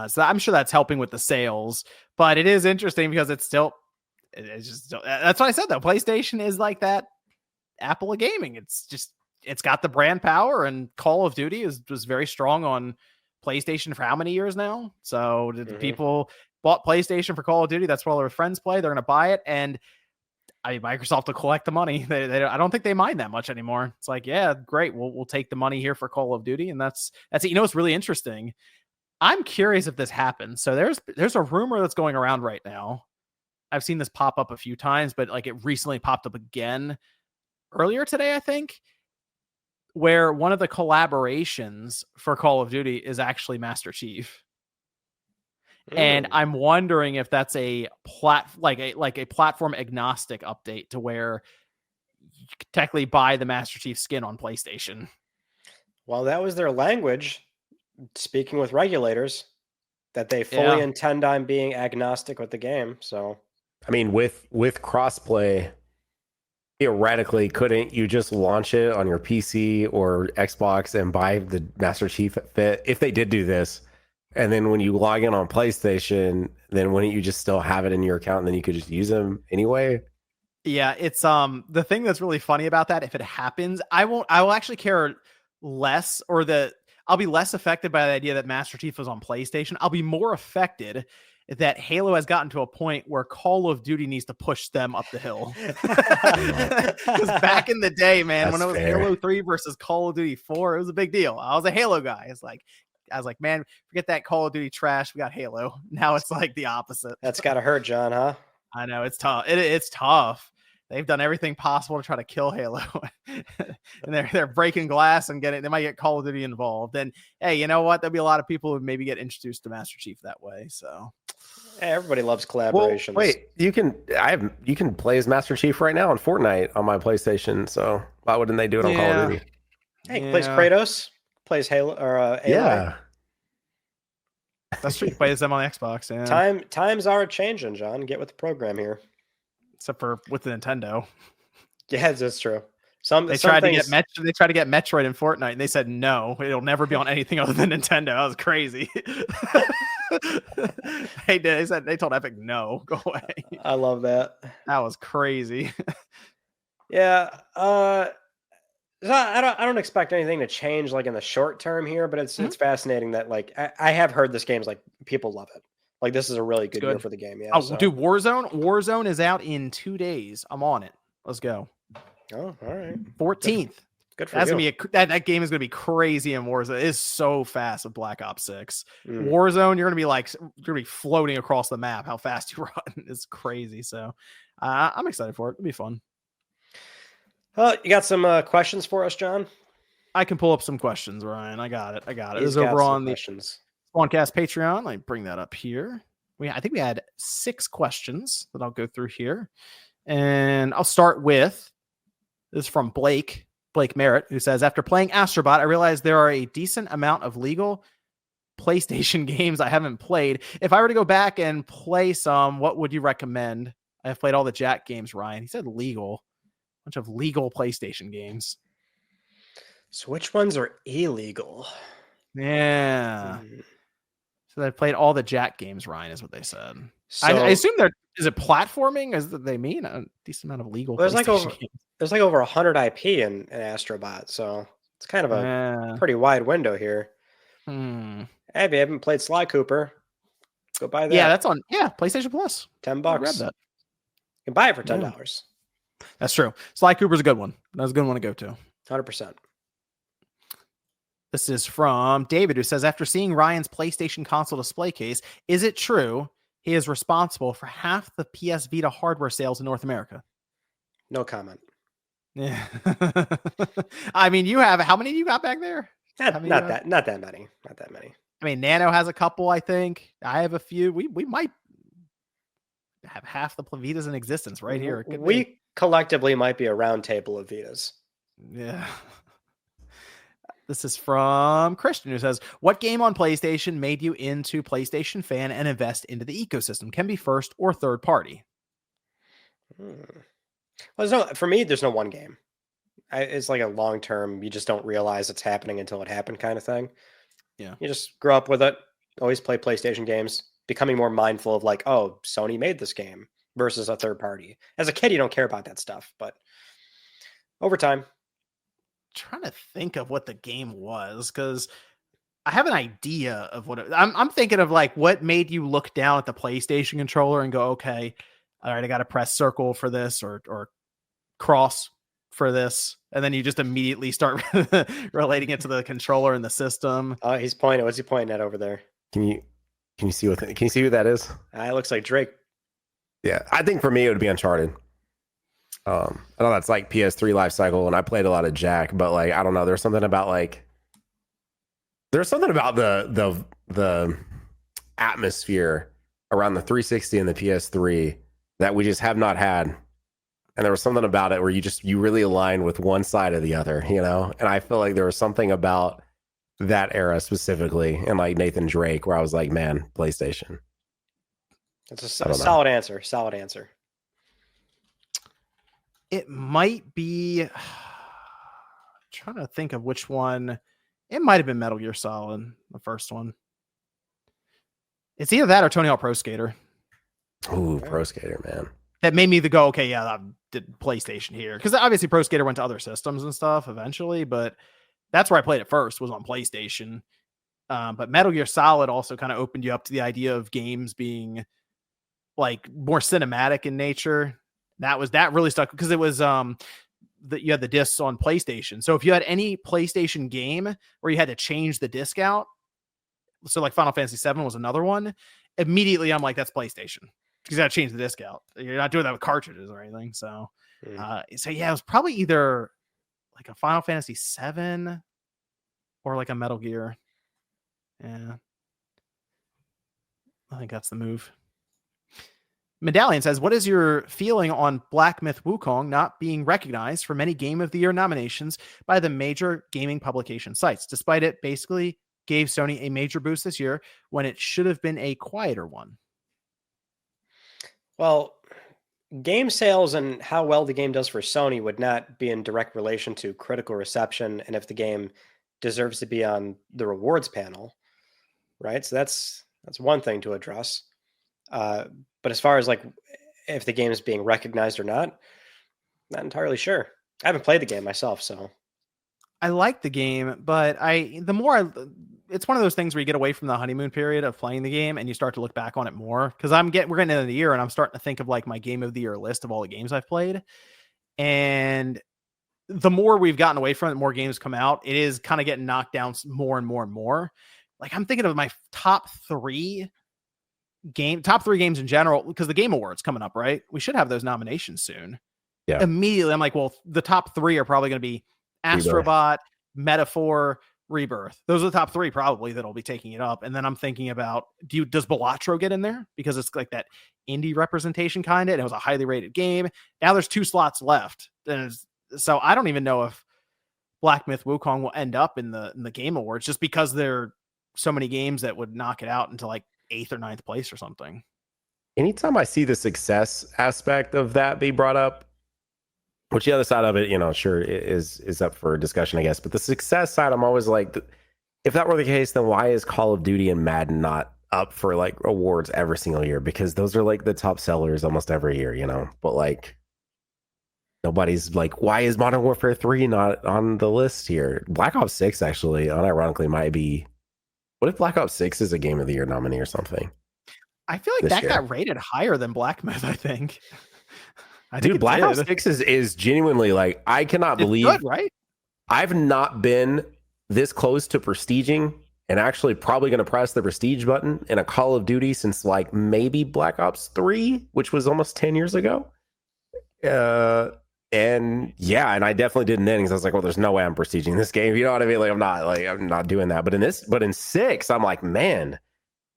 So I'm sure that's helping with the sales, but it is interesting because it's just that's what I said though. PlayStation is like that Apple of gaming. It's got the brand power, and Call of Duty was very strong on PlayStation for how many years now? So people bought PlayStation for Call of Duty. That's where all their friends play. They're going to buy it. And Microsoft will collect the money. I don't think they mind that much anymore. It's like, yeah, great. We'll take the money here for Call of Duty. And that's it. You know, it's really interesting. I'm curious if this happens. So there's a rumor that's going around right now. I've seen this pop up a few times, but like it recently popped up again earlier today, I think, where one of the collaborations for Call of Duty is actually Master Chief. And I'm wondering if that's a platform agnostic update to where you can technically buy the Master Chief skin on PlayStation.
Well, that was their language, speaking with regulators, that they fully intend on being agnostic with the game. So,
I mean, with crossplay, theoretically, couldn't you just launch it on your PC or Xbox and buy the Master Chief fit if they did do this? And then when you log in on PlayStation, then wouldn't you just still have it in your account and then you could just use them anyway?
Yeah, it's the thing that's really funny about that, if it happens, I will actually care less, I'll be less affected by the idea that Master Chief was on PlayStation. I'll be more affected that Halo has gotten to a point where Call of Duty needs to push them up the hill. Because back in the day, man, when it was fair. Halo 3 versus Call of Duty 4, it was a big deal. I was a Halo guy. I was like, man, forget that Call of Duty trash. We got Halo. Now it's like the opposite.
That's got to hurt, John, huh?
I know, it's tough. It's tough. They've done everything possible to try to kill Halo. And they're breaking glass and they might get Call of Duty involved. And hey, you know what? There'll be a lot of people who maybe get introduced to Master Chief that way. So
hey, everybody loves collaborations.
Well, wait, you can play as Master Chief right now in Fortnite on my PlayStation. So why wouldn't they do it on Call of Duty?
Hey, he plays Kratos, plays Halo or Aloy.
Yeah.
That's true. He plays them on Xbox. Yeah.
Times are changing, John. Get with the program here.
Except for with the Nintendo.
Yeah, that's true.
They tried to get Metroid in Fortnite, and they said no, it'll never be on anything other than Nintendo. That was crazy. They told Epic no, go away.
I love that.
That was crazy.
Yeah. I don't expect anything to change like in the short term here, but it's fascinating that like I have heard this game's like people love it. Like this is a really good year for the game. Yeah.
Dude, Warzone is out in 2 days. I'm on it. Let's go.
Oh, all right.
14th.
Good for
That's
you.
gonna be that game is gonna be crazy in Warzone. It is so fast with Black Ops 6.
Mm.
Warzone, you're gonna be floating across the map. How fast you run is crazy. So I'm excited for it. It'll be fun.
You got some questions for us, John?
I can pull up some questions, Ryan. I got it. It was
got
over
some
on
questions.
the Spawncast Patreon. Let me bring that up here. I think we had 6 questions that I'll go through here. And I'll start with this is from Blake Merritt, who says, after playing Astrobot, I realized there are a decent amount of legal PlayStation games I haven't played. If I were to go back and play some, what would you recommend? I have played all the Jack games, Ryan. He said legal. A bunch of legal PlayStation games.
So which ones are illegal?
Yeah. So they played all the Jack games, Ryan, is what they said.
So,
I assume is it platforming? Is that they mean a decent amount of legal
there's
PlayStation
like
games?
there's like over 100 IP in Astrobot, so it's kind of a pretty wide window here. Hey, if you haven't played Sly Cooper, go buy that.
Yeah, that's on PlayStation Plus.
$10.
Grab that.
You can buy it for $10.
That's true. Sly Cooper's a good one. That's a good one to go to.
100%.
This is from David, who says, after seeing Ryan's PlayStation console display case, is it true he is responsible for half the PS Vita hardware sales in North America?
No comment.
Yeah. I mean, you have, how many do you got back there?
Not that many.
I mean, Nano has a couple, I think. I have a few. We might have half the Vitas in existence right here.
We collectively might be a round table of Vitas.
Yeah. This is from Christian, who says, what game on PlayStation made you into PlayStation fan and invest into the ecosystem? Can be first or third party.
Well, for me, there's no one game. It's like a long term, you just don't realize it's happening until it happened kind of thing.
Yeah.
You just grow up with it, always play PlayStation games, becoming more mindful of like, oh, Sony made this game versus a third party. As a kid, you don't care about that stuff, but over time.
Trying to think of what the game was, because I have an idea of what I'm thinking of, like what made you look down at the PlayStation controller and go, okay, all right, I got to press circle for this or cross for this, and then you just immediately start relating it to the controller and the system.
He's pointing. What's he pointing at over there?
Can you see who that is?
It looks like Drake.
Yeah, I think for me it would be Uncharted. I know that's like PS3 life cycle, and I played a lot of Jack, but like I don't know, there's something about the atmosphere around the 360 and the PS3 that we just have not had. And there was something about it where you really align with one side or the other, you know? And I feel like there was something about that era specifically, and like Nathan Drake, where I was like, man, PlayStation.
That's a solid answer. Solid answer.
It might be trying to think of which one. It might have been Metal Gear Solid, the first one. It's either that or Tony Hawk Pro Skater.
Ooh, Pro Skater, man.
That made me go, okay, yeah, I did PlayStation here. Because obviously Pro Skater went to other systems and stuff eventually, but that's where I played it first, was on PlayStation. But Metal Gear Solid also kind of opened you up to the idea of games being like more cinematic in nature. That really stuck because it was that you had the discs on PlayStation. So if you had any PlayStation game where you had to change the disc out, so like Final Fantasy VII was another one, immediately I'm like, that's PlayStation. You got to change the disc out. You're not doing that with cartridges or anything. So, so yeah, it was probably either like a Final Fantasy VII or like a Metal Gear. Yeah, I think that's the move. Medallion says, what is your feeling on Black Myth Wukong not being recognized for many Game of the Year nominations by the major gaming publication sites, despite it basically gave Sony a major boost this year when it should have been a quieter one?
Well, game sales and how well the game does for Sony would not be in direct relation to critical reception and if the game deserves to be on the rewards panel, right? So that's one thing to address. But as far as like if the game is being recognized or not entirely sure. I haven't played the game myself, so
I like the game, but it's one of those things where you get away from the honeymoon period of playing the game and you start to look back on it more. Because we're getting into the year and I'm starting to think of like my Game of the Year list of all the games I've played. And the more we've gotten away from it, the more games come out, it is kind of getting knocked down more and more and more. Like I'm thinking of my top three games in general, because the Game Awards coming up, right? We should have those nominations soon.
Yeah.
Immediately, I'm like, well, the top three are probably going to be Astrobot, Metaphor, Rebirth. Those are the top three probably that'll be taking it up. And then I'm thinking about, does Balatro get in there? Because it's like that indie representation kind of, and it was a highly rated game. Now there's 2 slots left. So I don't even know if Black Myth Wukong will end up in the Game Awards, just because there are so many games that would knock it out into like 8th or 9th place or something.
Anytime I see the success aspect of that be brought up, which the other side of it, sure is up for discussion, I guess. But the success side, I'm always like, if that were the case, then why is Call of Duty and Madden not up for like awards every single year? Because those are like the top sellers almost every year, But like, nobody's like, why is Modern Warfare 3 not on the list here? Black Ops 6 actually, unironically, might be. What if Black Ops 6 is a Game of the Year nominee or something?
I feel like that got rated higher than Black Myth, I think.
Dude, Black Ops 6 is genuinely like, I cannot believe,
good, right?
I've not been this close to prestiging and actually probably going to press the prestige button in a Call of Duty since like maybe Black Ops 3, which was almost 10 years ago. And I definitely did in innings. I was like, well, there's no way I'm prestiging this game. You know what I mean? Like, I'm not doing that. But in 6, I'm like, man,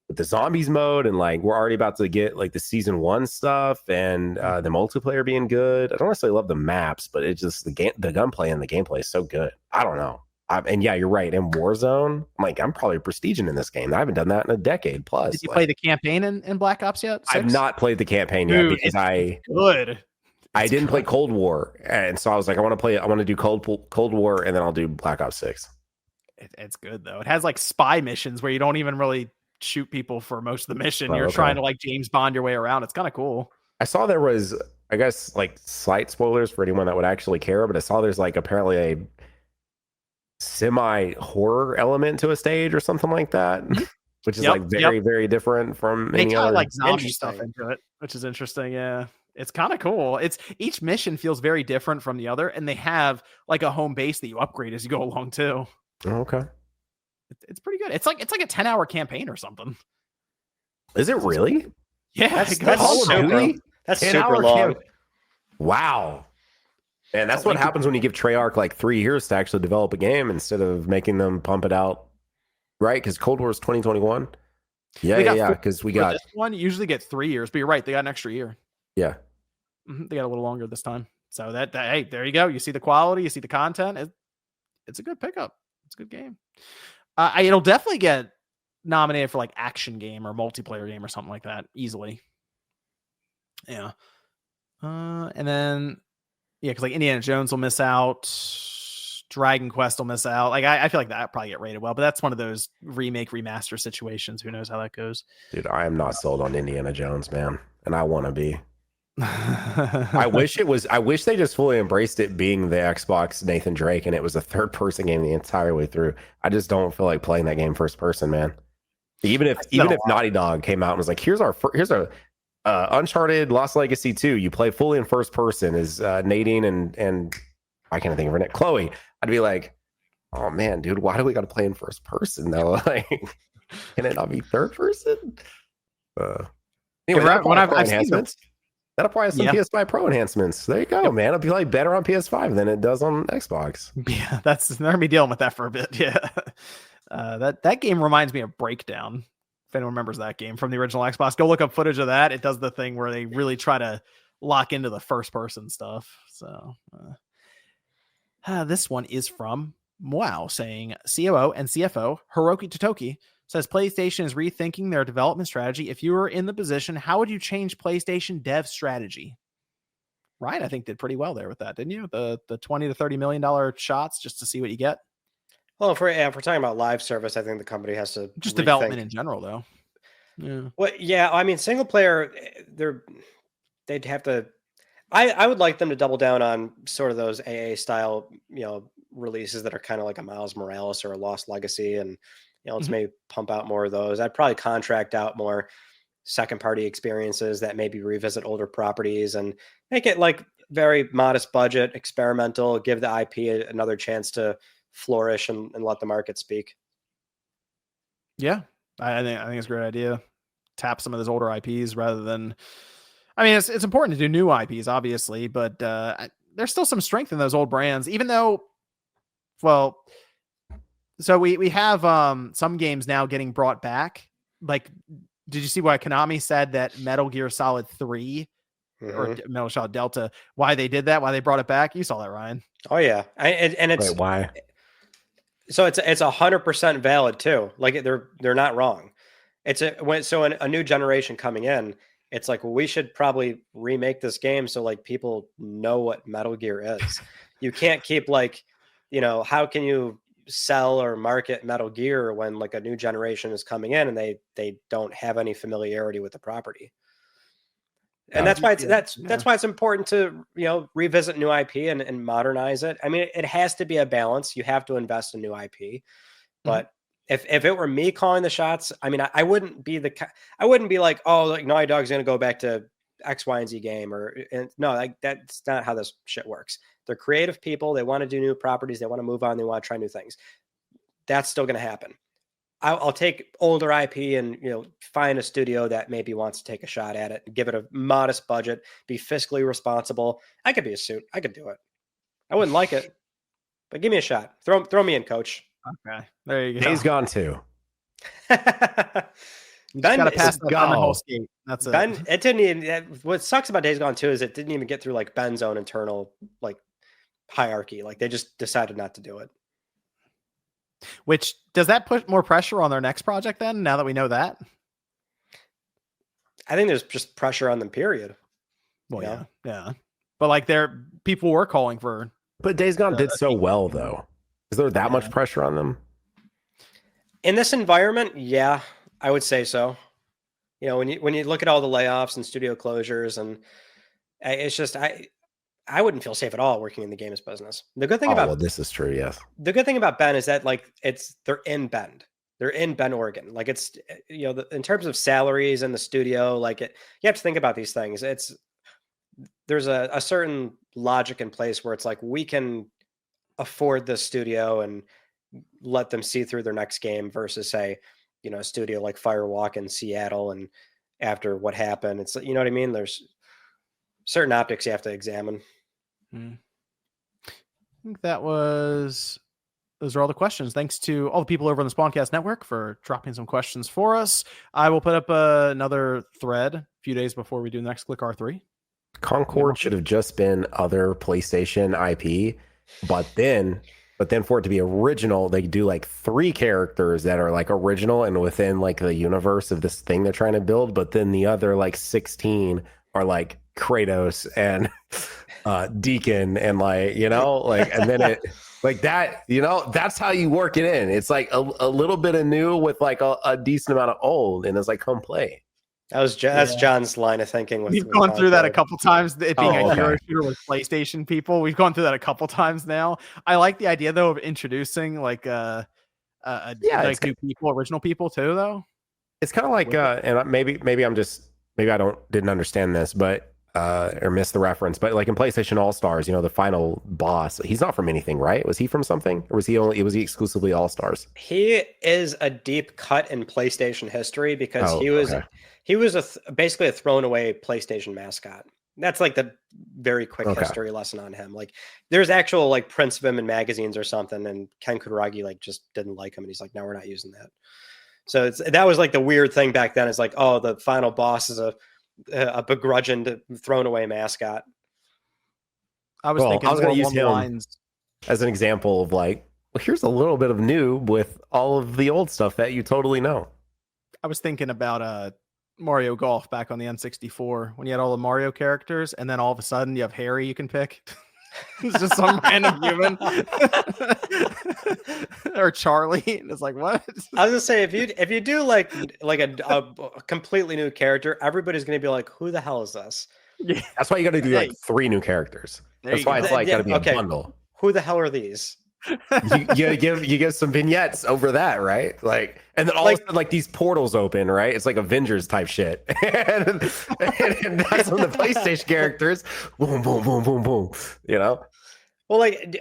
with the zombies mode and like we're already about to get like the season 1 stuff and the multiplayer being good. I don't necessarily love the maps, but it's just the gunplay and the gameplay is so good. I don't know. And yeah, you're right. In Warzone, I'm probably prestiging in this game. I haven't done that in a decade plus.
Did you play the campaign in Black Ops yet? 6?
I've not played the campaign yet because I didn't play Cold War, and so I was like, I want to do Cold War, and then I'll do Black Ops 6.
It's good though. It has like spy missions where you don't even really shoot people for most of the mission. You're trying to like James Bond your way around. It's kind of cool.
I saw there was, I guess, like slight spoilers for anyone that would actually care, but I saw there's like apparently a semi horror element to a stage or something like that, which is very very different from any other
like zombie stuff into it, which is interesting. Yeah. It's kind of cool. Each mission feels very different from the other, and they have like a home base that you upgrade as you go along too.
Okay.
It's pretty good. It's like a 10-hour campaign or something.
Is it really?
Yeah,
that's super long.
Wow. And that's what happens when you give Treyarch like 3 years to actually develop a game instead of making them pump it out, right? Because Cold War is 2021. Yeah. Because we got
this one. You usually get 3 years, but you're right. They got an extra year.
Yeah.
They got a little longer this time. So that hey, there you go. You see the quality, you see the content. It's a good pickup. It's a good game. It'll definitely get nominated for like action game or multiplayer game or something like that easily. Yeah. And then because like Indiana Jones will miss out, Dragon Quest will miss out. Like I feel like that probably get rated well, but that's one of those remake remaster situations. Who knows how that goes?
Dude, I am not sold on Indiana Jones, man, and I want to be. I wish they just fully embraced it being the Xbox Nathan Drake and it was a third person game the entire way through. I just don't feel like playing that game first person, man. Even if Naughty Dog came out and was like, here's a Uncharted Lost Legacy 2, you play fully in first person as Nadine and I can't think of her name, Chloe. I'd be like, oh man, dude, why do we got to play in first person though? Like, can it not be third person? Anyway, I've seen that'll probably have some PS5 Pro enhancements. There you go, man. It'll be like better on PS5 than it does on Xbox.
Yeah, they're gonna be dealing with that for a bit. Yeah, that game reminds me of Breakdown. If anyone remembers that game from the original Xbox, go look up footage of that. It does the thing where they really try to lock into the first person stuff. So this one is from Wow, saying COO and CFO Hiroki Totoki says PlayStation is rethinking their development strategy. If you were in the position, how would you change PlayStation dev strategy? Ryan, I think, did pretty well there with that, didn't you? The $20 to $30 million shots just to see what you get.
Well, if we're talking about live service, I think the company has to
just development in general, though. Yeah.
Well, yeah. I mean, single player, they'd have to. I would like them to double down on sort of those AA style, releases that are kind of like a Miles Morales or a Lost Legacy, and let's maybe pump out more of those. I'd probably contract out more second party experiences that maybe revisit older properties and make it like very modest budget, experimental, give the IP another chance to flourish and let the market speak.
Yeah, I think it's a great idea. Tap some of those older IPs rather than. I mean, it's important to do new IPs, obviously, but there's still some strength in those old brands, even though, well, so we have some games now getting brought back. Like, did you see why Konami said that Metal Gear Solid 3 or Metal Gear Solid Delta, why they did that, why they brought it back? You saw that, Ryan.
Oh yeah. And it's
Wait, why?
So it's 100% valid too. Like they're not wrong. So a new generation coming in, it's like, well, we should probably remake this game so like people know what Metal Gear is. You can't keep like, how can you sell or market Metal Gear when like a new generation is coming in and they don't have any familiarity with the property? And that's why that's why it's important to revisit new IP and modernize it. I mean, it has to be a balance. You have to invest in new IP, but if it were me calling the shots, I mean, I wouldn't be like, oh, like Naughty Dog's going to go back to X, Y, and Z game, no, like that's not how this shit works. They're creative people. They want to do new properties. They want to move on. They want to try new things. That's still going to happen. I'll take older IP and find a studio that maybe wants to take a shot at it, give it a modest budget, be fiscally responsible. I could be a suit. I could do it. I wouldn't like it, but give me a shot. Throw me in, coach.
Okay, there you go.
Days Gone 2.
Ben got to pass the whole skate. That's
Ben. It didn't even. What sucks about Days Gone 2 is it didn't even get through like Ben's own internal like hierarchy. Like they just decided not to do it.
Which does that put more pressure on their next project then? Now that we know that,
I think there's just pressure on them. Period.
Well, yeah. But like, people were calling for.
But Days Gone did so well, though. Is there that much pressure on them
in this environment? Yeah, I would say so. When you look at all the layoffs and studio closures, and it's just I wouldn't feel safe at all working in the games business. The good thing
this is true. Yes.
The good thing about Bend is that like they're in Bend. They're in Bend, Oregon. Like it's, in terms of salaries in the studio, like you have to think about these things. There's a certain logic in place where it's like, we can afford this studio and let them see through their next game versus say, a studio like Firewalk in Seattle. And after what happened, it's, you know what I mean? There's certain optics you have to examine.
I think those are all the questions. Thanks to all the people over on the Spawncast Network for dropping some questions for us. I will put up another thread a few days before we do next Click R3.
Concord should have just been other PlayStation IP, but then for it to be original, they do like 3 characters that are like original and within like the universe of this thing they're trying to build, but then the other like 16 are like Kratos and Deacon and and then it like that, that's how you work it in. It's like a little bit of new with like a decent amount of old, and it's like, come play.
That's John's line of thinking.
We've gone through that a couple times. It being a hero shooter with PlayStation people, we've gone through that a couple times now. I like the idea though of introducing like new people, original people too. Though
it's kind of like, and maybe I didn't understand this, but or missed the reference. But like in PlayStation All Stars, the final boss, he's not from anything, right? Was he from something, or was he exclusively All Stars?
He is a deep cut in PlayStation history because he was basically a thrown away PlayStation mascot. That's like the very quick history lesson on him. Like there's actual like prints of him in magazines or something, and Ken Kutaragi like just didn't like him, and he's like, no, we're not using that. So that was like the weird thing back then. Is like, oh, the final boss is a begrudging thrown away mascot.
I was going to use him
as an example of like, well, here's a little bit of new with all of the old stuff that you totally know.
I was thinking about Mario Golf back on the N64 when you had all the Mario characters, and then all of a sudden you have Harry you can pick. It's just some random human or Charlie. It's like, what?
I was gonna say, if you do like a completely new character, everybody's gonna be like, who the hell is this?
Yeah. That's why you got to do like 3 new characters. That's why it's like got to be a bundle.
Who the hell are these?
you give some vignettes over that, right? Like, and then all of a sudden, like these portals open, right? It's like Avengers type shit, and that's when the PlayStation characters, boom, boom, boom, boom, boom. You know,
Well, like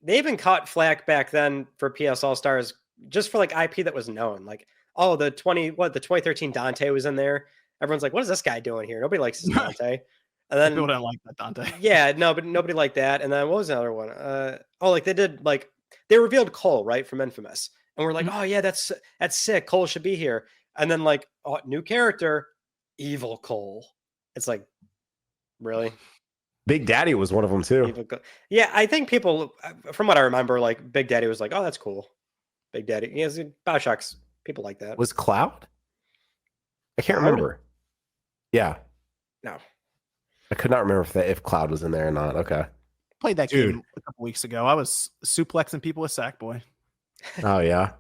they even caught flack back then for PS All Stars just for like IP that was known. Like, oh, the 2013 Dante was in there. Everyone's like, what is this guy doing here? Nobody likes this Dante. And then
People don't like that Dante.
yeah, no, but nobody liked that. And then what was another one? Like they revealed Cole, right, from Infamous. And we're like, oh yeah, that's sick. Cole should be here. And then like, oh, new character, evil Cole. It's like, really?
Big Daddy was one of them too.
Yeah, I think people, from what I remember, like Big Daddy was like, oh, that's cool. Big Daddy. Yes, Bioshocks, people like that.
Was Cloud? I can't remember. Yeah.
No.
I could not remember if Cloud was in there or not. Okay.
Played that game a couple weeks ago. I was suplexing people with Sackboy.
Oh yeah.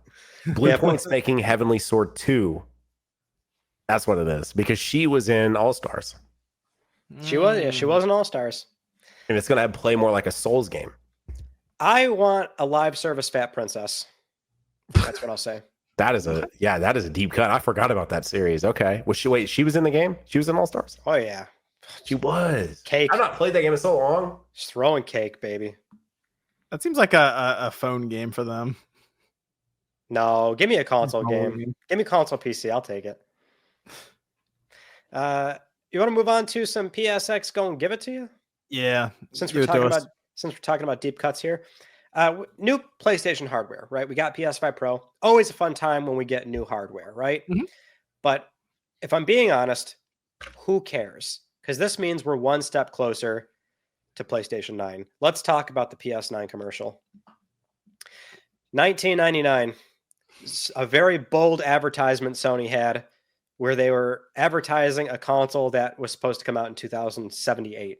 Bluepoint's making Heavenly Sword 2. That's what it is. Because she was in All Stars.
She was in All Stars.
And it's gonna play more like a Souls game.
I want a live service Fat Princess. That's what I'll say.
That is a deep cut. I forgot about that series. Okay. She was in the game? She was in All Stars?
Oh yeah.
She was.
Cake.
I've not played that game in so long.
Just throwing cake, baby.
That seems like a phone game for them.
No, give me a console game. Give me console PC. I'll take it. You want to move on to some PSX? Go and give it to you.
Yeah.
Since we're talking about deep cuts here, new PlayStation hardware, right? We got PS5 Pro. Always a fun time when we get new hardware, right?
Mm-hmm.
But if I'm being honest, who cares? Because this means we're one step closer to PlayStation 9. Let's talk about the PS9 commercial. $19.99. A very bold advertisement Sony had where they were advertising a console that was supposed to come out in 2078.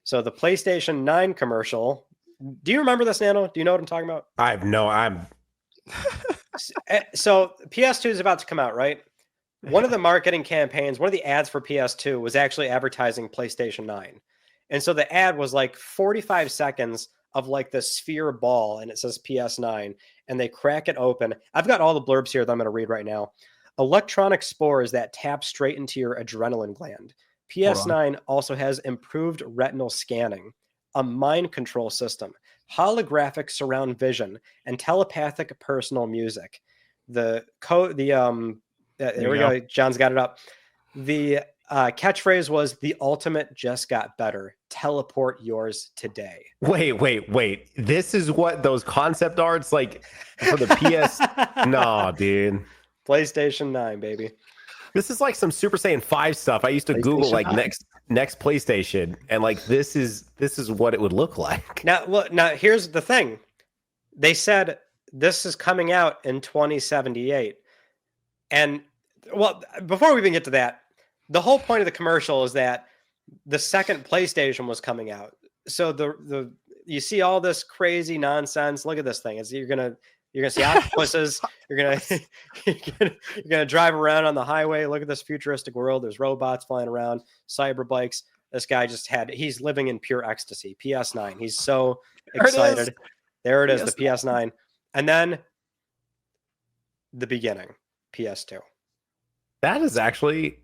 So the PlayStation 9 commercial. Do you remember this, Nano? Do you know what I'm talking about? So PS2 is about to come out, right? One of the marketing campaigns, one of the ads for PS2 was actually advertising PlayStation 9. And so the ad was like 45 seconds of like the sphere ball, and it says PS9, and they crack it open. I've got all the blurbs here that I'm going to read right now. Electronic spores that tap straight into your adrenaline gland. PS9 also has improved retinal scanning, a mind control system, holographic surround vision, and telepathic personal music. There we go. John's got it up. The catchphrase was "The ultimate just got better. Teleport yours today."
Wait. This is what those concept arts like for the PS. No, dude.
PlayStation 9, baby.
This is like some Super Saiyan 5 stuff. I used to Google like next PlayStation, and like this is what it would look like.
Now here's the thing. They said this is coming out in 2078. And well, before we even get to that, the whole point of the commercial is that the second PlayStation was coming out. So you see all this crazy nonsense. Look at this thing. You're gonna see octopuses. you're gonna drive around on the highway. Look at this futuristic world. There's robots flying around, cyber bikes. This guy he's living in pure ecstasy. PS9. He's so excited. There it is, the PS9. And then the beginning. PS2.
That is actually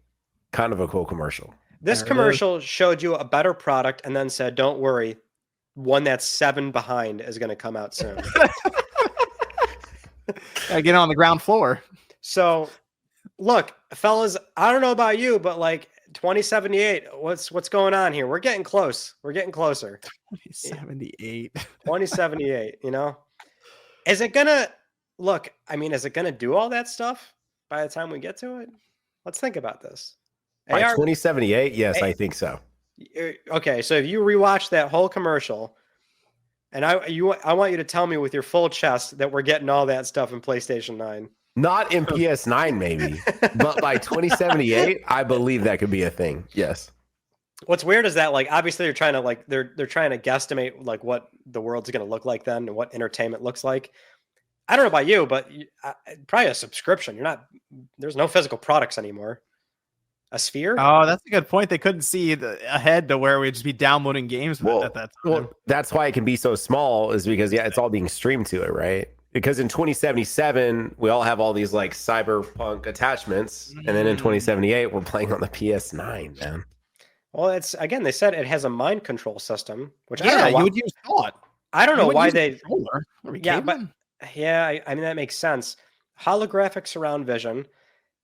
kind of a cool commercial.
This commercial showed you a better product and then said, don't worry, one that's 7 behind is going to come out soon.
Gotta get on the ground floor.
So, look, fellas, I don't know about you, but like 2078, what's going on here? We're getting close. We're getting closer.
2078.
2078, you know? Is it going to do all that stuff by the time we get to it? Let's think about this.
By 2078, yes, I think so.
Okay, so if you rewatch that whole commercial, and I want you to tell me with your full chest that we're getting all that stuff in PlayStation 9.
Not in PS9, maybe, but by 2078, I believe that could be a thing. Yes.
What's weird is that, like, obviously they're trying to guesstimate like what the world's going to look like then and what entertainment looks like. I don't know about you, but probably a subscription. There's no physical products anymore. A sphere?
Oh, that's a good point. They couldn't see ahead to where we'd just be downloading games at that time.
Well, that's why it can be so small, is because it's all being streamed to it, right? Because in 2077 we all have all these like cyberpunk attachments, and then in 2078 we're playing on the PS9, man.
Well, it's again, they said it has a mind control system, which I
Yeah,
don't know
you
why,
would use thought.
I don't know why they.
Yeah,
but yeah, I mean that makes sense. Holographic surround vision,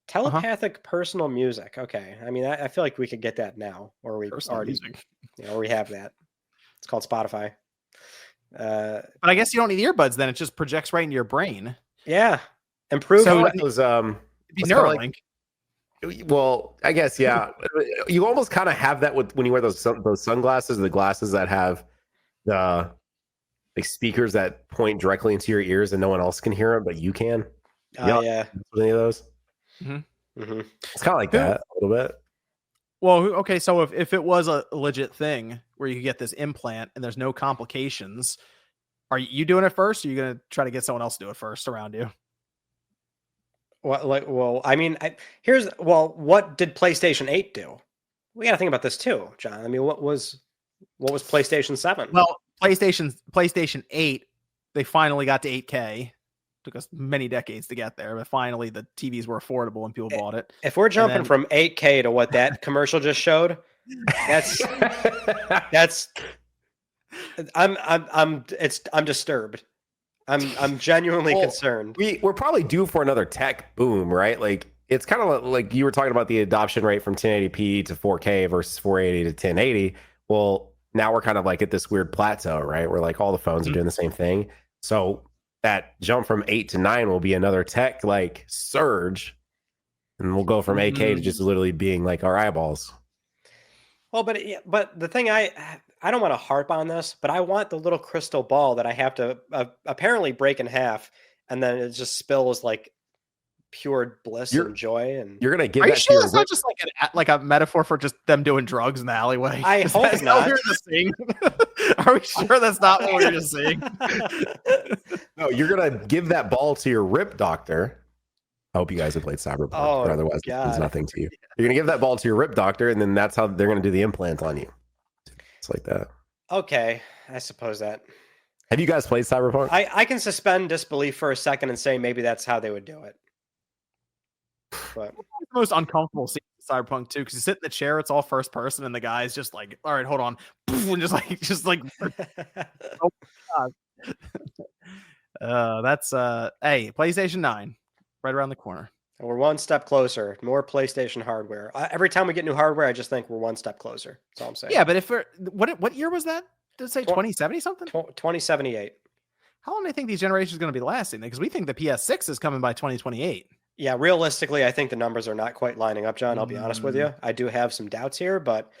telepathic personal music. Okay, I mean I feel like we could get that now, or we
Personal
already,
music.
or we have that. It's called Spotify.
But I guess you don't need earbuds then. It just projects right into your brain.
Yeah, improve.
So those
It'd be Neuralink.
Well, I guess yeah. You almost kind of have that with when you wear those sunglasses, the glasses that have the like speakers that point directly into your ears and no one else can hear them, but you can.
Yeah.
Any of those?
Mm-hmm.
It's kind of like that a little bit.
Well, okay, so if it was a legit thing where you could get this implant and there's no complications, are you doing it first, or are you going to try to get someone else to do it first around you?
Well, I mean, what did PlayStation 8 do? We got to think about this too, John. I mean, what was PlayStation 7?
Well, PlayStation 8, they finally got to 8K. Took us many decades to get there, but finally the TVs were affordable and people bought it.
If we're jumping from 8K to what that commercial just showed, that's I'm disturbed. I'm genuinely concerned.
We're probably due for another tech boom, right? Like it's kind of like you were talking about the adoption rate from 1080p to 4K versus 480 to 1080. Well, now we're kind of like at this weird plateau, right? Where like all the phones are doing the same thing. So that jump from 8 to 9 will be another tech like surge, and we'll go from 8K to just literally being like our eyeballs.
Well, but the thing I don't want to harp on this, but I want the little crystal ball that I have to apparently break in half, and then it just spills like pure bliss and joy. And
you're gonna give
Are
that
you sure
to
that's not just like a metaphor for just them doing drugs in the alleyway?
I hope not.
What we're just saying? Are we sure that's not what we're just saying?
No, you're gonna give that ball to your rip doctor. I hope you guys have played Cyberpunk, or otherwise it means nothing to you. You're gonna give that ball to your rip doctor, and then that's how they're gonna do the implant on you. It's like that.
Okay, I suppose that.
Have you guys played Cyberpunk?
I can suspend disbelief for a second and say maybe that's how they would do it. But
it's the most uncomfortable scene in Cyberpunk too, because you sit in the chair, it's all first person, and the guy's just like, "All right, hold on," and just like, oh my god. That's hey, PlayStation 9, right around the corner.
And we're one step closer. More PlayStation hardware. Every time we get new hardware, I just think we're one step closer. That's all I'm saying.
Yeah, but if we're what year was that? Did it say 2070 something?
2078.
How long do you think these generations are going to be lasting? Because we think the PS6 is coming by 2028.
Yeah, realistically, I think the numbers are not quite lining up, John. I'll be honest with you. I do have some doubts here, but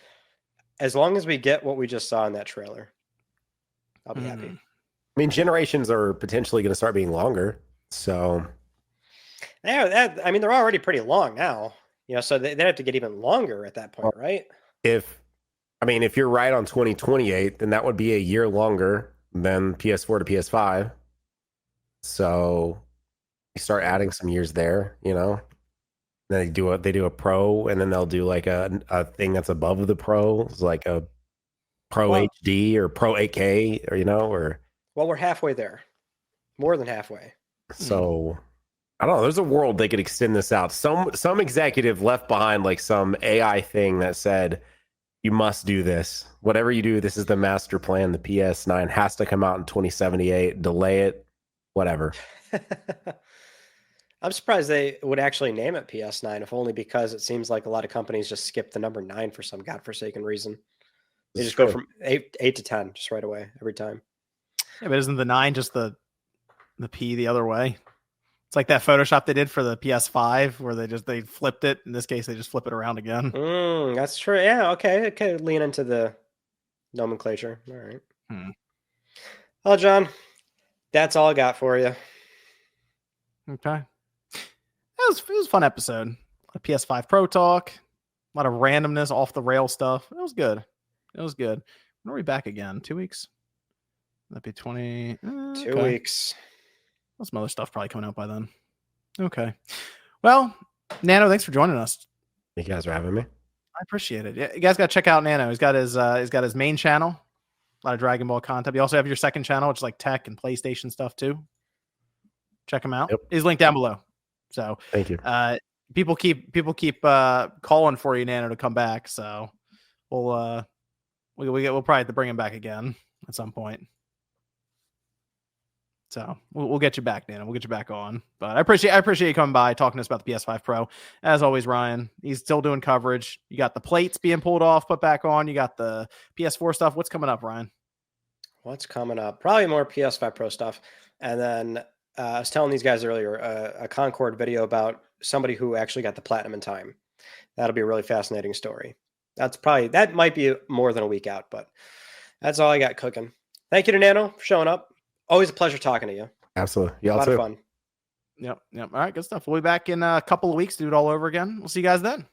as long as we get what we just saw in that trailer, I'll be happy.
I mean, generations are potentially going to start being longer. So,
yeah, I mean, they're already pretty long now. So they'd have to get even longer at that point, right?
If you're right on 2028, then that would be a year longer than PS4 to PS5. So you start adding some years there, Then they do a Pro, and then they'll do like a thing that's above the Pro, it's like a Pro HD or Pro 8K, or
well, we're halfway there, more than halfway.
So I don't know. There's a world they could extend this out. Some executive left behind like some AI thing that said, you must do this. Whatever you do, this is the master plan. The PS9 has to come out in 2078. Delay it, whatever.
I'm surprised they would actually name it PS9, if only because it seems like a lot of companies just skip the number 9 for some godforsaken reason. They just go from 8 to 10 just right away every time.
Yeah, but isn't the 9 just the P the other way? It's like that Photoshop they did for the PS5 where they flipped it. In this case, they just flip it around again.
That's true. Yeah, okay. Okay, lean into the nomenclature. All right. Well, John, that's all I got for you.
Okay. It was a fun episode. A PS5 Pro talk. A lot of randomness, off the rail stuff. It was good. When are we back again? 2 weeks? That'd be 20.
2 weeks.
Some other stuff probably coming out by then. Okay. Well, Nano, thanks for joining us.
Thank you guys for having me.
I appreciate it. Yeah, you guys got to check out Nano. He's got his main channel, a lot of Dragon Ball content. You also have your second channel, which is like tech and PlayStation stuff too. Check him out.
Yep.
He's linked down below. So
Thank you.
People keep calling for you, Nano, to come back. So we'll probably have to bring him back again at some point. So we'll get you back, Nano. We'll get you back on. But I appreciate you coming by, talking to us about the PS5 Pro. As always, Ryan, he's still doing coverage. You got the plates being pulled off, put back on. You got the PS4 stuff. What's coming up, Ryan?
What's coming up? Probably more PS5 Pro stuff. And then I was telling these guys earlier a Concord video about somebody who actually got the platinum in time. That'll be a really fascinating story. That might be more than a week out, but that's all I got cooking. Thank you to Nano for showing up. Always a pleasure talking to you.
Absolutely. Y'all
a lot
too.
of fun.
Yep. All right, good stuff. We'll be back in a couple of weeks to do it all over again. We'll see you guys then.